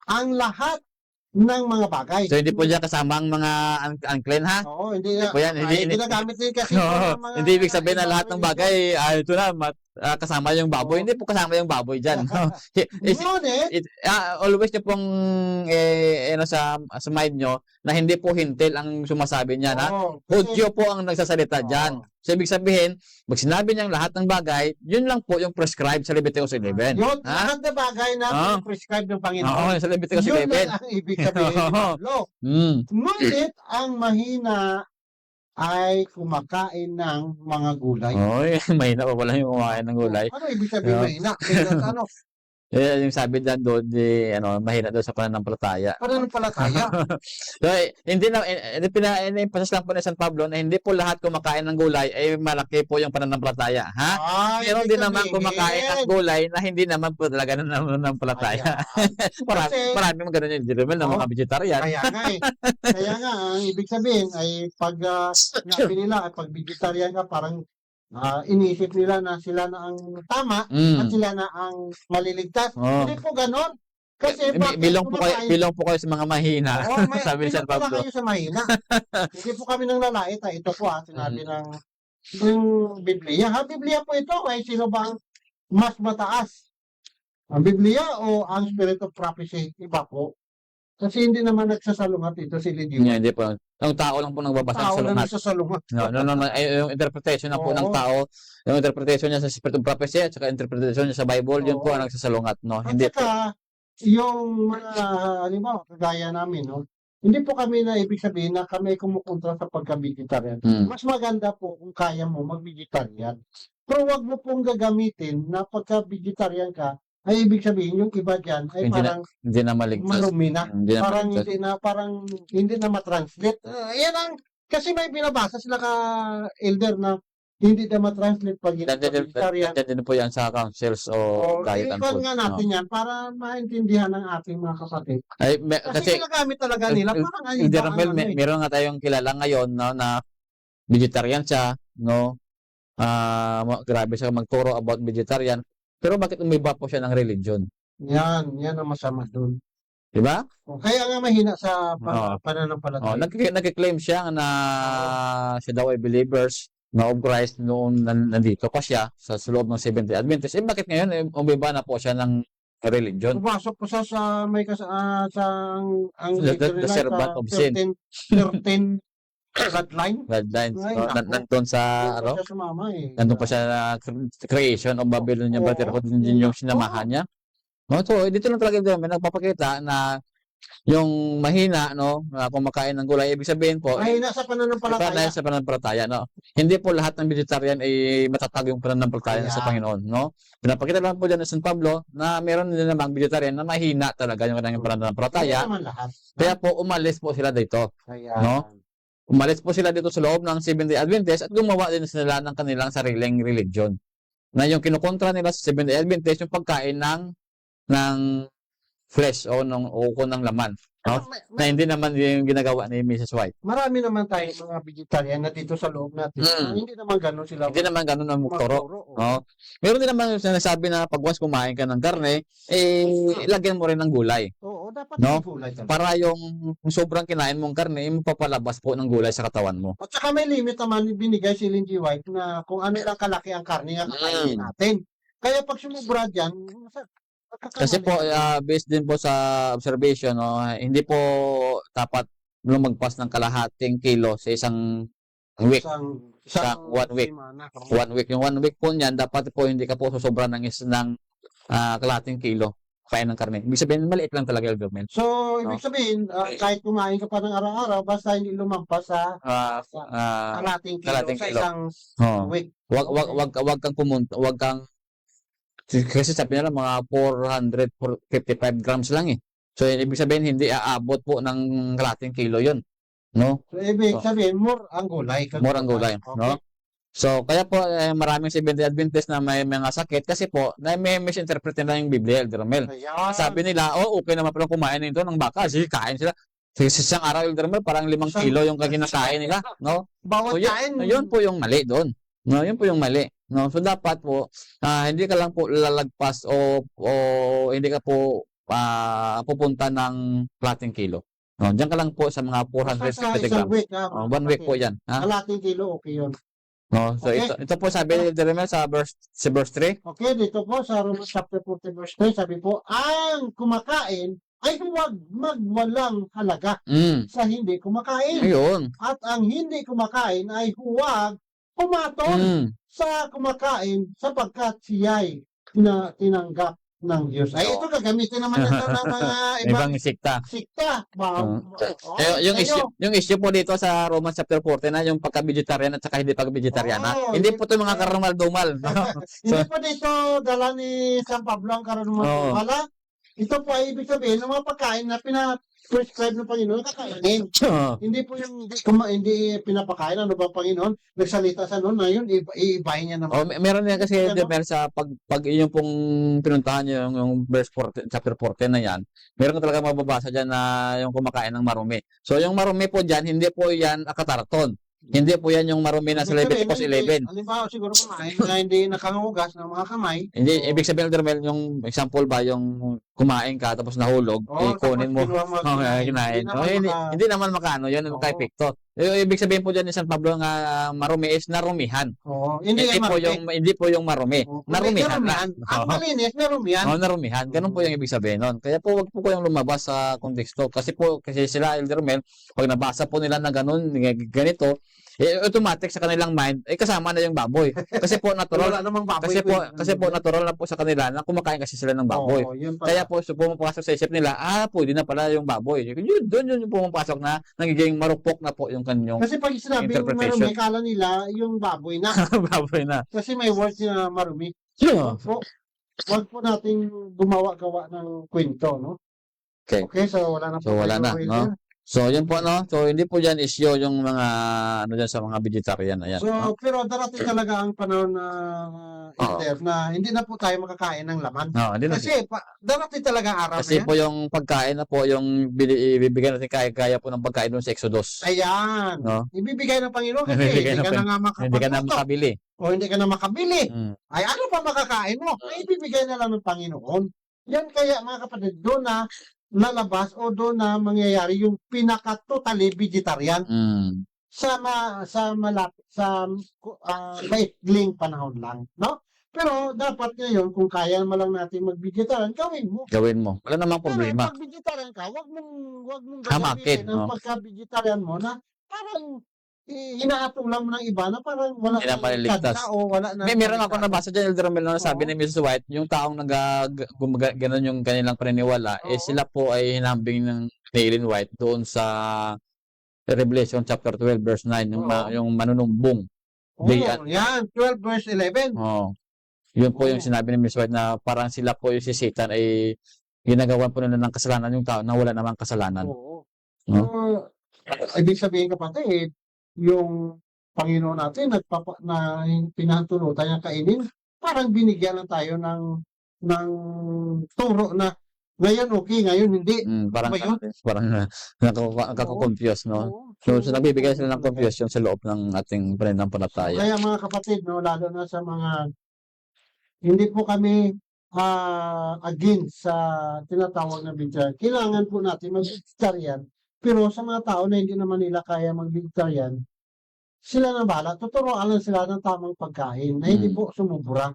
B: ang lahat ng mga bagay.
A: So, hindi po dyan kasama ang mga unclean ha?
B: Oo, hindi
A: Po yan, hindi
B: ginagamit din kasi
A: Oo,
B: ng mga
A: hindi ibig sabihin na lahat ng bagay, ito na, kasama yung baboy. Hindi po kasama yung baboy dyan.
B: Ngunit,
A: Always nyo pong sa mind nyo na hindi po hintil ang sumasabi niya na Hudyo po ang nagsasalita dyan. So, ibig sabihin, pag sinabi niyang lahat ng bagay, yun lang po yung prescribed sa Leviticus 11.
B: yun,
A: Ha?
B: lahat na bagay na prescribed ng
A: Oo,
B: Panginoon.
A: sa Leviticus
B: Yun
A: 11.
B: na ang ibig sabihin ni Pablo. Ngunit, ang mahina ay kumakain ng mga gulay.
A: Oy, mahina pa pala yung kumakain ng gulay.
B: Ano ibig sabihin mahina? Ano?
A: Yung sabi dyan doon, mahina doon sa pananampalataya.
B: Pananampalataya.
A: So, hindi na, pina-emphasize lang po ni San Pablo na hindi po lahat kumakain ng gulay ay malaki po yung pananampalataya. Ha? Meron din naman kumakain ng gulay na hindi naman po talaga nananampalataya. Marami mga ganun yung Jeromel ng mga vegetarian.
B: Kaya nga, ang ibig sabihin ay pag sabi nila, pag vegetarian ka, parang iniisip nila na sila na ang tama at sila na ang maliligtas. Hindi po ganon. Kasi
A: bilong po kayo sa mga mahina. Sabi ni San Pablo.
B: Bilong po kayo sa mahina. Hindi po kami nang lalait. Ito po sinabi ng Biblia. Biblia po ito. Ay sino ba ang mas mataas? Ang Biblia o ang Spirit of Prophecy? Iba po. Kasi hindi naman nagsasalungat ito si Lydia.
A: Hindi po. Ang tao lang po nagbabasa ng
B: salungat.
A: No. Yung interpretation na po ng tao, yung interpretation niya sa Spirit of Prophecy at saka interpretation niya sa Bible, yun po ang nagsasalungat, no?
B: At
A: Hindi
B: saka, yung mga, halimbawa, kagaya namin, no? Hindi po kami na ibig sabihin na kami kumukontra sa pagka-vegetarian. Mas maganda po kung kaya mo mag-vegetarian. Pero wag mo pong gagamitin na pagka-vegetarian ka, ay ibig sabihin yung iba dyan ay
A: hindi na maligtas.
B: Marumi na. Parang hindi na matranslate. Yan ang, kasi may binabasa sila ka elder na hindi na matranslate pag vegetarian.
A: Nandiyan po yan sa councils o diet and food.
B: Nga natin yan para maintindihan ng ating mga kapatid.
A: Kasi
B: ginagamit talaga nila.
A: Meron nga tayong kilala ngayon, no, na vegetarian siya, no? Grabe siya magturo about vegetarian. Pero bakit umiba po siya ng religion?
B: Yan ang masama doon.
A: Diba?
B: Kaya nga mahina sa pananampalataya.
A: Nag-claim siya na siya daw ay believers na of Christ noon nandito pa siya sa loob ng Seventh-day Adventist. Bakit ngayon umiba na po siya ng religion?
B: Pumasok po siya sa may the
A: servant of sin.
B: 13 bloodlines.
A: Nandun sa nandun pa siya na creation of Babylonian Brotherhood, din yung sinamahan niya. So, dito lang talaga may nagpapakita na yung mahina, no, na kumakain ng gulay, ibig sabihin po,
B: mahina sa pananampalataya.
A: No? Hindi po lahat ng vegetarian ay matatag yung pananampalataya sa Panginoon, no? Pinapakita lang po dyan ng San Pablo na meron din namang vegetarian na mahina talaga yung kanyang pananampalataya. Kaya po, umalis po sila dito. No? Umalis po sila dito sa loob ng Seventh-day Adventist at gumawa din sila ng kanilang sariling religion. Na yung kinukontra nila sa Seventh-day Adventist yung pagkain ng flesh o ng laman. No? Na hindi naman yung ginagawa ni Mrs. White.
B: Marami naman tayong mga vegetarian na dito sa loob natin. Hindi naman gano'n sila.
A: Hindi naman gano'n ang magturo. No? Meron din naman sinasabi na pag once kumain ka ng karne, ilagyan mo rin ng gulay.
B: Oo, dapat
A: no?
B: gulay.
A: Para yung sobrang kinain mong karne, mapapalabas po ng gulay sa katawan mo.
B: At saka may limit naman binigay si Lindsay White na kung ano lang kalaki ang karne ang kakainin natin. Kaya pag sumubra dyan,
A: kasi po, based din po sa observation, no, hindi po dapat lumagpas ng kalahating kilo sa isang week. Sa 1 week. 1 week. Yung 1 week po niyan, dapat po hindi ka po susobra ng kalahating kilo kain ng karne. Ibig sabihin, maliit lang talaga yung government.
B: So, ibig sabihin, kahit kumain ka pa ng araw-araw, basta hindi lumagpas sa kalahating kilo sa isang week.
A: Wag kang pumunta, kasi sabi nila mga 455 grams lang eh. So, ibig sabihin, hindi aabot po ng kalahating kilo yun. No?
B: So, ibig sabihin, more ang gulay.
A: More ang gulay.
B: Okay.
A: No? So, kaya po maraming Seventh-day Adventist na may mga sakit kasi po na may misinterpret nila yung Biblia, Elder Romel.
B: Ayan.
A: Sabi nila, okay naman pala kumain nito ng baka. Sige, kain sila. Sa isang araw, Elder Romel, parang 5 kilo yung kinakain nila. No?
B: Bawat
A: So, yun,
B: kain.
A: yun po yung mali doon. No, yun po yung mali. No, so dapat po hindi ka lang po lalagpas o hindi ka po pupunta ng kalahating kilo. No, diyan ka lang po sa mga
B: Basta sa
A: 450
B: isang
A: grams.
B: week.
A: Oh, 1 week po 'yan, ha?
B: Kalating kilo, okay yun.
A: No, so
B: Okay.
A: ito po sabi ni Jeremiah sa verse 3.
B: Okay, dito po sa Romans chapter 40 verse 3, sabi po, ang kumakain ay huwag magwalang halaga
A: Mm.
B: sa hindi kumakain.
A: Ayun.
B: At ang hindi kumakain ay huwag pumatol
A: Mm.
B: sa kumakain sapagkat siya'y tinanggap ng Diyos. Ay, ito gagamitin naman ito ng mga ibang
A: Ibang sikta.
B: sikta.
A: Yung issue po dito sa Romans chapter 40 na yung pagka-vegetarian at saka hindi pagka-vegetariana.
B: Oo,
A: Hindi
B: hindi
A: po 'to mga karumal-dumal.
B: Hindi po dito dala ni San Pablo ang karunungan
A: Oo.
B: ng wala. Ito po ay ibig sabihin ng mga pagkain na pina-prescribe ng Panginoon kakainin. Hindi po yung hindi pinapakain ano ba Panginoon nagsalita sa noon na yun iibahin niya
A: Oh,
B: naman.
A: meron yan kasi
B: Ano?
A: Mer, sa pag yung pong pinuntahan niyo yung verse 40, chapter 14 na yan, meron ka talaga mababasa diyan na yung kumakain ng marumi. So yung marumi po diyan, hindi po yan akatarton. Hindi po yan yung marumi na sa Leviticus 11.
B: Halimbawa siguro kumain na hindi nakangugas ng mga kamay.
A: Hindi, ibig sabihin, Dermel, yung example ba, yung kumain ka tapos nahulog, kunin mo. Kinain. Hindi naman makaano, yun ang ka-epekto. Ibig sabihin po dyan ni San Pablo nga marumi is narumihan.
B: Hindi
A: po yung marumi. Narumihan na.
B: Ang malinis, narumihan.
A: Narumihan. Ganun po yung ibig sabihin nun. Kaya po, wag po kayong lumabas sa konteksto. Kasi sila, Elder Mel, pag nabasa po nila na ganun, ganito, automatic sa kanilang mind, kasama na yung baboy. Kasi po natural.
B: Wala namang baboy.
A: Kasi po natural na po sa kanila na kumakain kasi sila ng baboy. Kaya po pumapasok sa isip nila, pwede na pala yung baboy. Doon yung pumapasok na nagiging marupok na po yung kanyang
B: kasi pag sinabi yung marumi, kala nila yung baboy na.
A: baboy na.
B: Kasi may words na marumi.
A: Yeah.
B: Wag po nating gumawa-gawa ng kwento, no? Okay, so wala na po.
A: So wala na, no? So, yun po, no? So, hindi po dyan issue yung mga, dyan sa mga vegetarian. Ayan.
B: So, pero darating talaga ang panahon na, na hindi na po tayo makakain ng laman.
A: Hindi na.
B: Kasi, darating talaga araw
A: kasi
B: na yan.
A: po yung pagkain na po, yung ibibigay natin kaya po ng pagkain doon sa Exodus.
B: Ayan.
A: No?
B: Ibibigay ng Panginoon kasi
A: Ibibigay
B: hindi ka na nga
A: hindi ka na makabili.
B: O hindi ka na makabili. Ay, ano pa makakain mo? Ay, ibibigay na lang ng Panginoon. Yan kaya, mga kapatid, doon na lalabas o doon na mangyayari yung pinaka-totally vegetarian sa maikling panahon lang, no? Pero dapat ngayon kung kaya mo lang natin mag-vegetarian, gawin mo.
A: Wala namang problema.
B: Pero pag vegetarian ka, wag mong
A: hamakin,
B: gawin ang pagka-vegetarian mo na parang inaatulang mo ng iba na parang wala
A: na maliligtas.
B: o wala na.
A: Meron ako nabasa dyan, Elder Romel, na sabi ni Mrs. White, yung taong gano'n yung kanilang paniniwala, sila po ay hinambing ng Ellen White doon sa Revelation chapter 12 verse 9, yung manunumbong.
B: Yan, 12 verse 11.
A: Yun po yung sinabi ni Mrs. White na parang sila po yung si Satan ay ginagawa po nila ng kasalanan yung tao na wala namang kasalanan.
B: Ibig sabihin kapatid, yung Panginoon natin na pinahintulutan niya kainin, parang binigyan na tayo ng turo na ngayon okay, ngayon hindi.
A: Parang nakaka-confuse, no? So nagbibigay sila ng confusion sa loob ng ating pananampalataya.
B: Kaya mga kapatid, no, lalo na sa mga hindi po kami against sa tinatawag na vegetarian. Kailangan po natin mag-vegetarian. Pero sa mga tao na hindi naman nila kaya mag-vegetarian, sila na bala, tuturuan lang sila ng tamang pagkain na hindi po sumubra.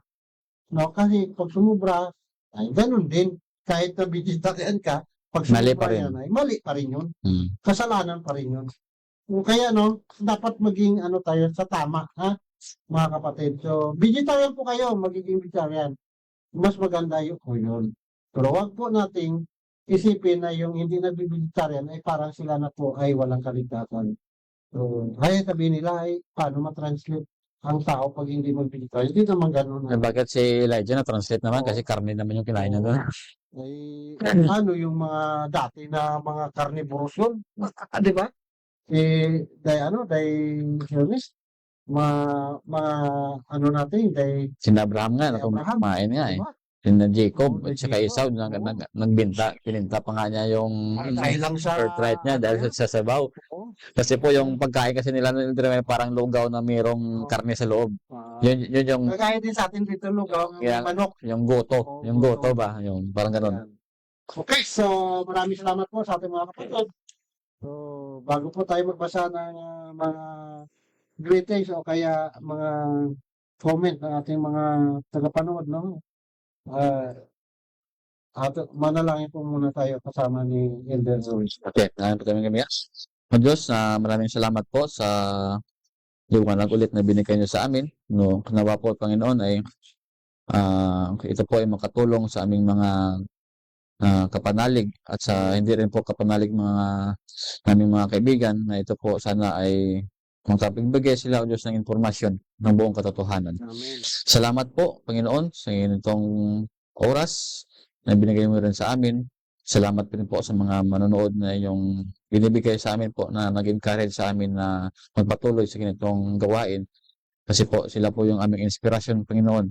B: No? Kasi pag sumubra, ay ganun din. Kahit na vegetarian ka, pag sumubra yan, ay mali pa rin yun. Kasalanan pa rin yun. Kaya no, dapat maging tayo sa tama, ha? Mga kapatid. So, vegetarian po kayo, magiging vegetarian. Mas maganda yun po yun. Pero wag po nating isipin na yung hindi nag-vegetarian ay parang sila na po ay walang kaligtasan. So, kaya sabihin nila ay paano ma-translate ang tao pag hindi mag-vegetarian. Hindi naman ganun.
A: Bakit si Elijah na-translate naman? Kasi karne naman yung kinain na doon.
B: Ano yung mga dati na mga carnivorous yun? Di ba? Dahil ano natin kay
A: Sina Abraham nga,
B: kay Abraham.
A: kumain nga eh.
B: Diba?
A: Sina Jacob,
B: Oo,
A: at saka
B: Jacob,
A: Esau,
B: oo.
A: pininta pa nga niya yung
B: Dahil lang sa
A: birthright niya dahil sa sabaw.
B: Oo.
A: Kasi po yung pagkain kasi nila parang lugaw na mayroong karne sa loob. Yun yung
B: Kagaya din sa atin dito, lugaw,
A: Kaya-
B: manok.
A: yung goto,
B: Oo,
A: yung goto
B: goto.
A: ba, yung parang ganun.
B: Yan. Okay, so maraming salamat po sa ating mga kapatid. So, bago po tayo magbasa ng mga greetings o kaya mga comment ng ating mga tagapanood, no? Manalangin po muna tayo kasama ni Elder Zoe.
A: Okay, po kami. O Diyos, maraming salamat po sa liwanag ulit na binigay niyo sa amin. No, nawa po, Panginoon, ay ito po ay makatulong sa aming mga kapanalig at sa hindi rin po kapanalig naming mga kaibigan na ito po sana ay kung tapigbigay sila o Diyos ng impormasyon ng buong katotohanan.
B: Amen.
A: Salamat po, Panginoon, sa itong oras na binigay mo rin sa amin. Salamat din po sa mga manonood na yung binibigay sa amin po na nag-encourage sa amin na magpatuloy sa ganitong gawain. Kasi po sila po yung aming inspirasyon, Panginoon,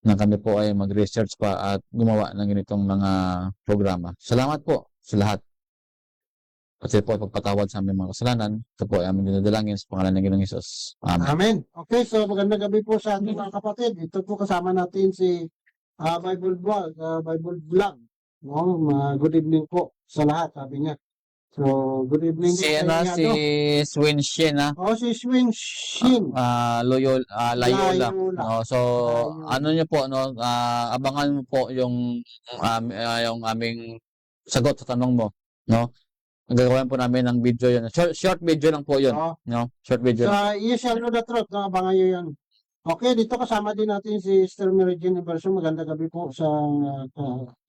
A: na kami po ay mag-research pa at gumawa ng ganitong mga programa. Salamat po sa lahat. Kasi po ay pagpatawad sa aming mga kasalanan. Ito po ay aming dinadalangin sa pangalan ng Ginoong Hesus. Amen.
B: Amen. Okay, so magandang gabi po sa ating mga kapatid. Ito po kasama natin si Bible Vlog. No, good evening po sa lahat, sabi niya. So, good evening
A: Si
B: din
A: ano,
B: sa
A: si Swin Shin,
B: si Swing Shin.
A: Layola.
B: Layola.
A: No, so,
B: Layola.
A: ano niyo po, no, abangan mo po yung aming sagot sa tanong mo, no? Gagawin po namin ng video yun. Short video lang po yun,
B: Oo.
A: no? Short video.
B: Sa You Shall Know the Truth, no, abangan nyo yan. Okay, dito kasama din natin si Sister Meridian Iverson. Magandang gabi po sa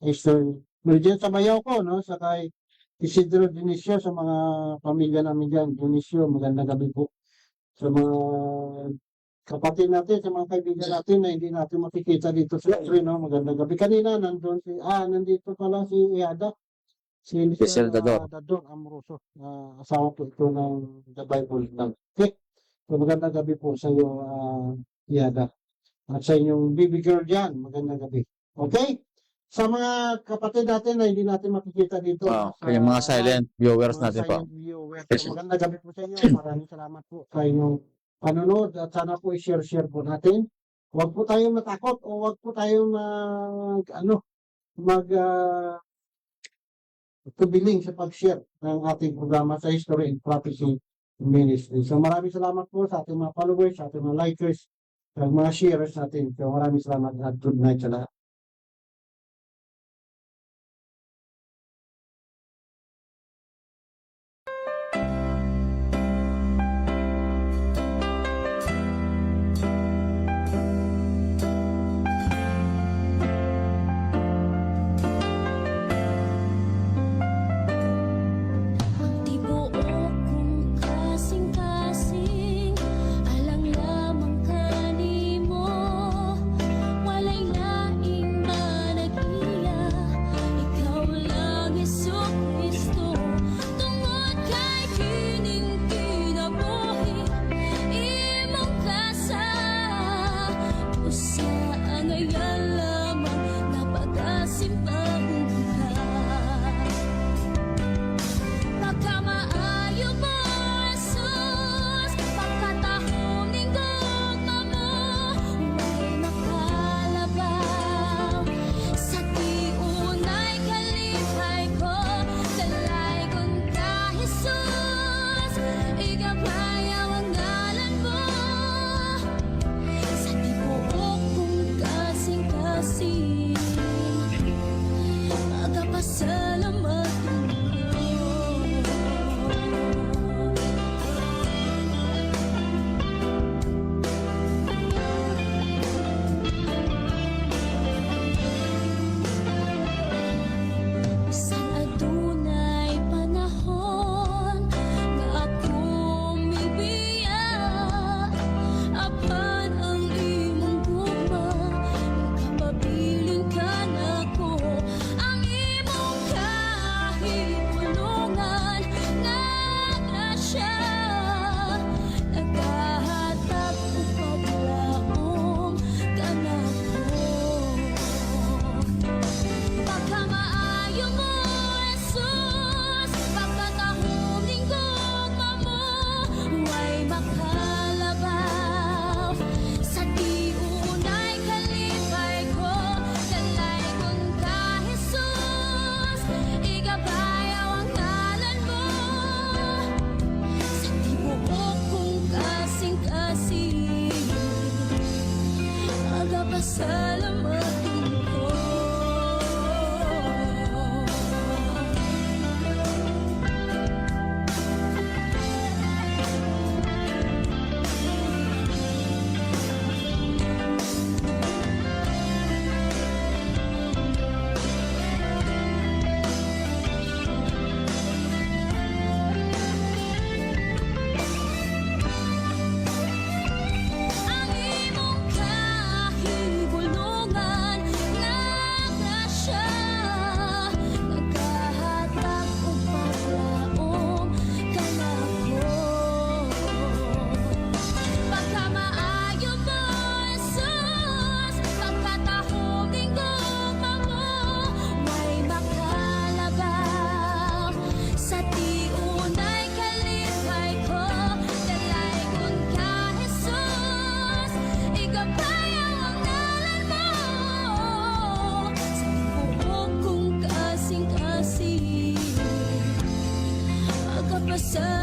B: Sister Meridian sa bayaw ko, no? Sa kay Isidro Dionisio, sa mga pamilya namin dyan. Dionisio, magandang gabi po. Sa mga kapatid natin, sa mga kaibigan natin na hindi natin makikita dito sa stream, no? Magandang gabi. Kanina, nandito pala si Iada. Si
A: Cecil Dador.
B: Dador Amoroso. Asawa po ito ng The Bible Club. Okay. So, magandang gabi po sa iyo, Iada. At sa inyong baby girl dyan, magandang gabi. Okay? Sa mga kapatid natin na hindi natin makikita dito.
A: Yung mga silent viewers natin po.
B: silent viewers. So, magandang gabi po sa inyo. Maraming salamat po sa inyong panonood at sana po i-share po natin. Huwag po tayong matakot o huwag po tayong tubiling sa pag-share ng ating programa sa History and Prophecy Ministry. So maraming salamat po sa ating mga followers, sa ating mga likers, sa mga sharers natin. So maraming salamat at good night sa lahat.
C: Alang lamang kanimo, walay lain sa